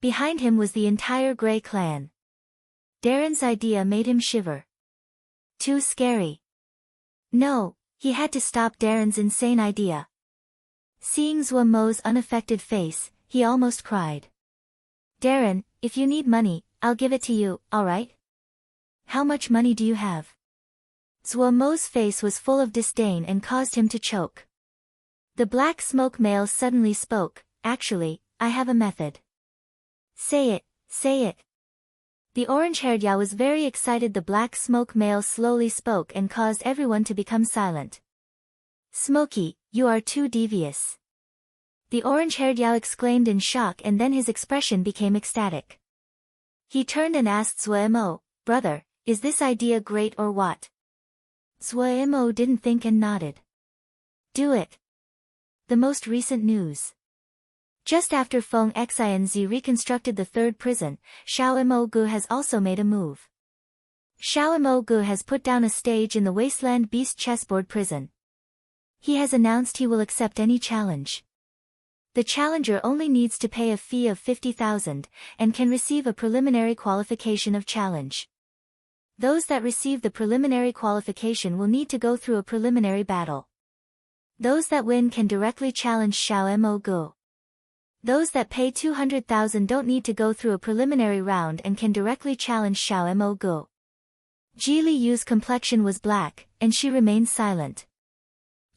Behind him was the entire Grey clan. Darren's idea made him shiver. Too scary. No, he had to stop Darren's insane idea. Seeing Zhou Mo's unaffected face, he almost cried. "Darren, if you need money, I'll give it to you, alright? How much money do you have?" Zhou Mo's face was full of disdain and caused him to choke. The Black Smoke male suddenly spoke, "Actually, I have a method." Say it, say it." The orange-haired Yao was very excited. The Black Smoke male slowly spoke and caused everyone to become silent. "Smokey, you are too devious." The orange-haired Yao exclaimed in shock, and then his expression became ecstatic. He turned and asked Zhou Mo, "Brother, is this idea great or what?" Zhou Mo didn't think and nodded. "Do it." The most recent news. Just after Feng Xinzi reconstructed the third prison, Xiao Mo Gu has also made a move. Xiao Mo Gu has put down a stage in the Wasteland Beast chessboard prison. He has announced he will accept any challenge. The challenger only needs to pay a fee of 50,000, and can receive a preliminary qualification of challenge. Those that receive the preliminary qualification will need to go through a preliminary battle. Those that win can directly challenge Xiao Mo Gu. Those that pay 200,000 don't need to go through a preliminary round and can directly challenge Xiao Mo Gu. Ji Li Yu's complexion was black, and she remained silent.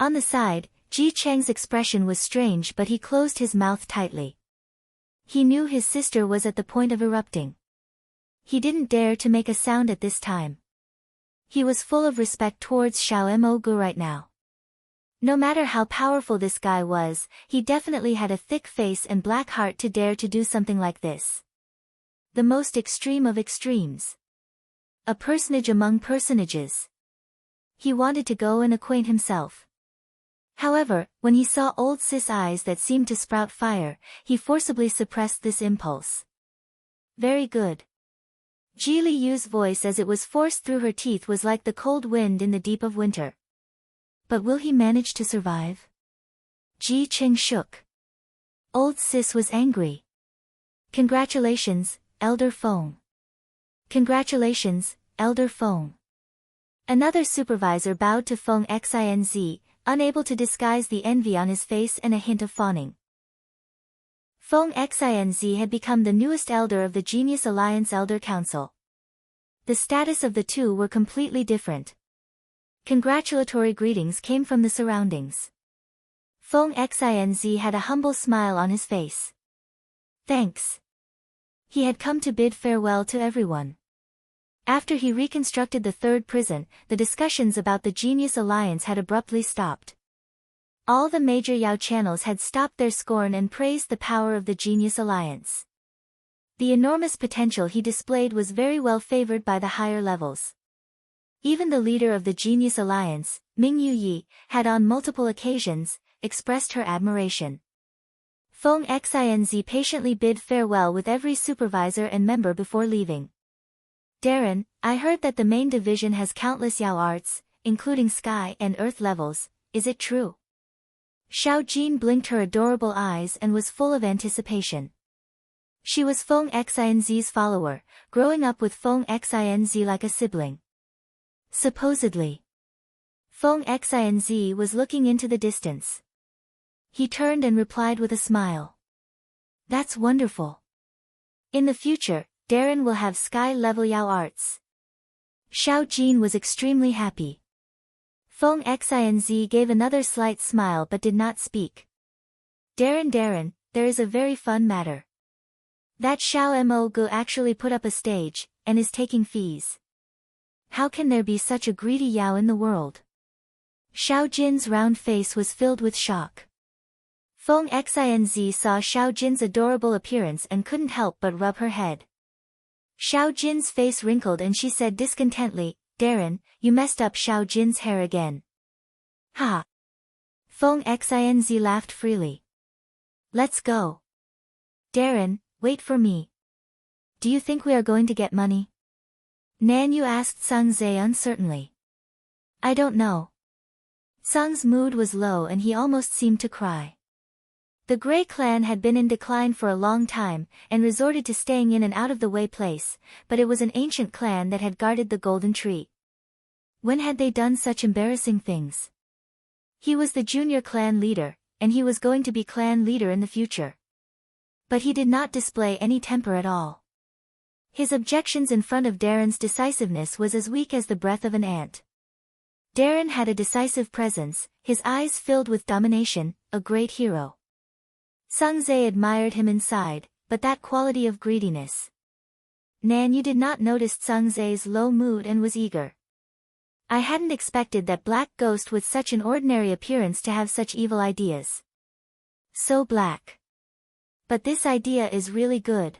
On the side, Ji Cheng's expression was strange, but he closed his mouth tightly. He knew his sister was at the point of erupting. He didn't dare to make a sound at this time. He was full of respect towards Xiao Mo Gu right now. No matter how powerful this guy was, he definitely had a thick face and black heart to dare to do something like this. The most extreme of extremes. A personage among personages. He wanted to go and acquaint himself. However, when he saw old sis' eyes that seemed to sprout fire, he forcibly suppressed this impulse. Very good. Ji Li Yu's voice as it was forced through her teeth was like the cold wind in the deep of winter. But will he manage to survive? Ji Cheng shook. Old sis was angry. Congratulations, Elder Feng. Congratulations, Elder Feng. Another supervisor bowed to Feng Xinz, unable to disguise the envy on his face and a hint of fawning. Feng Xinz had become the newest elder of the Genius Alliance Elder Council. The status of the two were completely different. Congratulatory greetings came from the surroundings. Feng Xinz had a humble smile on his face. Thanks. He had come to bid farewell to everyone. After he reconstructed the third prison, the discussions about the Genius Alliance had abruptly stopped. All the major Yao channels had stopped their scorn and praised the power of the Genius Alliance. The enormous potential he displayed was very well favored by the higher levels. Even the leader of the Genius Alliance, Ming Yuyi, had on multiple occasions expressed her admiration. Feng Xinz patiently bid farewell with every supervisor and member before leaving. Darren, I heard that the main division has countless Yao arts, including sky and earth levels, is it true? Xiao Jin blinked her adorable eyes and was full of anticipation. She was Feng Xinz's follower, growing up with Feng Xinz like a sibling. Supposedly. Feng Xinz was looking into the distance. He turned and replied with a smile. That's wonderful. In the future, Darren will have sky-level Yao arts. Xiao Jin was extremely happy. Feng Xinz gave another slight smile but did not speak. Darren, there is a very fun matter. That Xiao Mo Gu actually put up a stage, and is taking fees. How can there be such a greedy Yao in the world? Xiao Jin's round face was filled with shock. Feng Xinz saw Xiao Jin's adorable appearance and couldn't help but rub her head. Xiao Jin's face wrinkled and she said discontentedly, Darren, you messed up Xiao Jin's hair again. Ha! Feng Xinz laughed freely. Let's go. Darren, wait for me. Do you think we are going to get money? Nanyu asked Sung Zhe uncertainly. I don't know. Sung's mood was low and he almost seemed to cry. The Grey clan had been in decline for a long time, and resorted to staying in an out-of-the-way place, but it was an ancient clan that had guarded the golden tree. When had they done such embarrassing things? He was the junior clan leader, and he was going to be clan leader in the future. But he did not display any temper at all. His objections in front of Darren's decisiveness was as weak as the breath of an ant. Darren had a decisive presence, his eyes filled with domination, a great hero. Sung Zhe admired him inside, but that quality of greediness. Nanyu did not notice Sung Zhe's low mood and was eager. I hadn't expected that black ghost with such an ordinary appearance to have such evil ideas. So black. But this idea is really good.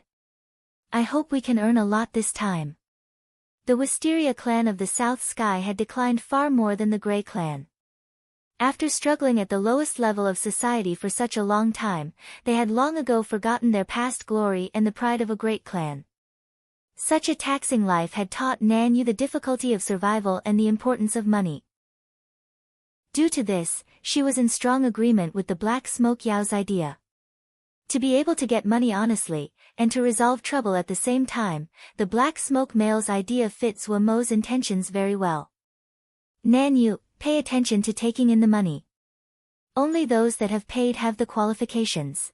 I hope we can earn a lot this time. The Wisteria clan of the South Sky had declined far more than the Grey clan. After struggling at the lowest level of society for such a long time, they had long ago forgotten their past glory and the pride of a great clan. Such a taxing life had taught Nanyu the difficulty of survival and the importance of money. Due to this, she was in strong agreement with the Black Smoke Yao's idea. To be able to get money honestly, and to resolve trouble at the same time, the black smoke male's idea fits Mo's intentions very well. Nanyu, pay attention to taking in the money. Only those that have paid have the qualifications.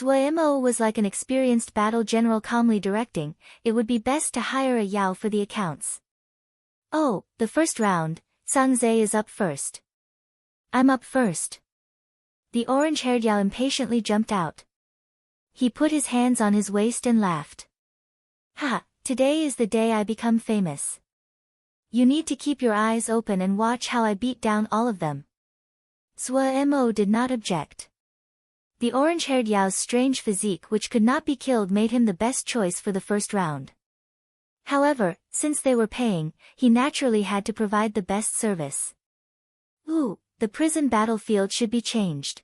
Mo was like an experienced battle general calmly directing, it would be best to hire a Yao for the accounts. Oh, the first round, Sangze is up first. I'm up first. The orange-haired Yao impatiently jumped out. He put his hands on his waist and laughed. Ha, today is the day I become famous. You need to keep your eyes open and watch how I beat down all of them. Mo did not object. The orange-haired Yao's strange physique which could not be killed made him the best choice for the first round. However, since they were paying, he naturally had to provide the best service. Ooh, the prison battlefield should be changed.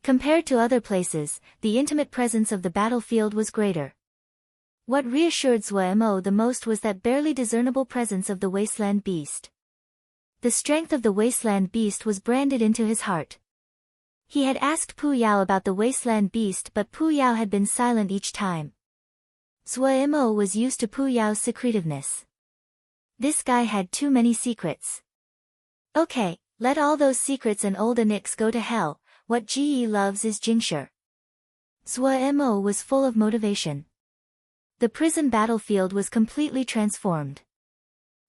Compared to other places, the intimate presence of the battlefield was greater. What reassured Mo the most was that barely discernible presence of the wasteland beast. The strength of the wasteland beast was branded into his heart. He had asked Pu Yao about the wasteland beast but Pu Yao had been silent each time. Mo was used to Pu Yao's secretiveness. This guy had too many secrets. Okay, let all those secrets and old anix go to hell, what Ge loves is Jingshi. Mo was full of motivation. The prison battlefield was completely transformed.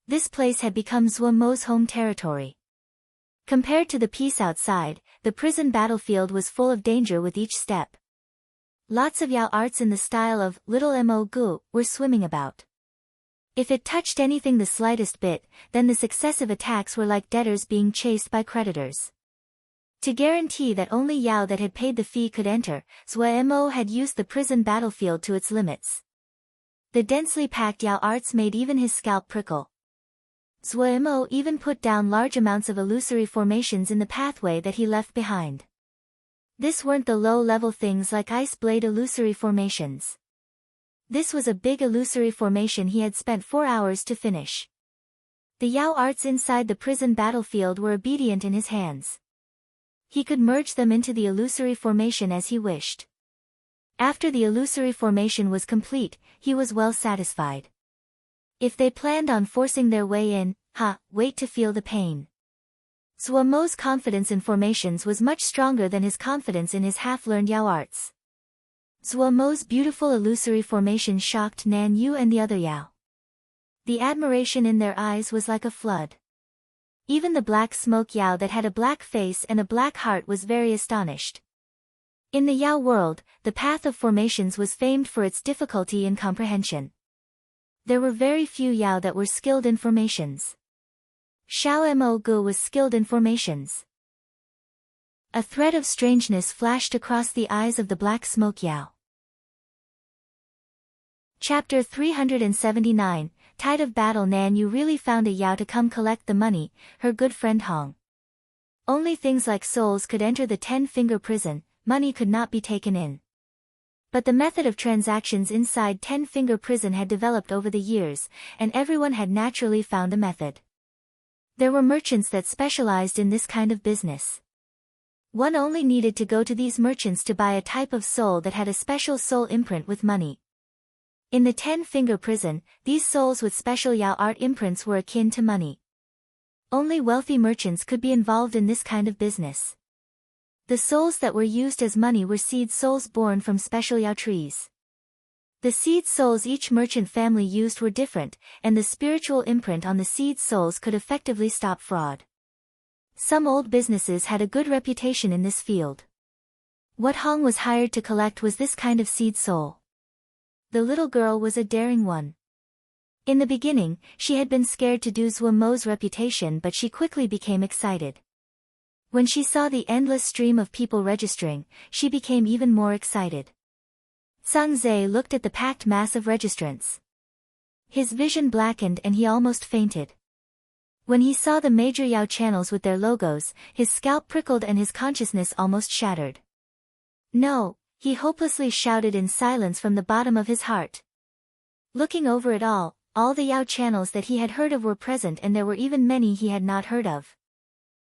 This place had become Mo's home territory. Compared to the peace outside, the prison battlefield was full of danger with each step. Lots of Yao arts in the style of Little Mo Gu were swimming about. If it touched anything the slightest bit, then the successive attacks were like debtors being chased by creditors. To guarantee that only Yao that had paid the fee could enter, Mo had used the prison battlefield to its limits. The densely packed Yao arts made even his scalp prickle. Mo even put down large amounts of illusory formations in the pathway that he left behind. This weren't the low-level things like ice blade illusory formations. This was a big illusory formation he had spent 4 hours to finish. The Yao arts inside the prison battlefield were obedient in his hands. He could merge them into the illusory formation as he wished. After the illusory formation was complete, he was well satisfied. If they planned on forcing their way in, wait to feel the pain. Mo's confidence in formations was much stronger than his confidence in his half-learned Yao arts. Mo's beautiful illusory formation shocked Nan Yu and the other Yao. The admiration in their eyes was like a flood. Even the black smoke Yao that had a black face and a black heart was very astonished. In the Yao world, the path of formations was famed for its difficulty in comprehension. There were very few Yao that were skilled in formations. Xiao Mo Gu was skilled in formations. A thread of strangeness flashed across the eyes of the black smoke Yao. Chapter 379, Tide of Battle. Nan Yu really found a Yao to come collect the money, her good friend Hong. Only things like souls could enter the 10-finger prison, money could not be taken in. But the method of transactions inside 10-finger prison had developed over the years, and everyone had naturally found a method. There were merchants that specialized in this kind of business. One only needed to go to these merchants to buy a type of soul that had a special soul imprint with money. In the 10-finger prison, these souls with special Yao art imprints were akin to money. Only wealthy merchants could be involved in this kind of business. The souls that were used as money were seed souls born from special Yao trees. The seed souls each merchant family used were different, and the spiritual imprint on the seed souls could effectively stop fraud. Some old businesses had a good reputation in this field. What Hong was hired to collect was this kind of seed soul. The little girl was a daring one. In the beginning, she had been scared to do Mo's reputation, but she quickly became excited. When she saw the endless stream of people registering, she became even more excited. Sangze looked at the packed mass of registrants. His vision blackened and he almost fainted. When he saw the major Yao channels with their logos, his scalp prickled and his consciousness almost shattered. No, he hopelessly shouted in silence from the bottom of his heart. Looking over it all the Yao channels that he had heard of were present, and there were even many he had not heard of.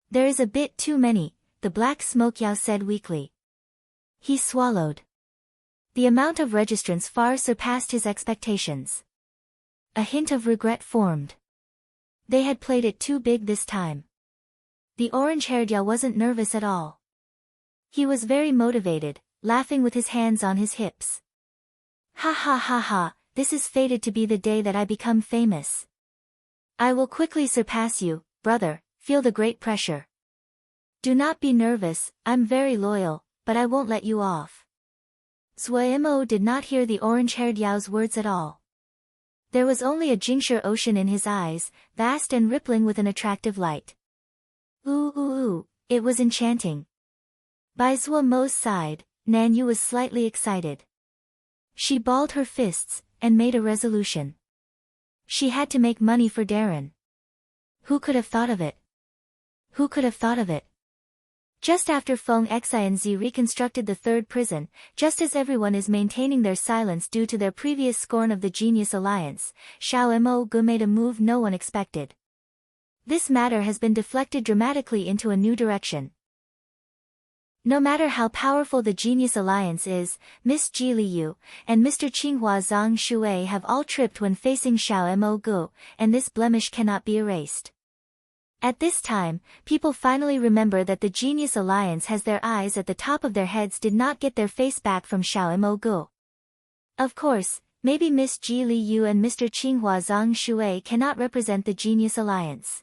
There is a bit too many, the black smoke Yao said weakly. He swallowed. The amount of registrants far surpassed his expectations. A hint of regret formed. They had played it too big this time. The orange-haired Yao wasn't nervous at all. He was very motivated, laughing with his hands on his hips. Ha ha ha ha, this is fated to be the day that I become famous. I will quickly surpass you, brother, feel the great pressure. Do not be nervous, I'm very loyal, but I won't let you off. Zuo did not hear the orange-haired Yao's words at all. There was only a Jingshi ocean in his eyes, vast and rippling with an attractive light. Ooh ooh ooh, it was enchanting. By Zuo's side, Nanyu was slightly excited. She balled her fists, and made a resolution. She had to make money for Darren. Who could have thought of it? Who could have thought of it? Just after Feng Xianzi reconstructed the third prison, just as everyone is maintaining their silence due to their previous scorn of the Genius Alliance, Xiao Mo Gu made a move no one expected. This matter has been deflected dramatically into a new direction. No matter how powerful the Genius Alliance is, Miss Ji Liu and Mr. Qinghua Zhang Shui have all tripped when facing Xiao Mo Gu, and this blemish cannot be erased. At this time, people finally remember that the Genius Alliance has their eyes at the top of their heads did not get their face back from Xiao Mo Gu. Of course, maybe Miss Ji Liu and Mr. Qinghua Zhang Shui cannot represent the Genius Alliance.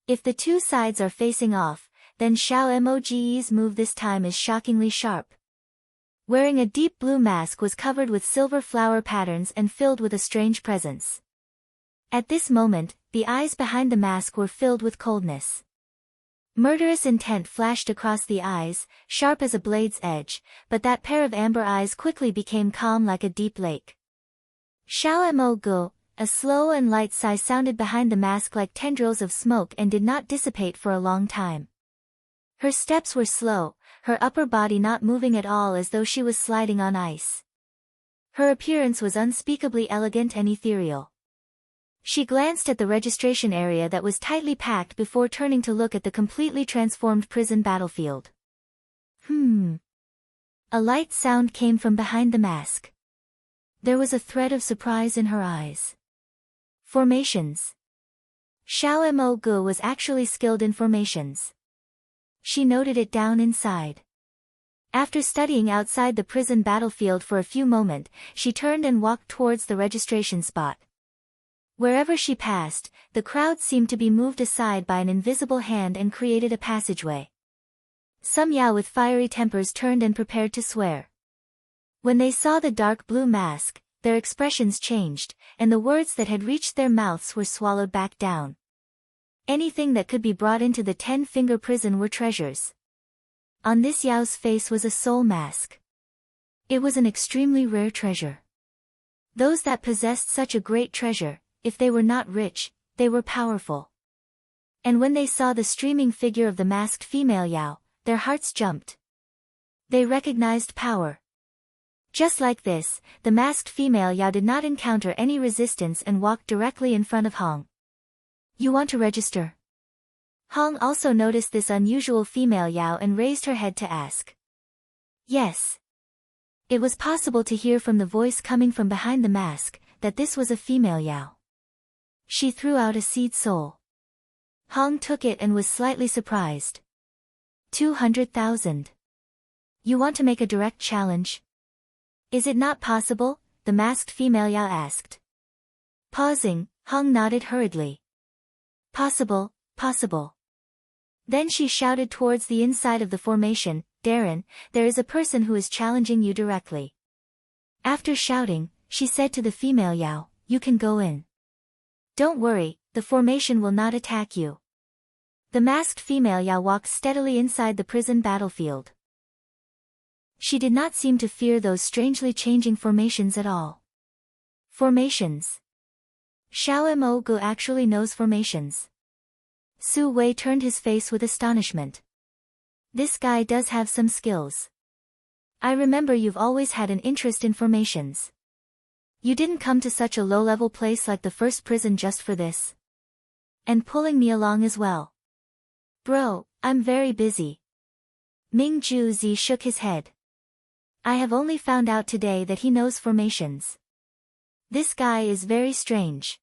If the two sides are facing off, then Xiao Mo's move this time is shockingly sharp. Wearing a deep blue mask was covered with silver flower patterns and filled with a strange presence. At this moment, the eyes behind the mask were filled with coldness. Murderous intent flashed across the eyes, sharp as a blade's edge, but that pair of amber eyes quickly became calm like a deep lake. Xiao Mo Gu, a slow and light sigh sounded behind the mask like tendrils of smoke and did not dissipate for a long time. Her steps were slow, her upper body not moving at all as though she was sliding on ice. Her appearance was unspeakably elegant and ethereal. She glanced at the registration area that was tightly packed before turning to look at the completely transformed prison battlefield. A light sound came from behind the mask. There was a thread of surprise in her eyes. Formations. Xiao Mo Gu was actually skilled in formations. She noted it down inside. After studying outside the prison battlefield for a few moments, she turned and walked towards the registration spot. Wherever she passed, the crowd seemed to be moved aside by an invisible hand and created a passageway. Some Yao with fiery tempers turned and prepared to swear. When they saw the dark blue mask, their expressions changed, and the words that had reached their mouths were swallowed back down. Anything that could be brought into the 10-finger prison were treasures. On this Yao's face was a soul mask. It was an extremely rare treasure. Those that possessed such a great treasure, if they were not rich, they were powerful. And when they saw the streaming figure of the masked female Yao, their hearts jumped. They recognized power. Just like this, the masked female Yao did not encounter any resistance and walked directly in front of Hong. You want to register? Hong also noticed this unusual female Yao and raised her head to ask. Yes. It was possible to hear from the voice coming from behind the mask, that this was a female Yao. She threw out a seed soul. Hong took it and was slightly surprised. 200,000. You want to make a direct challenge? Is it not possible? The masked female Yao asked. Pausing, Hong nodded hurriedly. Possible, possible. Then she shouted towards the inside of the formation, Darren, there is a person who is challenging you directly. After shouting, she said to the female Yao, you can go in. Don't worry, the formation will not attack you. The masked female Yao walked steadily inside the prison battlefield. She did not seem to fear those strangely changing formations at all. Formations. Xiao Mo Gu actually knows formations. Su Wei turned his face with astonishment. This guy does have some skills. I remember you've always had an interest in formations. You didn't come to such a low-level place like the first prison just for this. And pulling me along as well. Bro, I'm very busy. Ming Ju Zi shook his head. I have only found out today that he knows formations. This guy is very strange.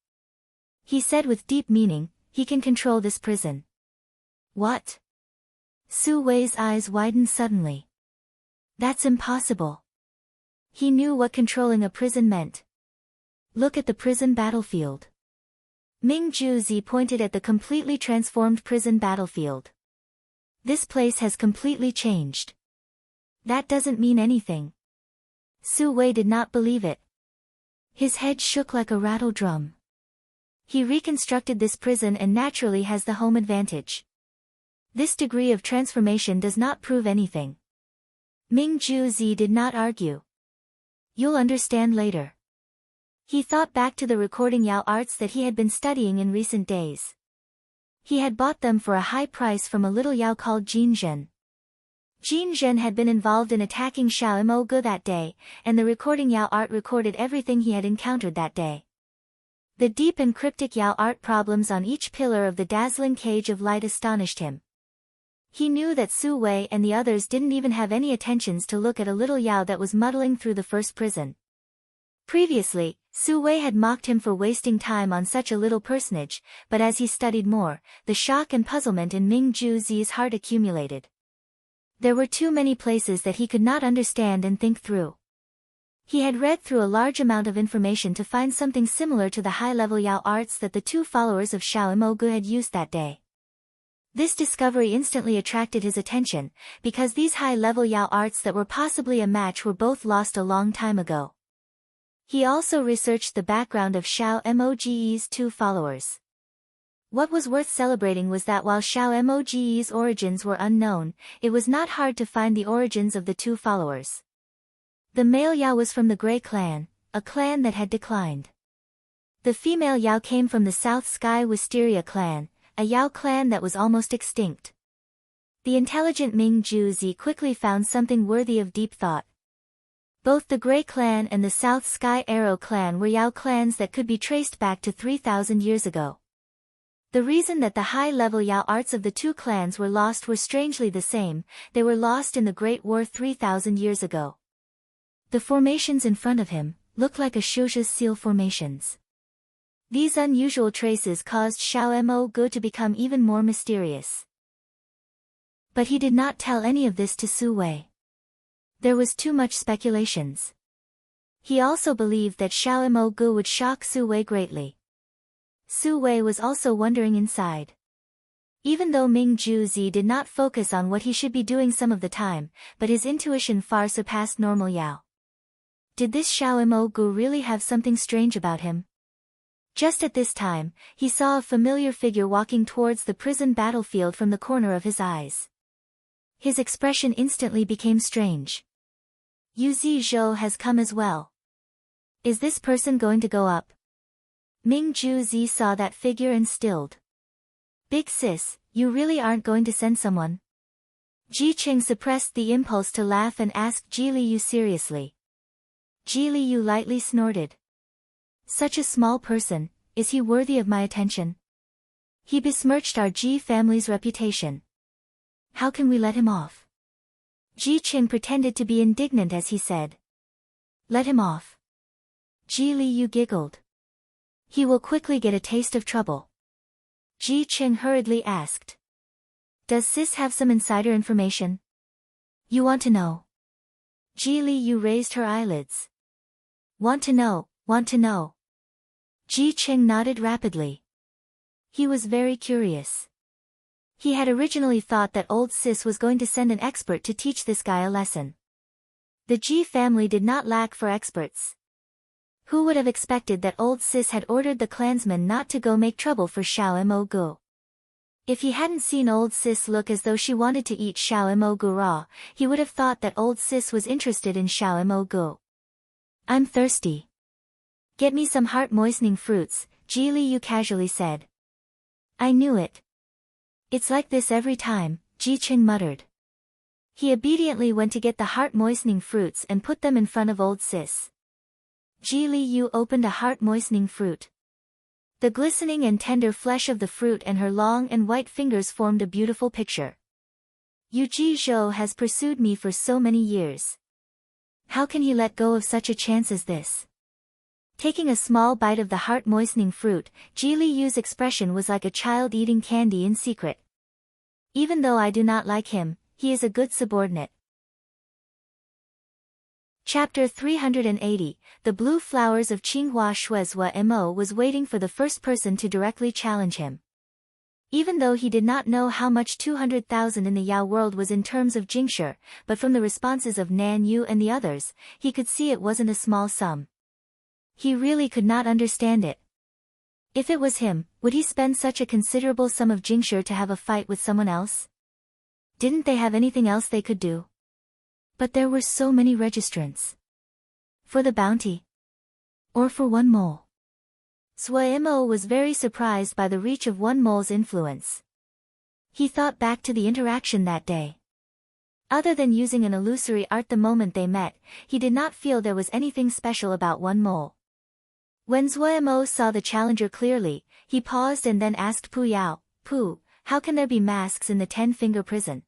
He said with deep meaning, he can control this prison. What? Su Wei's eyes widened suddenly. That's impossible. He knew what controlling a prison meant. Look at the prison battlefield. Ming Juzi pointed at the completely transformed prison battlefield. This place has completely changed. That doesn't mean anything. Su Wei did not believe it. His head shook like a rattle drum. He reconstructed this prison and naturally has the home advantage. This degree of transformation does not prove anything. Ming Juzi did not argue. You'll understand later. He thought back to the recording Yao arts that he had been studying in recent days. He had bought them for a high price from a little Yao called Jin Zhen. Jin Zhen had been involved in attacking Xiao Mo Ge that day, and the recording Yao art recorded everything he had encountered that day. The deep and cryptic Yao art problems on each pillar of the dazzling cage of light astonished him. He knew that Su Wei and the others didn't even have any attentions to look at a little Yao that was muddling through the first prison. Previously, Su Wei had mocked him for wasting time on such a little personage, but as he studied more, the shock and puzzlement in Ming Juzi's heart accumulated. There were too many places that he could not understand and think through. He had read through a large amount of information to find something similar to the high-level Yao arts that the two followers of Xiao Mo Ge had used that day. This discovery instantly attracted his attention, because these high-level Yao arts that were possibly a match were both lost a long time ago. He also researched the background of Xiao Mo Ge's two followers. What was worth celebrating was that while Xiao Mo Ge's origins were unknown, it was not hard to find the origins of the two followers. The male Yao was from the Grey Clan, a clan that had declined. The female Yao came from the South Sky Wisteria clan, a Yao clan that was almost extinct. The intelligent Ming Juzi quickly found something worthy of deep thought. Both the Grey Clan and the South Sky Arrow clan were Yao clans that could be traced back to 3,000 years ago. The reason that the high-level Yao arts of the two clans were lost were strangely the same. They were lost in the Great War 3,000 years ago. The formations in front of him looked like Ashoja's seal formations. These unusual traces caused Xiao Mo Ge to become even more mysterious. But he did not tell any of this to Su Wei. There was too much speculations. He also believed that Xiao Mo Ge would shock Su Wei greatly. Su Wei was also wondering inside. Even though Ming Juzi did not focus on what he should be doing some of the time, but his intuition far surpassed normal Yao. Did this Xiao Mo Ge really have something strange about him? Just at this time, he saw a familiar figure walking towards the prison battlefield from the corner of his eyes. His expression instantly became strange. Yu Zhou has come as well. Is this person going to go up? Ming Juzi saw that figure and stilled. Big sis, you really aren't going to send someone? Ji Qing suppressed the impulse to laugh and asked Ji Liu seriously. Ji Liu lightly snorted. Such a small person, is he worthy of my attention? He besmirched our Ji family's reputation. How can we let him off? Ji Qing pretended to be indignant as he said. Let him off. Ji Liu giggled. He will quickly get a taste of trouble. Ji Qing hurriedly asked. Does sis have some insider information? You want to know? Ji Liu raised her eyelids. Want to know, want to know. Ji Qing nodded rapidly. He was very curious. He had originally thought that old sis was going to send an expert to teach this guy a lesson. The Ji family did not lack for experts. Who would have expected that old sis had ordered the clansmen not to go make trouble for Xiao Mo Ge? If he hadn't seen old sis look as though she wanted to eat Xiao Mo Ge raw, he would have thought that old sis was interested in Xiao Mo Ge. I'm thirsty. Get me some heart-moistening fruits, Ji Liu casually said. I knew it. It's like this every time, Ji Qing muttered. He obediently went to get the heart-moistening fruits and put them in front of old sis. Ji Liu opened a heart-moistening fruit. The glistening and tender flesh of the fruit and her long and white fingers formed a beautiful picture. Yu Zhou has pursued me for so many years. How can he let go of such a chance as this? Taking a small bite of the heart-moistening fruit, Ji Li Yu's expression was like a child eating candy in secret. Even though I do not like him, he is a good subordinate. Chapter 380, The Blue Flowers of Qinghua Shuezhua Mo was waiting for the first person to directly challenge him. Even though he did not know how much 200,000 in the Yao world was in terms of Jingshi, but from the responses of Nan Yu and the others, he could see it wasn't a small sum. He really could not understand it. If it was him, would he spend such a considerable sum of Jingshi to have a fight with someone else? Didn't they have anything else they could do? But there were so many registrants. For the bounty? Or for one mole? Sui Mo was very surprised by the reach of one mole's influence. He thought back to the interaction that day. Other than using an illusory art the moment they met, he did not feel there was anything special about one mole. When Sui Mo saw the challenger clearly, he paused and then asked Pu Yao, "Pu, how can there be masks in the 10-finger prison?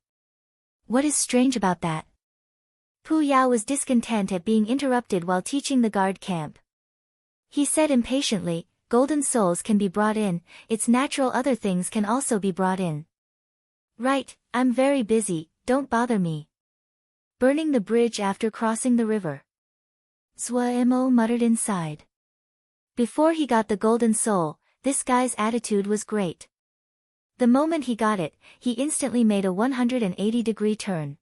What is strange about that?" Pu Yao was discontent at being interrupted while teaching the guard camp. He said impatiently, "Golden souls can be brought in, it's natural other things can also be brought in." "Right, I'm very busy, don't bother me." Burning the bridge after crossing the river. Sui Mo muttered inside. Before he got the golden soul, this guy's attitude was great. The moment he got it, he instantly made a 180-degree turn.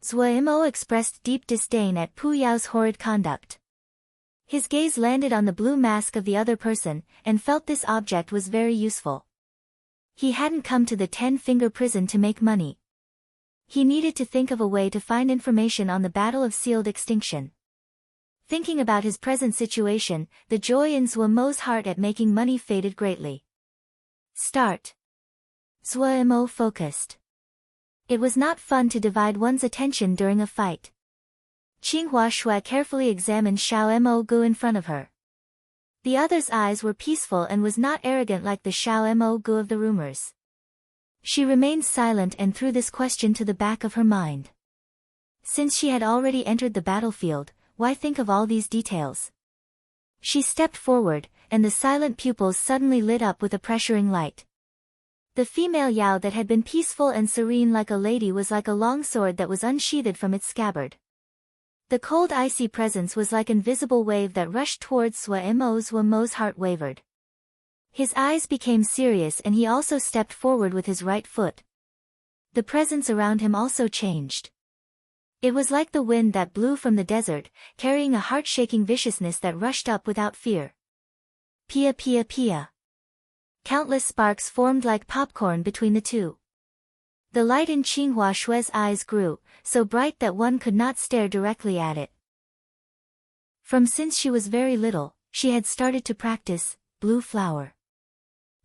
Sui Mo expressed deep disdain at Pu Yao's horrid conduct. His gaze landed on the blue mask of the other person, and felt this object was very useful. He hadn't come to the 10-finger prison to make money. He needed to think of a way to find information on the Battle of Sealed Extinction. Thinking about his present situation, the joy in Sui Mo's heart at making money faded greatly. Start. Sui Mo focused. It was not fun to divide one's attention during a fight. Qinghua Shui carefully examined Xiao Mo Gu in front of her. The other's eyes were peaceful and was not arrogant like the Xiao Mo Gu of the rumors. She remained silent and threw this question to the back of her mind. Since she had already entered the battlefield, why think of all these details? She stepped forward, and the silent pupils suddenly lit up with a pressuring light. The female Yao that had been peaceful and serene like a lady was like a long sword that was unsheathed from its scabbard. The cold icy presence was like an invisible wave that rushed towards Sui Mo's heart wavered. His eyes became serious and he also stepped forward with his right foot. The presence around him also changed. It was like the wind that blew from the desert, carrying a heart-shaking viciousness that rushed up without fear. Pia pia pia. Countless sparks formed like popcorn between the two. The light in Qinghua Shui's eyes grew, so bright that one could not stare directly at it. Since she was very little, she had started to practice blue flower.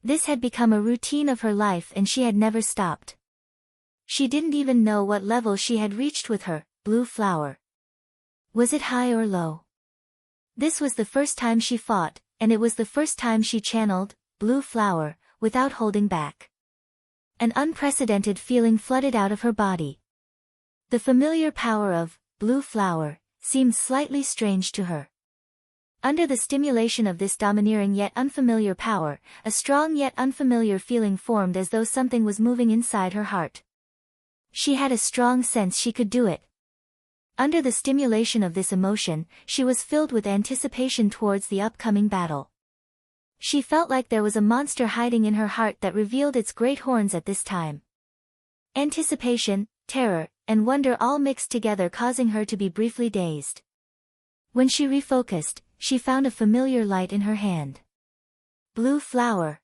This had become a routine of her life and she had never stopped. She didn't even know what level she had reached with her blue flower. Was it high or low? This was the first time she fought, and it was the first time she channeled blue flower without holding back. An unprecedented feeling flooded out of her body. The familiar power of blue flower seemed slightly strange to her. Under the stimulation of this domineering yet unfamiliar power, a strong yet unfamiliar feeling formed as though something was moving inside her heart. She had a strong sense she could do it. Under the stimulation of this emotion, she was filled with anticipation towards the upcoming battle. She felt like there was a monster hiding in her heart that revealed its great horns at this time. Anticipation, terror, and wonder all mixed together, causing her to be briefly dazed. When she refocused, she found a familiar light in her hand. Blue flower.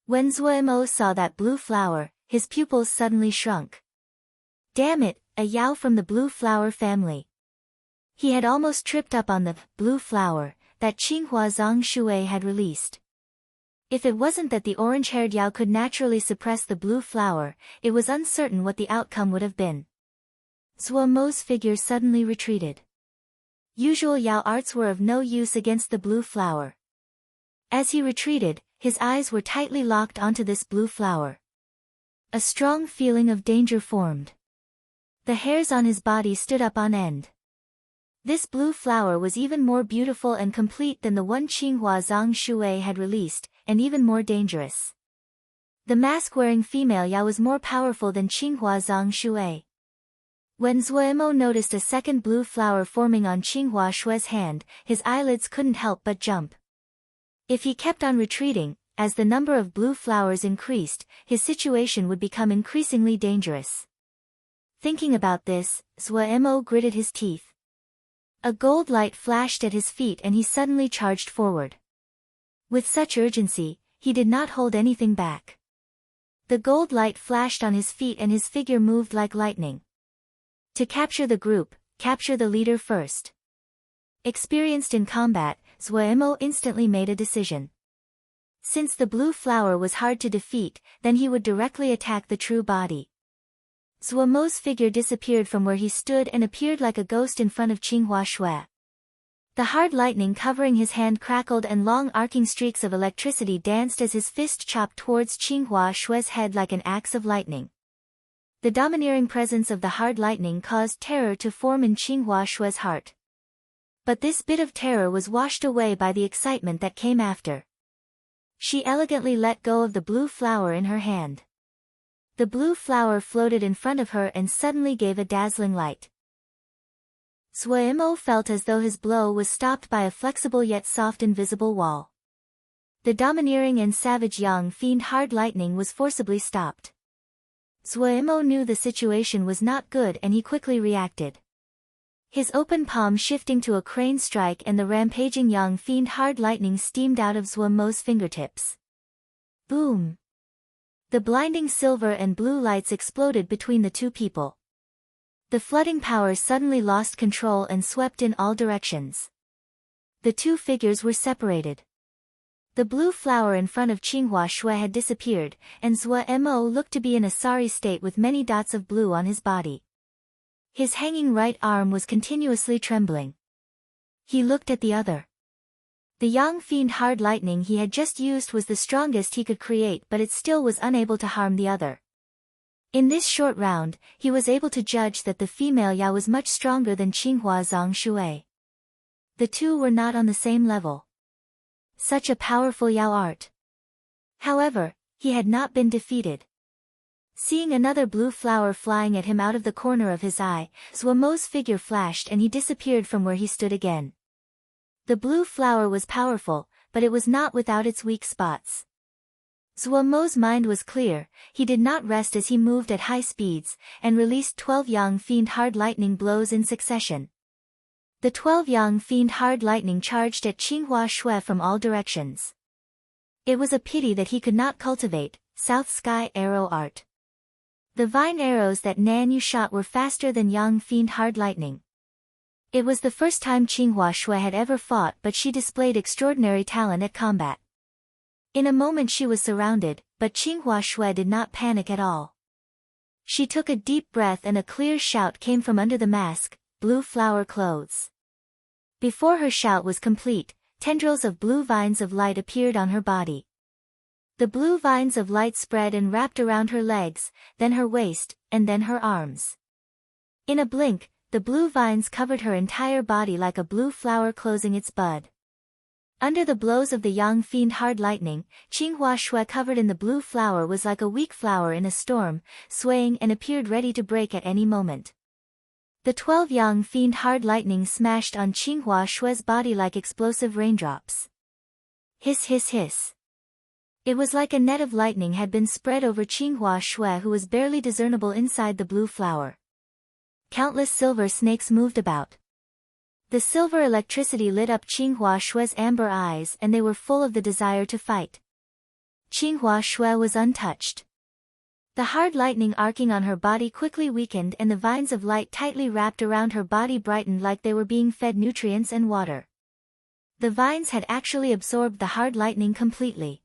When Sui Mo saw that blue flower, his pupils suddenly shrunk. Damn it, a Yao from the blue flower family. He had almost tripped up on the blue flower that Qinghua Zhang Shui had released. If it wasn't that the orange-haired Yao could naturally suppress the blue flower, it was uncertain what the outcome would have been. Sui Mo's figure suddenly retreated. Usual Yao arts were of no use against the blue flower. As he retreated, his eyes were tightly locked onto this blue flower. A strong feeling of danger formed. The hairs on his body stood up on end. This blue flower was even more beautiful and complete than the one Qinghua Zhang Shui had released, and even more dangerous. The mask-wearing female Yao was more powerful than Qinghua Zhang Shui. When Zuomo noticed a second blue flower forming on Qinghua Shui's hand, his eyelids couldn't help but jump. If he kept on retreating, as the number of blue flowers increased, his situation would become increasingly dangerous. Thinking about this, Zuomo gritted his teeth. A gold light flashed at his feet and he suddenly charged forward. With such urgency, he did not hold anything back. The gold light flashed on his feet and his figure moved like lightning. To capture the group, capture the leader first. Experienced in combat, Zuomo instantly made a decision. Since the blue flower was hard to defeat, then he would directly attack the true body. Zuomo's figure disappeared from where he stood and appeared like a ghost in front of Qinghua Shui. The hard lightning covering his hand crackled and long arcing streaks of electricity danced as his fist chopped towards Qinghua Shui's head like an axe of lightning. The domineering presence of the hard lightning caused terror to form in Qinghua Shui's heart. But this bit of terror was washed away by the excitement that came after. She elegantly let go of the blue flower in her hand. The blue flower floated in front of her and suddenly gave a dazzling light. Zuomo felt as though his blow was stopped by a flexible yet soft invisible wall. The domineering and savage young fiend hard lightning was forcibly stopped. Zuomo knew the situation was not good and he quickly reacted. His open palm shifting to a crane strike and the rampaging young fiend hard lightning steamed out of Zuomo's fingertips. Boom! The blinding silver and blue lights exploded between the two people. The flooding power suddenly lost control and swept in all directions. The two figures were separated. The blue flower in front of Qinghua Shui had disappeared, and Zuomo looked to be in a sorry state with many dots of blue on his body. His hanging right arm was continuously trembling. He looked at the other. The young fiend hard lightning he had just used was the strongest he could create, but it still was unable to harm the other. In this short round, he was able to judge that the female Yao was much stronger than Qinghua Zhang Shui. The two were not on the same level. Such a powerful Yao art. However, he had not been defeated. Seeing another blue flower flying at him out of the corner of his eye, Zuomo's figure flashed and he disappeared from where he stood again. The blue flower was powerful, but it was not without its weak spots. Zuomo's mind was clear, he did not rest as he moved at high speeds, and released 12 young fiend hard lightning blows in succession. The 12 young fiend hard lightning charged at Qinghua Shui from all directions. It was a pity that he could not cultivate South Sky arrow art. The vine arrows that Nanyu shot were faster than young fiend hard lightning. It was the first time Qinghua Shui had ever fought, but she displayed extraordinary talent at combat. In a moment she was surrounded, but Qinghua Shui did not panic at all. She took a deep breath and a clear shout came from under the mask, blue flower clothes. Before her shout was complete, tendrils of blue vines of light appeared on her body. The blue vines of light spread and wrapped around her legs, then her waist, and then her arms. In a blink, the blue vines covered her entire body like a blue flower closing its bud. Under the blows of the young fiend hard lightning, Qinghua Shui covered in the blue flower was like a weak flower in a storm, swaying and appeared ready to break at any moment. The 12 young fiend hard lightning smashed on Qinghua Shui's body like explosive raindrops. Hiss hiss hiss. It was like a net of lightning had been spread over Qinghua Shui, who was barely discernible inside the blue flower. Countless silver snakes moved about. The silver electricity lit up Qinghua Shui's amber eyes and they were full of the desire to fight. Qinghua Shui was untouched. The hard lightning arcing on her body quickly weakened and the vines of light tightly wrapped around her body brightened like they were being fed nutrients and water. The vines had actually absorbed the hard lightning completely.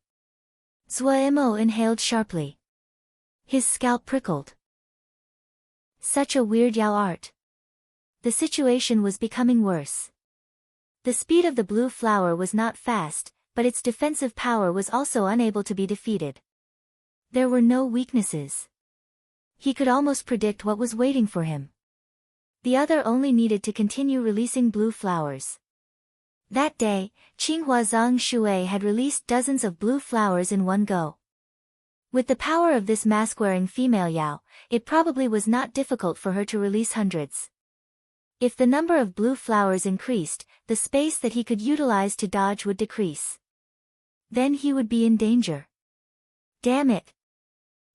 Zuomo inhaled sharply. His scalp prickled. Such a weird Yao art. The situation was becoming worse. The speed of the blue flower was not fast, but its defensive power was also unable to be defeated. There were no weaknesses. He could almost predict what was waiting for him. The other only needed to continue releasing blue flowers. That day, Qinghua Zhang Shui had released dozens of blue flowers in one go. With the power of this mask-wearing female Yao, it probably was not difficult for her to release hundreds. If the number of blue flowers increased, the space that he could utilize to dodge would decrease. Then he would be in danger. Damn it!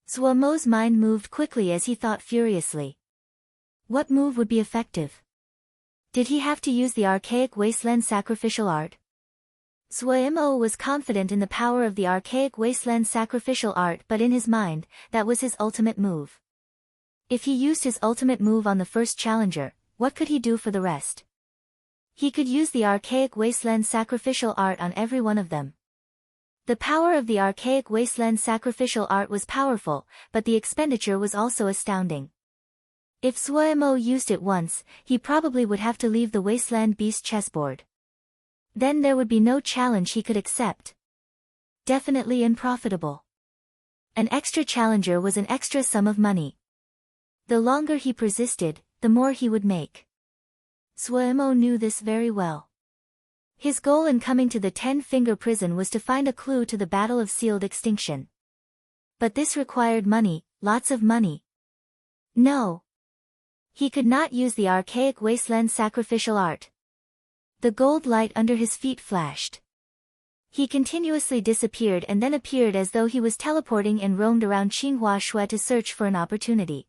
Zhuo Mo's mind moved quickly as he thought furiously. What move would be effective? Did he have to use the archaic wasteland sacrificial art? Zhuo Mo was confident in the power of the archaic wasteland sacrificial art, but in his mind, that was his ultimate move. If he used his ultimate move on the first challenger, what could he do for the rest? He could use the archaic wasteland sacrificial art on every one of them. The power of the archaic wasteland sacrificial art was powerful, but the expenditure was also astounding. If Zhuo Mo used it once, he probably would have to leave the wasteland beast chessboard. Then there would be no challenge he could accept. Definitely unprofitable. An extra challenger was an extra sum of money. The longer he persisted, the more he would make. Zhuo Mo knew this very well. His goal in coming to the 10-finger prison was to find a clue to the Battle of Sealed Extinction. But this required money, lots of money. No. He could not use the archaic wasteland sacrificial art. The gold light under his feet flashed. He continuously disappeared and then appeared as though he was teleporting and roamed around Qinghua Shui to search for an opportunity.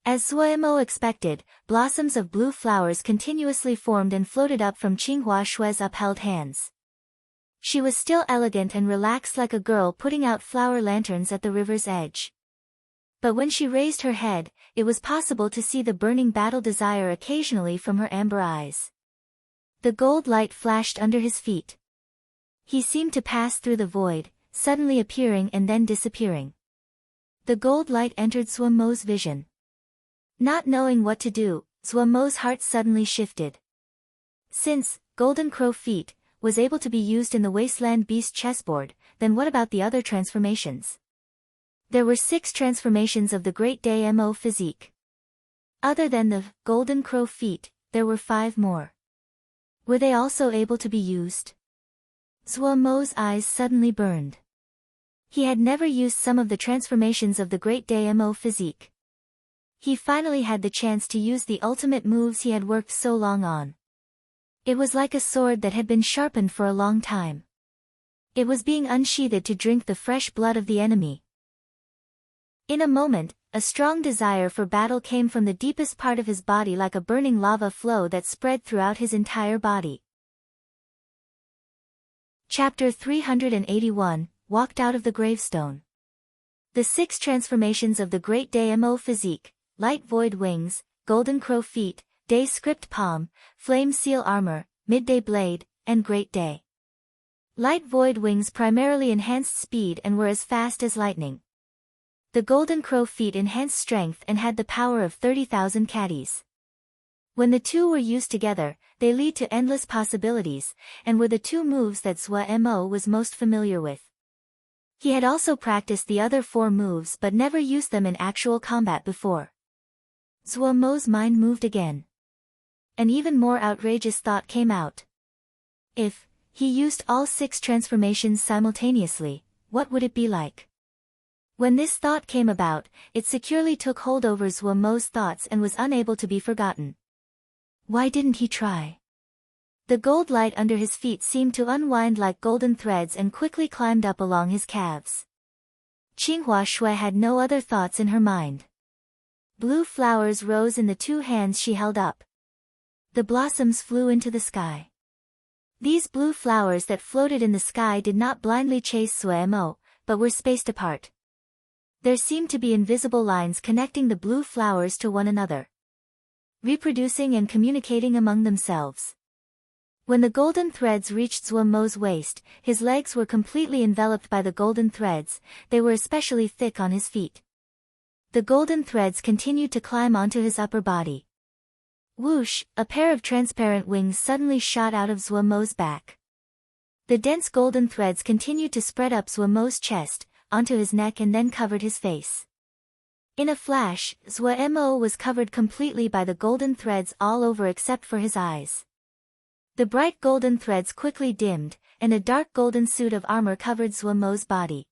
As Zhuo Mo expected, blossoms of blue flowers continuously formed and floated up from Qinghua Shui's upheld hands. She was still elegant and relaxed like a girl putting out flower lanterns at the river's edge. But when she raised her head, it was possible to see the burning battle desire occasionally from her amber eyes. The gold light flashed under his feet. He seemed to pass through the void, suddenly appearing and then disappearing. The gold light entered Zhuo Mo's vision. Not knowing what to do, Zhuo Mo's heart suddenly shifted. Since Golden Crow Feet was able to be used in the Wasteland Beast chessboard, then what about the other transformations? There were 6 transformations of the Great Day Mo physique. Other than the Golden Crow Feet, there were 5 more. Were they also able to be used? Zhuo Mo's eyes suddenly burned. He had never used some of the transformations of the Great Day Mo physique. He finally had the chance to use the ultimate moves he had worked so long on. It was like a sword that had been sharpened for a long time. It was being unsheathed to drink the fresh blood of the enemy. In a moment, a strong desire for battle came from the deepest part of his body like a burning lava flow that spread throughout his entire body. Chapter 381, Walked Out of the Gravestone. The 6 transformations of the Great Day Mo physique, Light Void Wings, Golden Crow Feet, Day Script Palm, Flame Seal Armor, Midday Blade, and Great Day. Light Void Wings primarily enhanced speed and were as fast as lightning. The Golden Crow Feet enhanced strength and had the power of 30,000 caddies. When the two were used together, they lead to endless possibilities, and were the 2 moves that Zhuo Mo was most familiar with. He had also practiced the other 4 moves but never used them in actual combat before. Zhuo Mo's mind moved again. An even more outrageous thought came out. If he used all 6 transformations simultaneously, what would it be like? When this thought came about, it securely took hold over Zhuo Mo's thoughts and was unable to be forgotten. Why didn't he try? The gold light under his feet seemed to unwind like golden threads and quickly climbed up along his calves. Qinghua Shui had no other thoughts in her mind. Blue flowers rose in the 2 hands she held up. The blossoms flew into the sky. These blue flowers that floated in the sky did not blindly chase Zhuo Mo, but were spaced apart. There seemed to be invisible lines connecting the blue flowers to one another, reproducing and communicating among themselves. When the golden threads reached Zhuo Mo's waist, his legs were completely enveloped by the golden threads, they were especially thick on his feet. The golden threads continued to climb onto his upper body. Whoosh, a pair of transparent wings suddenly shot out of Zhuo Mo's back. The dense golden threads continued to spread up Zhuo Mo's chest, onto his neck and then covered his face. In a flash, Zhuemo was covered completely by the golden threads all over except for his eyes. The bright golden threads quickly dimmed, and a dark golden suit of armor covered Zhuemo's body.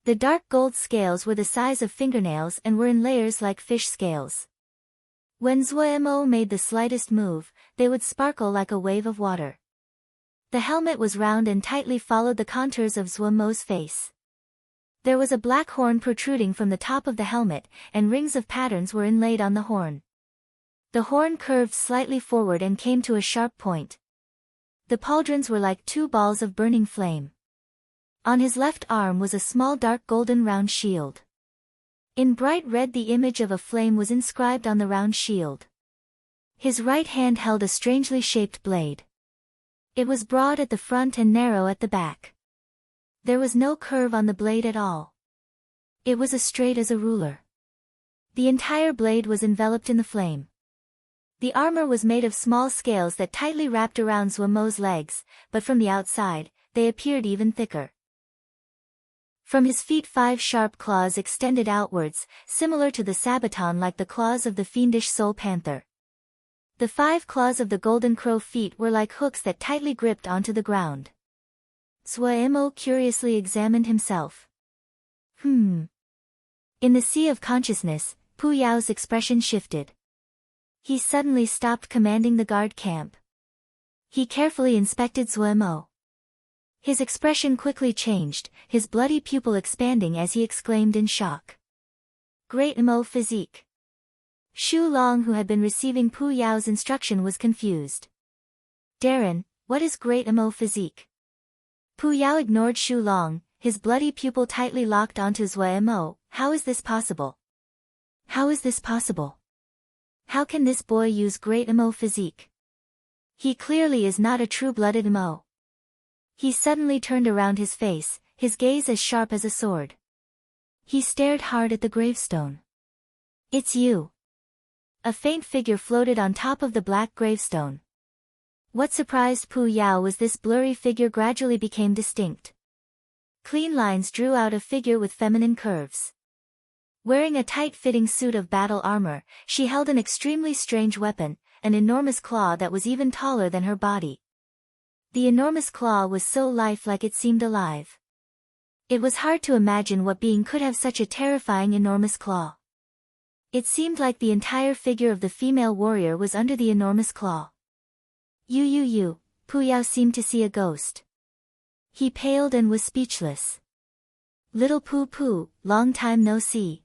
The dark gold scales were the size of fingernails and were in layers like fish scales. When Zhuemo made the slightest move, they would sparkle like a wave of water. The helmet was round and tightly followed the contours of Zhuemo's face. There was a black horn protruding from the top of the helmet, and rings of patterns were inlaid on the horn. The horn curved slightly forward and came to a sharp point. The pauldrons were like two balls of burning flame. On his left arm was a small dark golden round shield. In bright red the image of a flame was inscribed on the round shield. His right hand held a strangely shaped blade. It was broad at the front and narrow at the back. There was no curve on the blade at all. It was as straight as a ruler. The entire blade was enveloped in the flame. The armor was made of small scales that tightly wrapped around Zhuemo's legs, but from the outside, they appeared even thicker. From his feet 5 sharp claws extended outwards, similar to the sabaton like the claws of the fiendish soul panther. The 5 claws of the golden crow feet were like hooks that tightly gripped onto the ground. Zhuemo curiously examined himself. In the sea of consciousness, Pu Yao's expression shifted. He suddenly stopped commanding the guard camp. He carefully inspected Zhuemo. His expression quickly changed, his bloody pupil expanding as he exclaimed in shock. Great Mo physique. Xu Long, who had been receiving Pu Yao's instruction, was confused. Darren, what is Great Mo physique? Pu Yao ignored Xu Long, his bloody pupil tightly locked onto Zhuemo. How is this possible? How is this possible? How can this boy use Great Mo physique? He clearly is not a true-blooded Mo. He suddenly turned around his face, his gaze as sharp as a sword. He stared hard at the gravestone. It's you. A faint figure floated on top of the black gravestone. What surprised Pu Yao was this blurry figure gradually became distinct. Clean lines drew out a figure with feminine curves. Wearing a tight-fitting suit of battle armor, she held an extremely strange weapon, an enormous claw that was even taller than her body. The enormous claw was so lifelike it seemed alive. It was hard to imagine what being could have such a terrifying enormous claw. It seemed like the entire figure of the female warrior was under the enormous claw. Pu Yao seemed to see a ghost. He paled and was speechless. Little Pu, long time no see.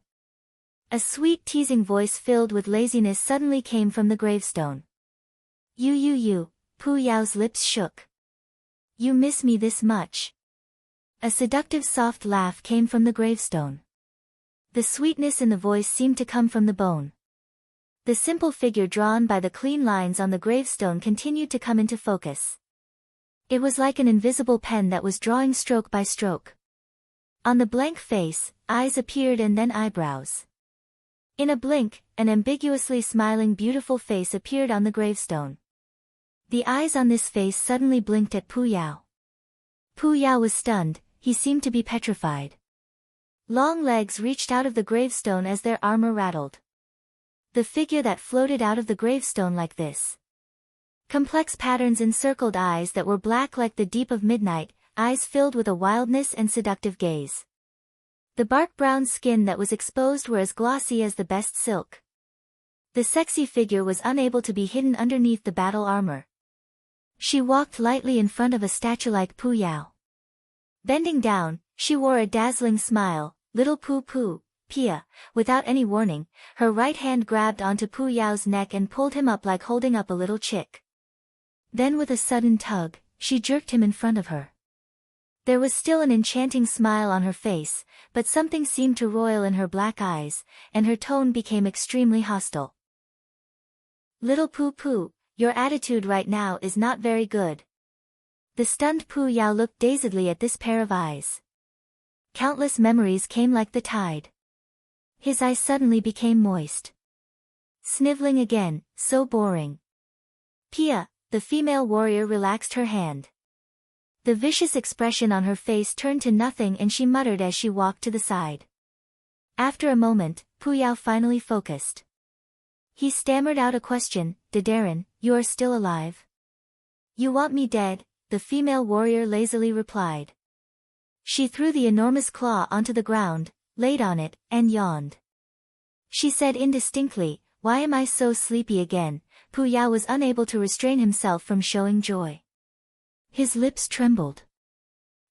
A sweet teasing voice filled with laziness suddenly came from the gravestone. Pu Yao's lips shook. You miss me this much? A seductive soft laugh came from the gravestone. The sweetness in the voice seemed to come from the bone. The simple figure drawn by the clean lines on the gravestone continued to come into focus. It was like an invisible pen that was drawing stroke by stroke. On the blank face, eyes appeared and then eyebrows. In a blink, an ambiguously smiling beautiful face appeared on the gravestone. The eyes on this face suddenly blinked at Pu Yao. Pu Yao was stunned, he seemed to be petrified. Long legs reached out of the gravestone as their armor rattled. The figure that floated out of the gravestone like this. Complex patterns encircled eyes that were black like the deep of midnight, eyes filled with a wildness and seductive gaze. The bark brown skin that was exposed were as glossy as the best silk. The sexy figure was unable to be hidden underneath the battle armor. She walked lightly in front of a statue like Pu Yao. Bending down, she wore a dazzling smile. Little Pia, without any warning, her right hand grabbed onto Pu Yao's neck and pulled him up like holding up a little chick. Then with a sudden tug, she jerked him in front of her. There was still an enchanting smile on her face, but something seemed to roil in her black eyes, and her tone became extremely hostile. Little Pu, your attitude right now is not very good. The stunned Pu Yao looked dazedly at this pair of eyes. Countless memories came like the tide. His eyes suddenly became moist. Sniveling again, so boring. Pia, the female warrior, relaxed her hand. The vicious expression on her face turned to nothing and she muttered as she walked to the side. After a moment, Puyao finally focused. He stammered out a question, Dadaran, you are still alive? You want me dead? The female warrior lazily replied. She threw the enormous claw onto the ground, laid on it, and yawned. She said indistinctly, why am I so sleepy again? Puyao was unable to restrain himself from showing joy. His lips trembled.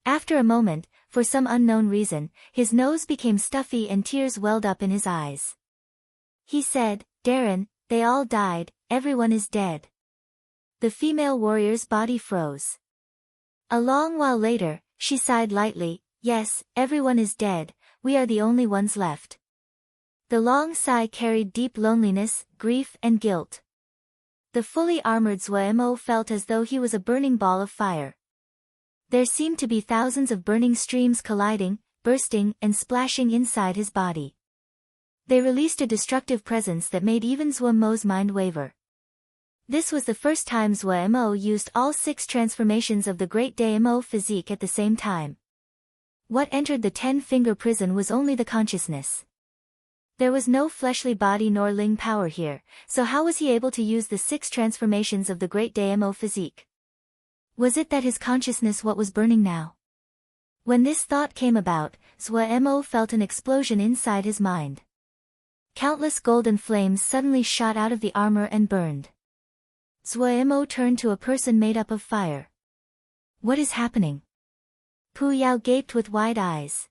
After a moment, for some unknown reason, his nose became stuffy and tears welled up in his eyes. He said, Darren, they all died, everyone is dead. The female warrior's body froze. A long while later, she sighed lightly, yes, everyone is dead, we are the only ones left. The long sigh carried deep loneliness, grief and guilt. The fully armored Zhuemo felt as though he was a burning ball of fire. There seemed to be thousands of burning streams colliding, bursting and splashing inside his body. They released a destructive presence that made even Zhuemo's mind waver. This was the first time Zhuemo used all 6 transformations of the Great Daimyo physique at the same time. What entered the 10-finger prison was only the consciousness. There was no fleshly body nor ling power here, so how was he able to use the 6 transformations of the Great Daimyo physique? Was it that his consciousness what was burning now? When this thought came about, Zhuemo felt an explosion inside his mind. Countless golden flames suddenly shot out of the armor and burned. Zhuemo turned to a person made up of fire. What is happening? Puyao gaped with wide eyes.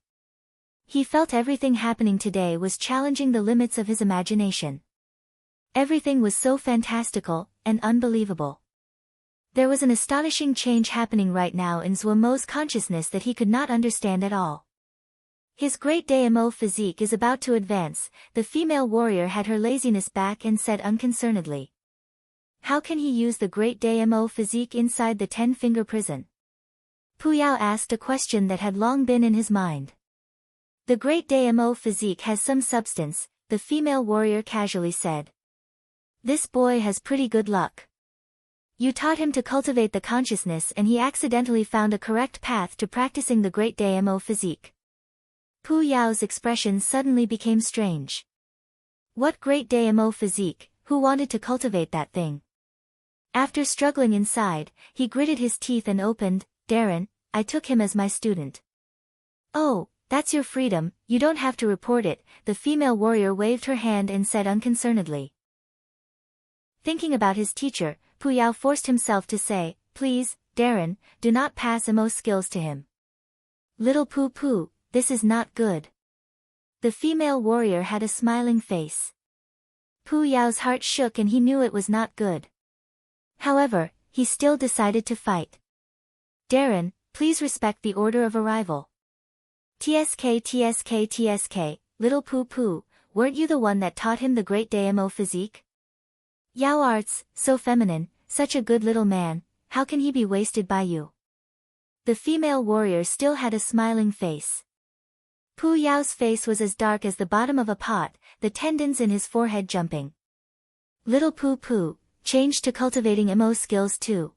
He felt everything happening today was challenging the limits of his imagination. Everything was so fantastical and unbelievable. There was an astonishing change happening right now in Zhuemo's consciousness that he could not understand at all. His Great Daimyo physique is about to advance, the female warrior had her laziness back and said unconcernedly. How can he use the Great Daimyo physique inside the 10-finger prison? Puyao asked a question that had long been in his mind. The Great Daimyo physique has some substance, the female warrior casually said. This boy has pretty good luck. You taught him to cultivate the consciousness and he accidentally found a correct path to practicing the Great Daimyo physique. Puyao's expression suddenly became strange. What Great Daimyo physique, who wanted to cultivate that thing? After struggling inside, he gritted his teeth and opened, Darren, I took him as my student. Oh, that's your freedom, you don't have to report it, the female warrior waved her hand and said unconcernedly. Thinking about his teacher, Puyao forced himself to say, please, Darren, do not pass Emo skills to him. Little Poo, this is not good. The female warrior had a smiling face. Puyao's heart shook and he knew it was not good. However, he still decided to fight. Darren, please respect the order of arrival. TSK, little Poo, weren't you the one that taught him the Great Daimyo physique? Yao arts, so feminine, such a good little man, how can he be wasted by you? The female warrior still had a smiling face. Puyao's face was as dark as the bottom of a pot, the tendons in his forehead jumping. Little Poo, changed to cultivating Emo skills too.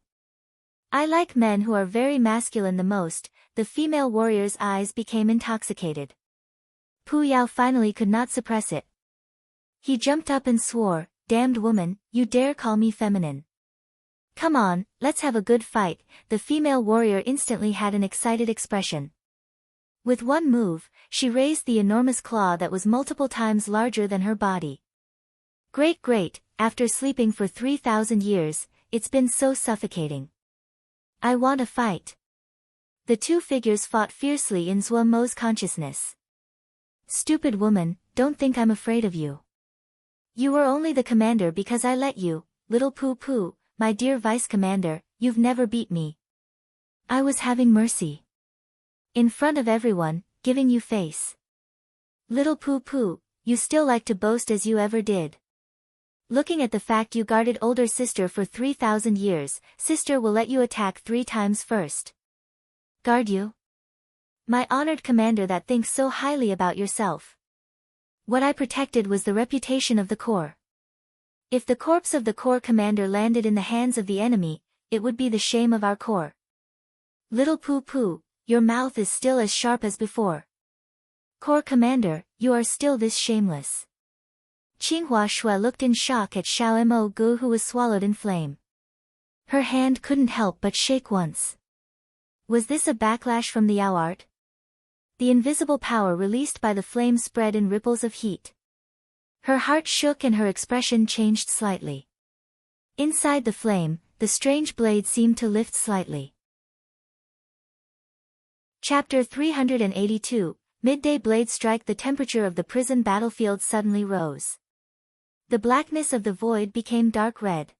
I like men who are very masculine the most, the female warrior's eyes became intoxicated. Puyao finally could not suppress it. He jumped up and swore, damned woman, you dare call me feminine. Come on, let's have a good fight, the female warrior instantly had an excited expression. With one move, she raised the enormous claw that was multiple times larger than her body. Great, after sleeping for 3,000 years, it's been so suffocating. I want a fight. The two figures fought fiercely in Zhuemo's consciousness. Stupid woman, don't think I'm afraid of you. You were only the commander because I let you, little Poo, my dear vice commander, you've never beat me. I was having mercy. In front of everyone, giving you face. Little Poo, you still like to boast as you ever did. Looking at the fact you guarded older sister for 3,000 years, sister will let you attack 3 times first. Guard you? My honored commander that thinks so highly about yourself. What I protected was the reputation of the corps. If the corpse of the corps commander landed in the hands of the enemy, it would be the shame of our corps. Little Poo, your mouth is still as sharp as before. Corps Commander, you are still this shameless. Qinghua Shui looked in shock at Xiao Mo Gu, who was swallowed in flame. Her hand couldn't help but shake once. Was this a backlash from the Yao art? The invisible power released by the flame spread in ripples of heat. Her heart shook and her expression changed slightly. Inside the flame, the strange blade seemed to lift slightly. Chapter 382, Midday Blade Strike. The temperature of the prison battlefield suddenly rose. The blackness of the void became dark red.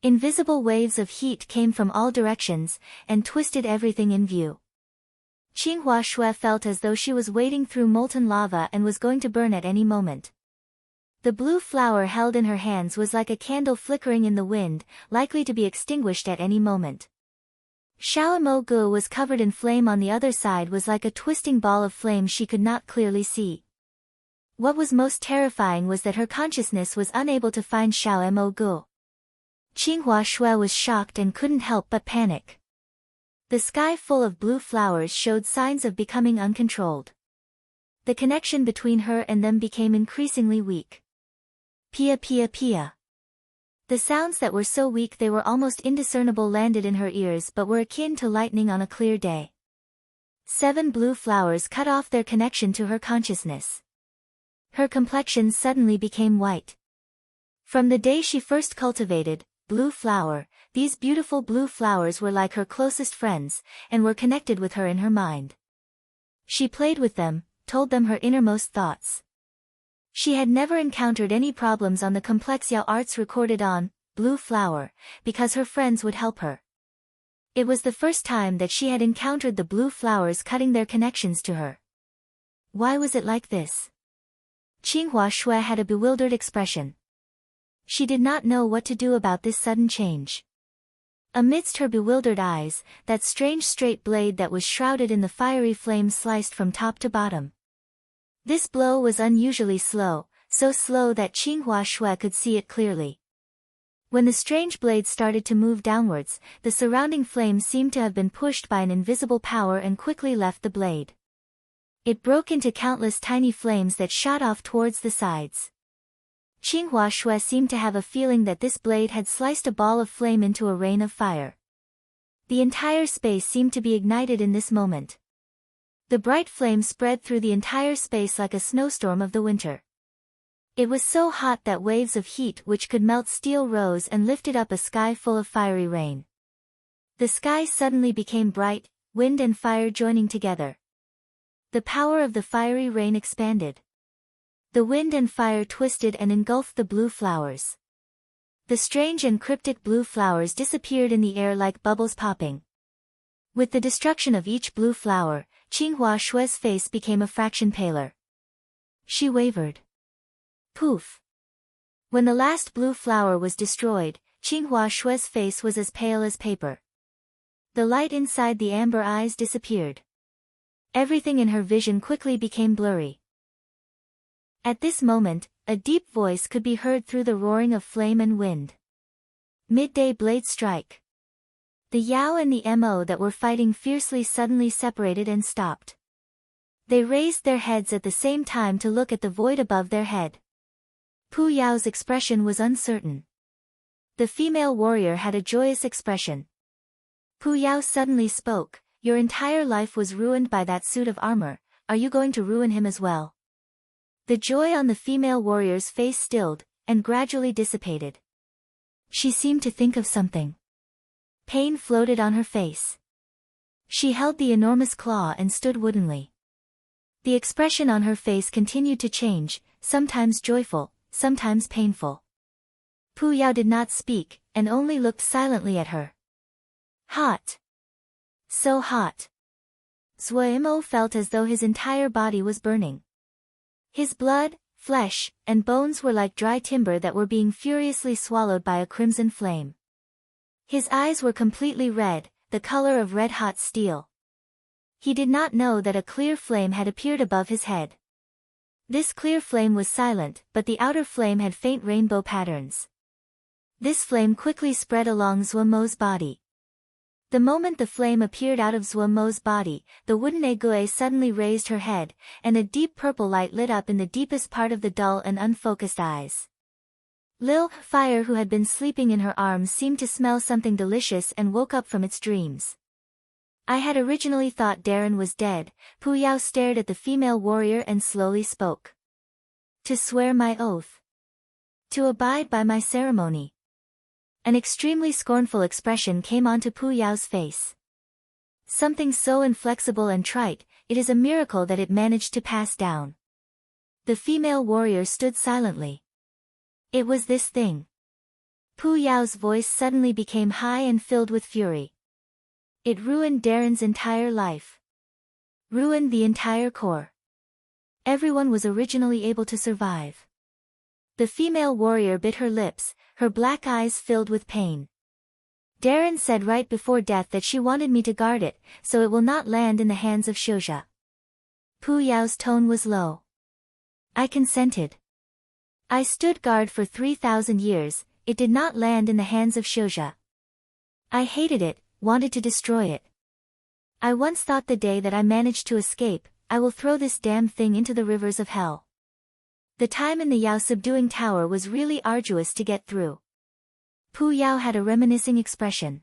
Invisible waves of heat came from all directions, and twisted everything in view. Qinghua Shui felt as though she was wading through molten lava and was going to burn at any moment. The blue flower held in her hands was like a candle flickering in the wind, likely to be extinguished at any moment. Xiao Mo Gu was covered in flame. On the other side was like a twisting ball of flame she could not clearly see. What was most terrifying was that her consciousness was unable to find Xiao Mo Gu. Qinghua Shui was shocked and couldn't help but panic. The sky full of blue flowers showed signs of becoming uncontrolled. The connection between her and them became increasingly weak. Pia pia pia. The sounds that were so weak they were almost indiscernible landed in her ears but were akin to lightning on a clear day. 7 blue flowers cut off their connection to her consciousness. Her complexion suddenly became white. From the day she first cultivated blue flower, these beautiful blue flowers were like her closest friends, and were connected with her in her mind. She played with them, told them her innermost thoughts. She had never encountered any problems on the complex Yao arts recorded on blue flower, because her friends would help her. It was the first time that she had encountered the blue flowers cutting their connections to her. Why was it like this? Qinghua Shui had a bewildered expression. She did not know what to do about this sudden change. Amidst her bewildered eyes, that strange straight blade that was shrouded in the fiery flame sliced from top to bottom. This blow was unusually slow, so slow that Qinghua Shui could see it clearly. When the strange blade started to move downwards, the surrounding flame seemed to have been pushed by an invisible power and quickly left the blade. It broke into countless tiny flames that shot off towards the sides. Qinghua Shui seemed to have a feeling that this blade had sliced a ball of flame into a rain of fire. The entire space seemed to be ignited in this moment. The bright flame spread through the entire space like a snowstorm of the winter. It was so hot that waves of heat which could melt steel rose and lifted up a sky full of fiery rain. The sky suddenly became bright, wind and fire joining together. The power of the fiery rain expanded. The wind and fire twisted and engulfed the blue flowers. The strange and cryptic blue flowers disappeared in the air like bubbles popping. With the destruction of each blue flower, Qinghua Shui's face became a fraction paler. She wavered. Poof! When the last blue flower was destroyed, Qinghua Shui's face was as pale as paper. The light inside the amber eyes disappeared. Everything in her vision quickly became blurry. At this moment, a deep voice could be heard through the roaring of flame and wind. Midday Blade Strike. The Yao and the Mo that were fighting fiercely suddenly separated and stopped. They raised their heads at the same time to look at the void above their head. Pu Yao's expression was uncertain. The female warrior had a joyous expression. Pu Yao suddenly spoke, "Your entire life was ruined by that suit of armor, are you going to ruin him as well?" The joy on the female warrior's face stilled, and gradually dissipated. She seemed to think of something. Pain floated on her face. She held the enormous claw and stood woodenly. The expression on her face continued to change, sometimes joyful, sometimes painful. Pu Yao did not speak, and only looked silently at her. Hot. So hot. Zuo felt as though his entire body was burning. His blood, flesh, and bones were like dry timber that were being furiously swallowed by a crimson flame. His eyes were completely red, the color of red-hot steel. He did not know that a clear flame had appeared above his head. This clear flame was silent, but the outer flame had faint rainbow patterns. This flame quickly spread along Zuomo's body. The moment the flame appeared out of Zhuo-Mo's body, the wooden Egue suddenly raised her head, and a deep purple light lit up in the deepest part of the dull and unfocused eyes. Lil Fire, who had been sleeping in her arms, seemed to smell something delicious and woke up from its dreams. I had originally thought Darren was dead. Pu Yao stared at the female warrior and slowly spoke. To swear my oath. To abide by my ceremony. An extremely scornful expression came onto Pu Yao's face. Something so inflexible and trite, it is a miracle that it managed to pass down. The female warrior stood silently. It was this thing. Pu Yao's voice suddenly became high and filled with fury. It ruined Darren's entire life. Ruined the entire core. Everyone was originally able to survive. The female warrior bit her lips, her black eyes filled with pain. Darren said right before death that she wanted me to guard it, so it will not land in the hands of Shouja. Pu Yao's tone was low. I consented. I stood guard for 3,000 years, it did not land in the hands of Shouja. I hated it, wanted to destroy it. I once thought the day that I managed to escape, I will throw this damn thing into the rivers of hell. The time in the Yao subduing tower was really arduous to get through. Pu Yao had a reminiscing expression.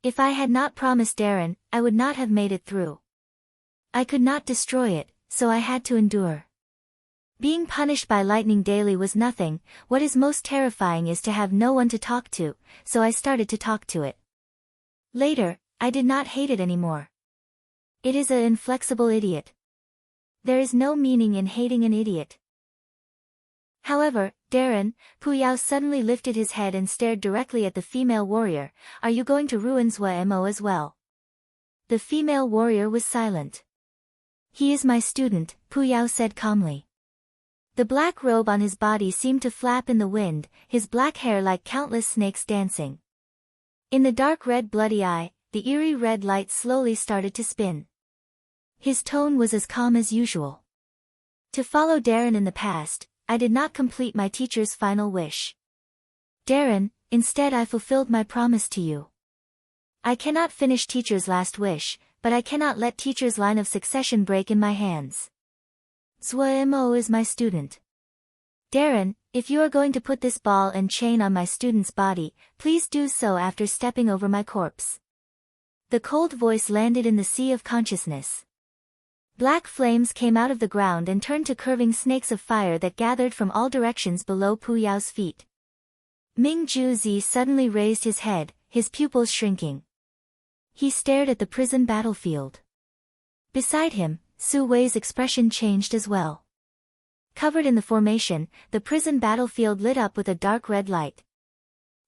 If I had not promised Darren, I would not have made it through. I could not destroy it, so I had to endure. Being punished by lightning daily was nothing, what is most terrifying is to have no one to talk to, so I started to talk to it. Later, I did not hate it anymore. It is an inflexible idiot. There is no meaning in hating an idiot. However, Darren, Pu Yao suddenly lifted his head and stared directly at the female warrior. Are you going to ruin Zhuo-Mo as well? The female warrior was silent. He is my student, Pu Yao said calmly. The black robe on his body seemed to flap in the wind, his black hair like countless snakes dancing. In the dark red bloody eye, the eerie red light slowly started to spin. His tone was as calm as usual. To follow Darren in the past, I did not complete my teacher's final wish. Darren, instead I fulfilled my promise to you. I cannot finish teacher's last wish, but I cannot let teacher's line of succession break in my hands. Zhuo-Mo is my student. Darren, if you are going to put this ball and chain on my student's body, please do so after stepping over my corpse. The cold voice landed in the sea of consciousness. Black flames came out of the ground and turned to curving snakes of fire that gathered from all directions below Pu Yao's feet. Ming Juzi suddenly raised his head, his pupils shrinking. He stared at the prison battlefield. Beside him, Su Wei's expression changed as well. Covered in the formation, the prison battlefield lit up with a dark red light.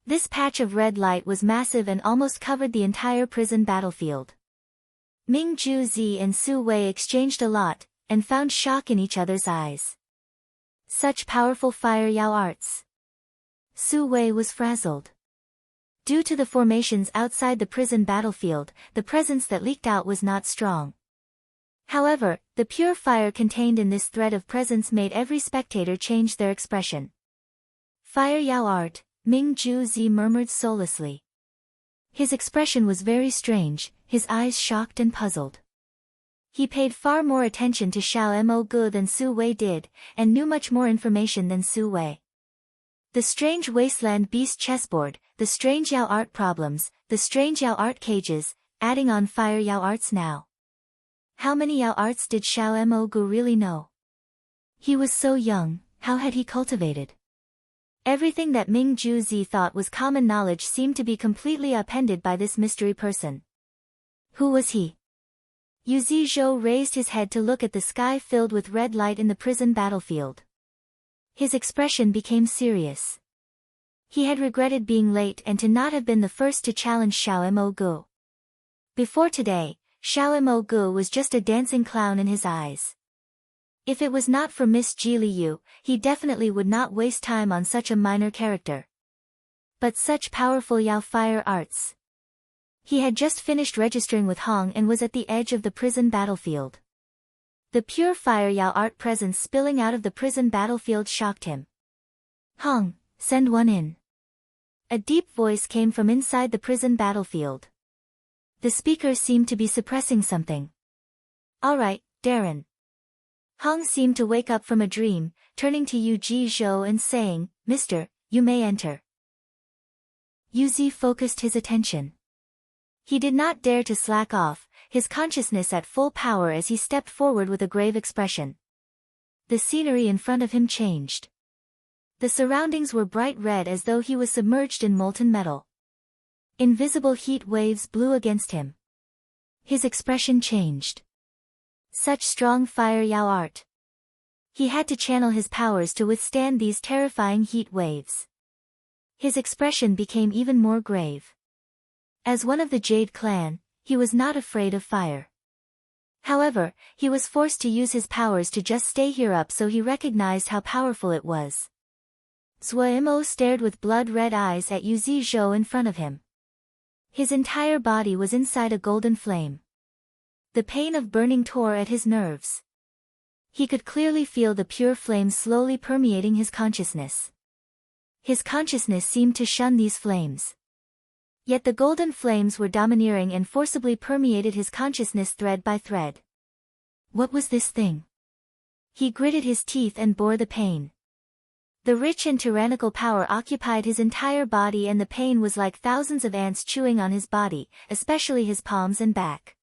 This patch of red light was massive and almost covered the entire prison battlefield. Ming Juzi and Su Wei exchanged a lot, and found shock in each other's eyes. Such powerful fire Yao arts. Su Wei was frazzled. Due to the formations outside the prison battlefield, the presence that leaked out was not strong. However, the pure fire contained in this thread of presence made every spectator change their expression. Fire Yao art, Ming Juzi murmured soullessly. His expression was very strange, his eyes shocked and puzzled. He paid far more attention to Xiao-Mo Gu than Su Wei did, and knew much more information than Su Wei. The strange wasteland beast chessboard, the strange Yao art problems, the strange Yao art cages, adding on fire Yao arts now. How many Yao arts did Xiao-Mo Gu really know? He was so young, how had he cultivated? Everything that Ming Juzi thought was common knowledge seemed to be completely upended by this mystery person. Who was he? Yu Zizhou raised his head to look at the sky filled with red light in the prison battlefield. His expression became serious. He had regretted being late and to not have been the first to challenge Xiao-Mo Gu. Before today, Xiao-Mo Gu was just a dancing clown in his eyes. If it was not for Miss Ji Liu, he definitely would not waste time on such a minor character. But such powerful Yao fire arts. He had just finished registering with Hong and was at the edge of the prison battlefield. The pure fire Yao art presence spilling out of the prison battlefield shocked him. Hong, send one in. A deep voice came from inside the prison battlefield. The speaker seemed to be suppressing something. All right, Darren. Hong seemed to wake up from a dream, turning to Yu Zhou and saying, Mister, you may enter. Yu Zi focused his attention. He did not dare to slack off, his consciousness at full power as he stepped forward with a grave expression. The scenery in front of him changed. The surroundings were bright red as though he was submerged in molten metal. Invisible heat waves blew against him. His expression changed. Such strong fire Yao art. He had to channel his powers to withstand these terrifying heat waves. His expression became even more grave. As one of the Jade clan, he was not afraid of fire. However, he was forced to use his powers to just stay here up, so he recognized how powerful it was. Zhuo stared with blood-red eyes at Yu Zhou in front of him. His entire body was inside a golden flame. The pain of burning tore at his nerves. He could clearly feel the pure flame slowly permeating his consciousness. His consciousness seemed to shun these flames. Yet the golden flames were domineering and forcibly permeated his consciousness thread by thread. What was this thing? He gritted his teeth and bore the pain. The rich and tyrannical power occupied his entire body, and the pain was like thousands of ants chewing on his body, especially his palms and back.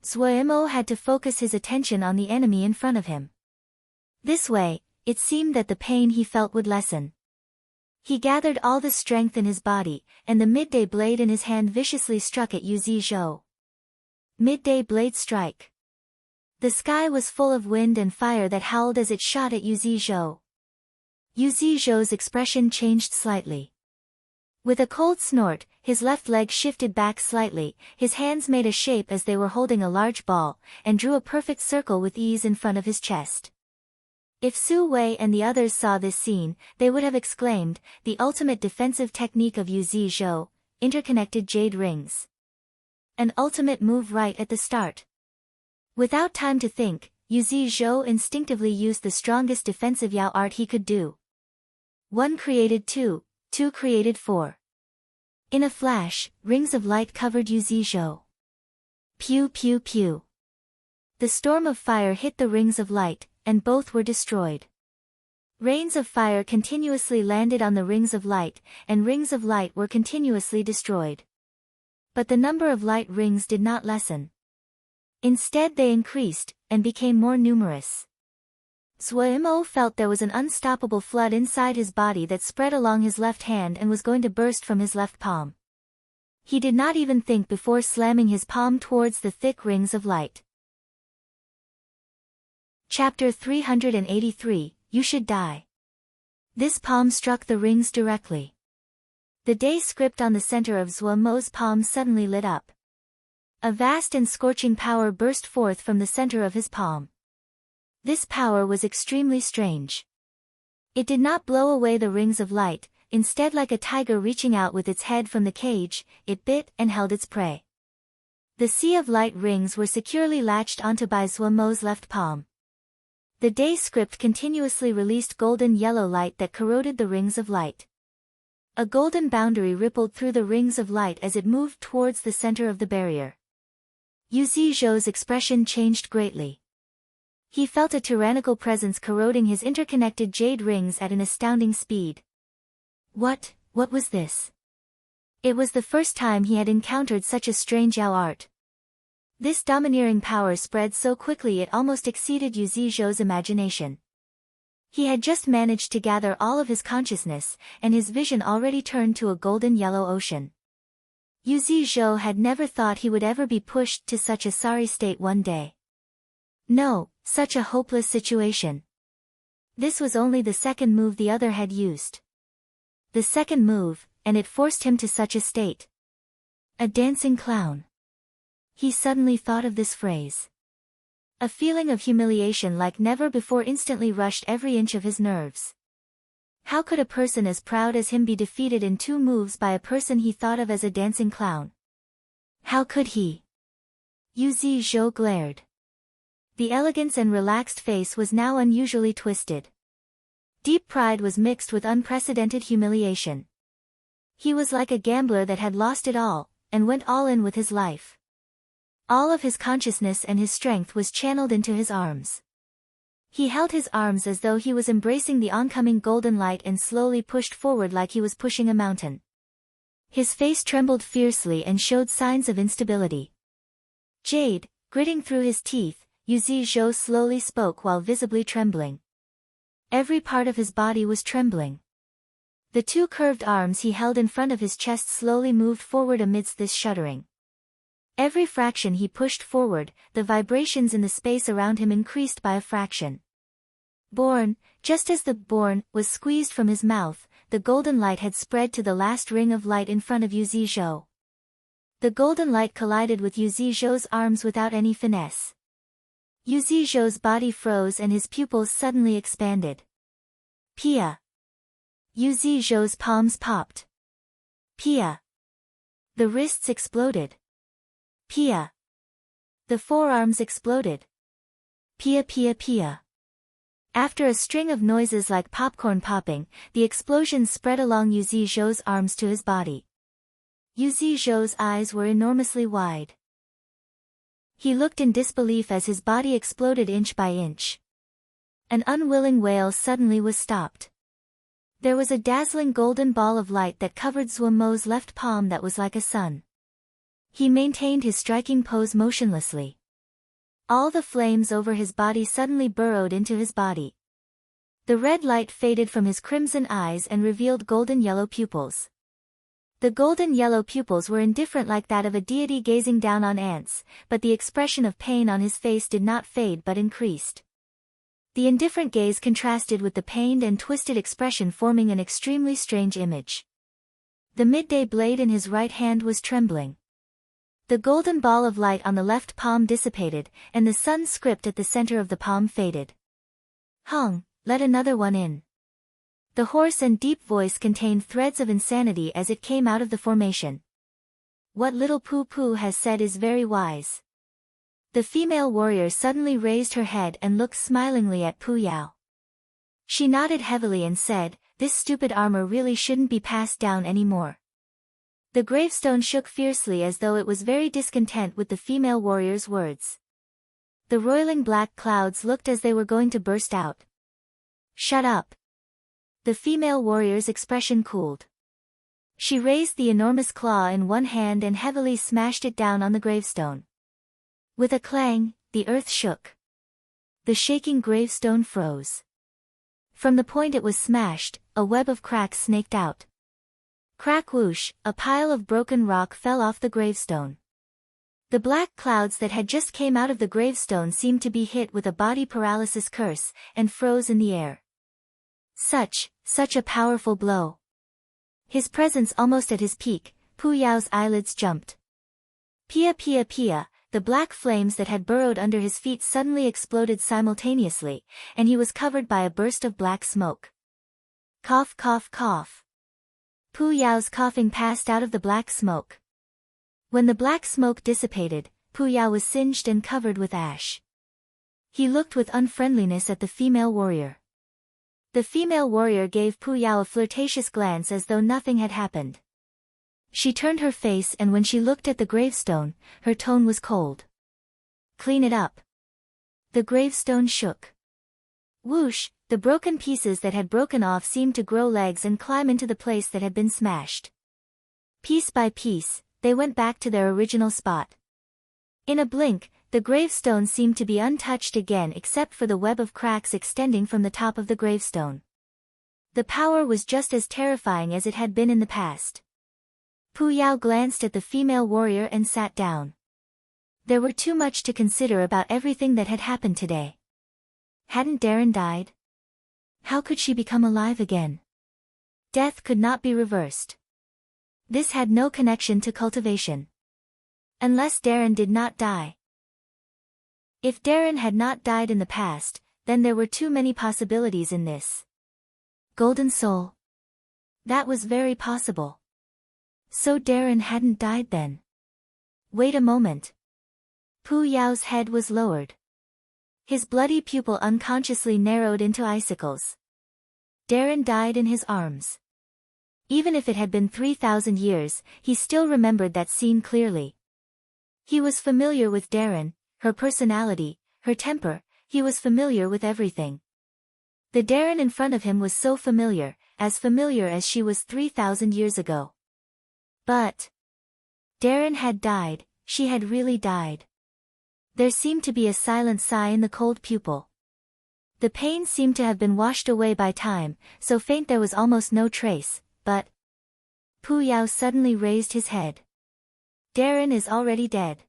Zhuo had to focus his attention on the enemy in front of him. This way, it seemed that the pain he felt would lessen. He gathered all the strength in his body, and the midday blade in his hand viciously struck at Yu Zhou. Midday blade strike. The sky was full of wind and fire that howled as it shot at Yu Zhou. Yu Zhou's expression changed slightly. With a cold snort, his left leg shifted back slightly, his hands made a shape as they were holding a large ball, and drew a perfect circle with ease in front of his chest. If Su Wei and the others saw this scene, they would have exclaimed, the ultimate defensive technique of Yu Zhou, interconnected jade rings. An ultimate move right at the start. Without time to think, Yu Zhou instinctively used the strongest defensive Yao art he could do. 1 created 2, 2 created 4. In a flash, rings of light covered Yu Zhou. Pew pew pew. The storm of fire hit the rings of light, and both were destroyed. Rains of fire continuously landed on the rings of light, and rings of light were continuously destroyed. But the number of light rings did not lessen. Instead they increased, and became more numerous. Zhuo felt there was an unstoppable flood inside his body that spread along his left hand and was going to burst from his left palm. He did not even think before slamming his palm towards the thick rings of light. Chapter 383, You Should Die. This palm struck the rings directly. The day script on the center of Zhuo's palm suddenly lit up. A vast and scorching power burst forth from the center of his palm. This power was extremely strange. It did not blow away the rings of light, instead, like a tiger reaching out with its head from the cage, it bit and held its prey. The sea of light rings were securely latched onto by Zhuo's left palm. The day script continuously released golden yellow light that corroded the rings of light. A golden boundary rippled through the rings of light as it moved towards the center of the barrier. Yu Zhou's expression changed greatly. He felt a tyrannical presence corroding his interconnected jade rings at an astounding speed. What was this? It was the first time he had encountered such a strange Yao art. This domineering power spread so quickly it almost exceeded Yu Zhou's imagination. He had just managed to gather all of his consciousness, and his vision already turned to a golden yellow ocean. Yu Zhou had never thought he would ever be pushed to such a sorry state one day. No, such a hopeless situation. This was only the second move the other had used. The second move, and it forced him to such a state. A dancing clown. He suddenly thought of this phrase. A feeling of humiliation like never before instantly rushed every inch of his nerves. How could a person as proud as him be defeated in 2 moves by a person he thought of as a dancing clown? How could he? Yu Zhou glared. The elegance and relaxed face was now unusually twisted. Deep pride was mixed with unprecedented humiliation. He was like a gambler that had lost it all, and went all in with his life. All of his consciousness and his strength was channeled into his arms. He held his arms as though he was embracing the oncoming golden light and slowly pushed forward like he was pushing a mountain. His face trembled fiercely and showed signs of instability. Jade, gritting through his teeth, Yuzi Zhou slowly spoke while visibly trembling. Every part of his body was trembling. The two curved arms he held in front of his chest slowly moved forward amidst this shuddering. Every fraction he pushed forward, the vibrations in the space around him increased by a fraction. Born, just as the born was squeezed from his mouth, the golden light had spread to the last ring of light in front of Yuzi Zhou. The golden light collided with Yuzi Zhou's arms without any finesse. Yuzi Zhou's body froze and his pupils suddenly expanded. Pia. Yuzi Zhou's palms popped. Pia. The wrists exploded. Pia. The forearms exploded. Pia pia pia. After a string of noises like popcorn popping, the explosions spread along Yuzi Zhou's arms to his body. Yuzi Zhou's eyes were enormously wide. He looked in disbelief as his body exploded inch by inch. An unwilling wail suddenly was stopped. There was a dazzling golden ball of light that covered Zuomo's left palm that was like a sun. He maintained his striking pose motionlessly. All the flames over his body suddenly burrowed into his body. The red light faded from his crimson eyes and revealed golden-yellow pupils. The golden-yellow pupils were indifferent like that of a deity gazing down on ants, but the expression of pain on his face did not fade but increased. The indifferent gaze contrasted with the pained and twisted expression, forming an extremely strange image. The midday blade in his right hand was trembling. The golden ball of light on the left palm dissipated, and the sun script at the center of the palm faded. Hung, let another one in. The hoarse and deep voice contained threads of insanity as it came out of the formation. What little Poo Poo has said is very wise. The female warrior suddenly raised her head and looked smilingly at Pu Yao. She nodded heavily and said, "This stupid armor really shouldn't be passed down anymore." The gravestone shook fiercely as though it was very discontent with the female warrior's words. The roiling black clouds looked as they were going to burst out. Shut up. The female warrior's expression cooled. She raised the enormous claw in one hand and heavily smashed it down on the gravestone. With a clang, the earth shook. The shaking gravestone froze. From the point it was smashed, a web of cracks snaked out. Crack whoosh, a pile of broken rock fell off the gravestone. The black clouds that had just came out of the gravestone seemed to be hit with a body paralysis curse, and froze in the air. Such a powerful blow. His presence almost at his peak, Pu Yao's eyelids jumped. Pia pia pia, the black flames that had burrowed under his feet suddenly exploded simultaneously, and he was covered by a burst of black smoke. Cough cough cough. Pu Yao's coughing passed out of the black smoke. When the black smoke dissipated, Pu Yao was singed and covered with ash. He looked with unfriendliness at the female warrior. The female warrior gave Pu Yao a flirtatious glance as though nothing had happened. She turned her face, and when she looked at the gravestone, her tone was cold. Clean it up. The gravestone shook. Whoosh, the broken pieces that had broken off seemed to grow legs and climb into the place that had been smashed. Piece by piece, they went back to their original spot. In a blink, the gravestone seemed to be untouched again except for the web of cracks extending from the top of the gravestone. The power was just as terrifying as it had been in the past. Pu Yao glanced at the female warrior and sat down. There were too much to consider about everything that had happened today. Hadn't Darren died? How could she become alive again? Death could not be reversed. This had no connection to cultivation. Unless Darren did not die. If Darren had not died in the past, then there were too many possibilities in this. Golden Soul. That was very possible. So Darren hadn't died then. Wait a moment. Pu Yao's head was lowered. His bloody pupil unconsciously narrowed into icicles. Darren died in his arms. Even if it had been 3,000 years, he still remembered that scene clearly. He was familiar with Darren, her personality, her temper, he was familiar with everything. The Darren in front of him was so familiar as she was 3,000 years ago. But Darren had died, she had really died. There seemed to be a silent sigh in the cold pupil. The pain seemed to have been washed away by time, so faint there was almost no trace, but Pu Yao suddenly raised his head. Darren is already dead.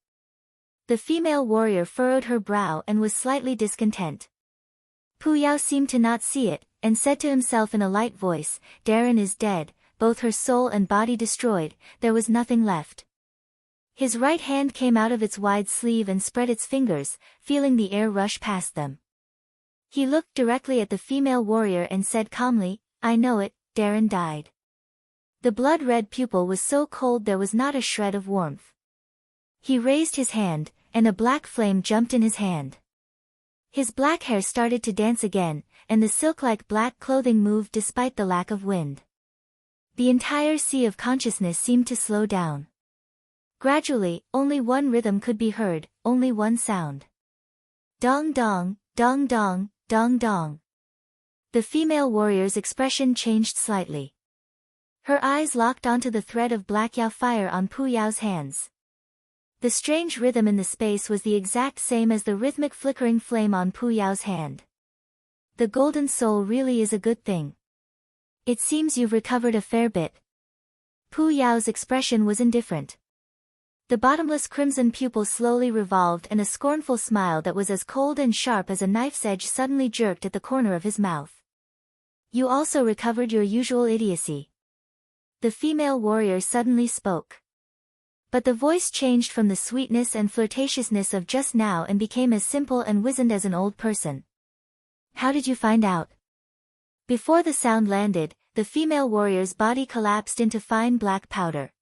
The female warrior furrowed her brow and was slightly discontent. Pu Yao seemed to not see it, and said to himself in a light voice, Darren is dead, both her soul and body destroyed, there was nothing left. His right hand came out of its wide sleeve and spread its fingers, feeling the air rush past them. He looked directly at the female warrior and said calmly, I know it, Darren died. The blood-red pupil was so cold there was not a shred of warmth. He raised his hand, and a black flame jumped in his hand. His black hair started to dance again, and the silk-like black clothing moved despite the lack of wind. The entire sea of consciousness seemed to slow down. Gradually, only one rhythm could be heard, only one sound. Dong dong, dong dong, dong dong. The female warrior's expression changed slightly. Her eyes locked onto the thread of black Yao fire on Pu Yao's hands. The strange rhythm in the space was the exact same as the rhythmic flickering flame on Pu Yao's hand. The golden soul really is a good thing. It seems you've recovered a fair bit. Pu Yao's expression was indifferent. The bottomless crimson pupil slowly revolved and a scornful smile that was as cold and sharp as a knife's edge suddenly jerked at the corner of his mouth. You also recovered your usual idiocy. The female warrior suddenly spoke. But the voice changed from the sweetness and flirtatiousness of just now and became as simple and wizened as an old person. How did you find out? Before the sound landed, the female warrior's body collapsed into fine black powder.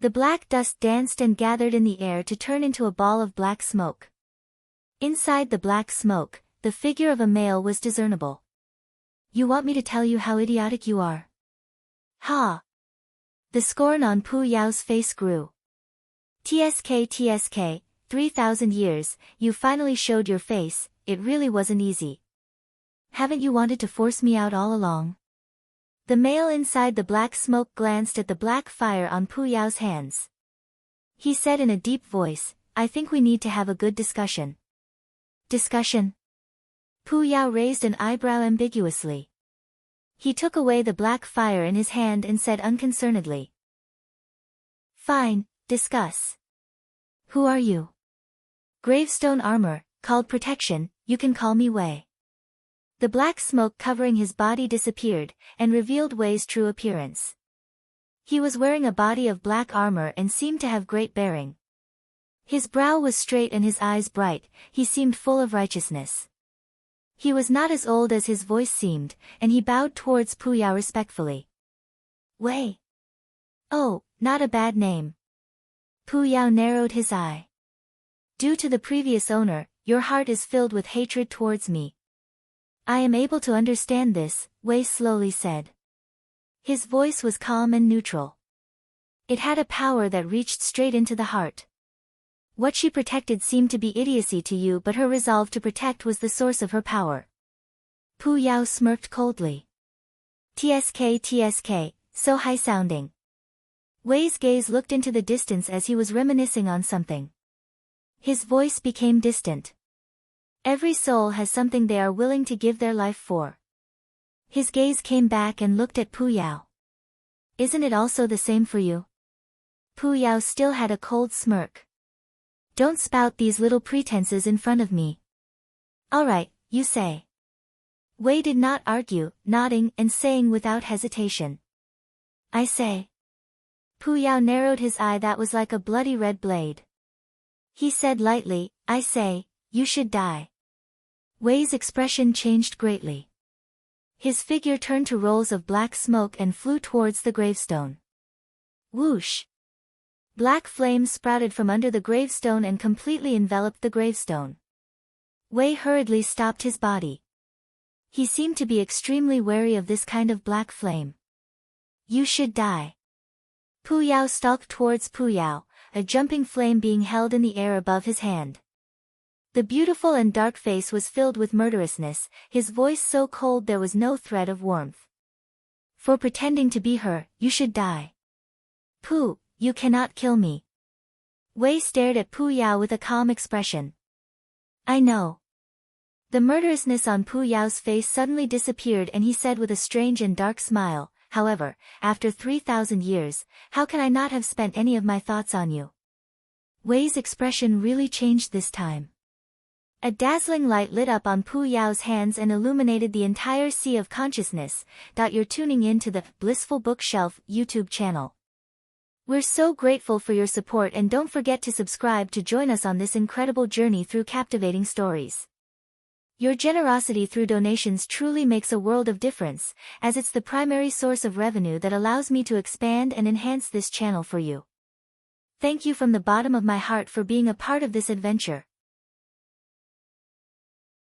The black dust danced and gathered in the air to turn into a ball of black smoke. Inside the black smoke, the figure of a male was discernible. You want me to tell you how idiotic you are? Ha! The scorn on Pu Yao's face grew. TSK, 3,000 years, you finally showed your face, it really wasn't easy. Haven't you wanted to force me out all along? The male inside the black smoke glanced at the black fire on Pu Yao's hands. He said in a deep voice, I think we need to have a good discussion. Discussion? Pu Yao raised an eyebrow ambiguously. He took away the black fire in his hand and said unconcernedly. Fine, discuss. Who are you? Gravestone armor, called protection, you can call me Wei. The black smoke covering his body disappeared, and revealed Wei's true appearance. He was wearing a body of black armor and seemed to have great bearing. His brow was straight and his eyes bright, he seemed full of righteousness. He was not as old as his voice seemed, and he bowed towards Pu Yao respectfully. Wei. Oh, not a bad name. Pu Yao narrowed his eye. Due to the previous owner, your heart is filled with hatred towards me. I am able to understand this, Wei slowly said. His voice was calm and neutral. It had a power that reached straight into the heart. What she protected seemed to be idiocy to you, but her resolve to protect was the source of her power. Pu Yao smirked coldly. TSK, so high-sounding. Wei's gaze looked into the distance as he was reminiscing on something. His voice became distant. Every soul has something they are willing to give their life for. His gaze came back and looked at Pu Yao. Isn't it also the same for you? Pu Yao still had a cold smirk. Don't spout these little pretenses in front of me. All right, you say. Wei did not argue, nodding and saying without hesitation. I say. Pu Yao narrowed his eye that was like a bloody red blade. He said lightly, I say, you should die. Wei's expression changed greatly. His figure turned to rolls of black smoke and flew towards the gravestone. Whoosh! Black flames sprouted from under the gravestone and completely enveloped the gravestone. Wei hurriedly stopped his body. He seemed to be extremely wary of this kind of black flame. You should die. Pu Yao stalked towards Pu Yao, a jumping flame being held in the air above his hand. The beautiful and dark face was filled with murderousness, his voice so cold there was no thread of warmth. For pretending to be her, you should die. Pu, you cannot kill me. Wei stared at Pu Yao with a calm expression. I know. The murderousness on Pu Yao's face suddenly disappeared and he said with a strange and dark smile, however, after 3,000 years, how can I not have spent any of my thoughts on you? Wei's expression really changed this time. A dazzling light lit up on Pu Yao's hands and illuminated the entire sea of consciousness. You're tuning in to the Blissful Bookshelf YouTube channel. We're so grateful for your support and don't forget to subscribe to join us on this incredible journey through captivating stories. Your generosity through donations truly makes a world of difference, as it's the primary source of revenue that allows me to expand and enhance this channel for you. Thank you from the bottom of my heart for being a part of this adventure.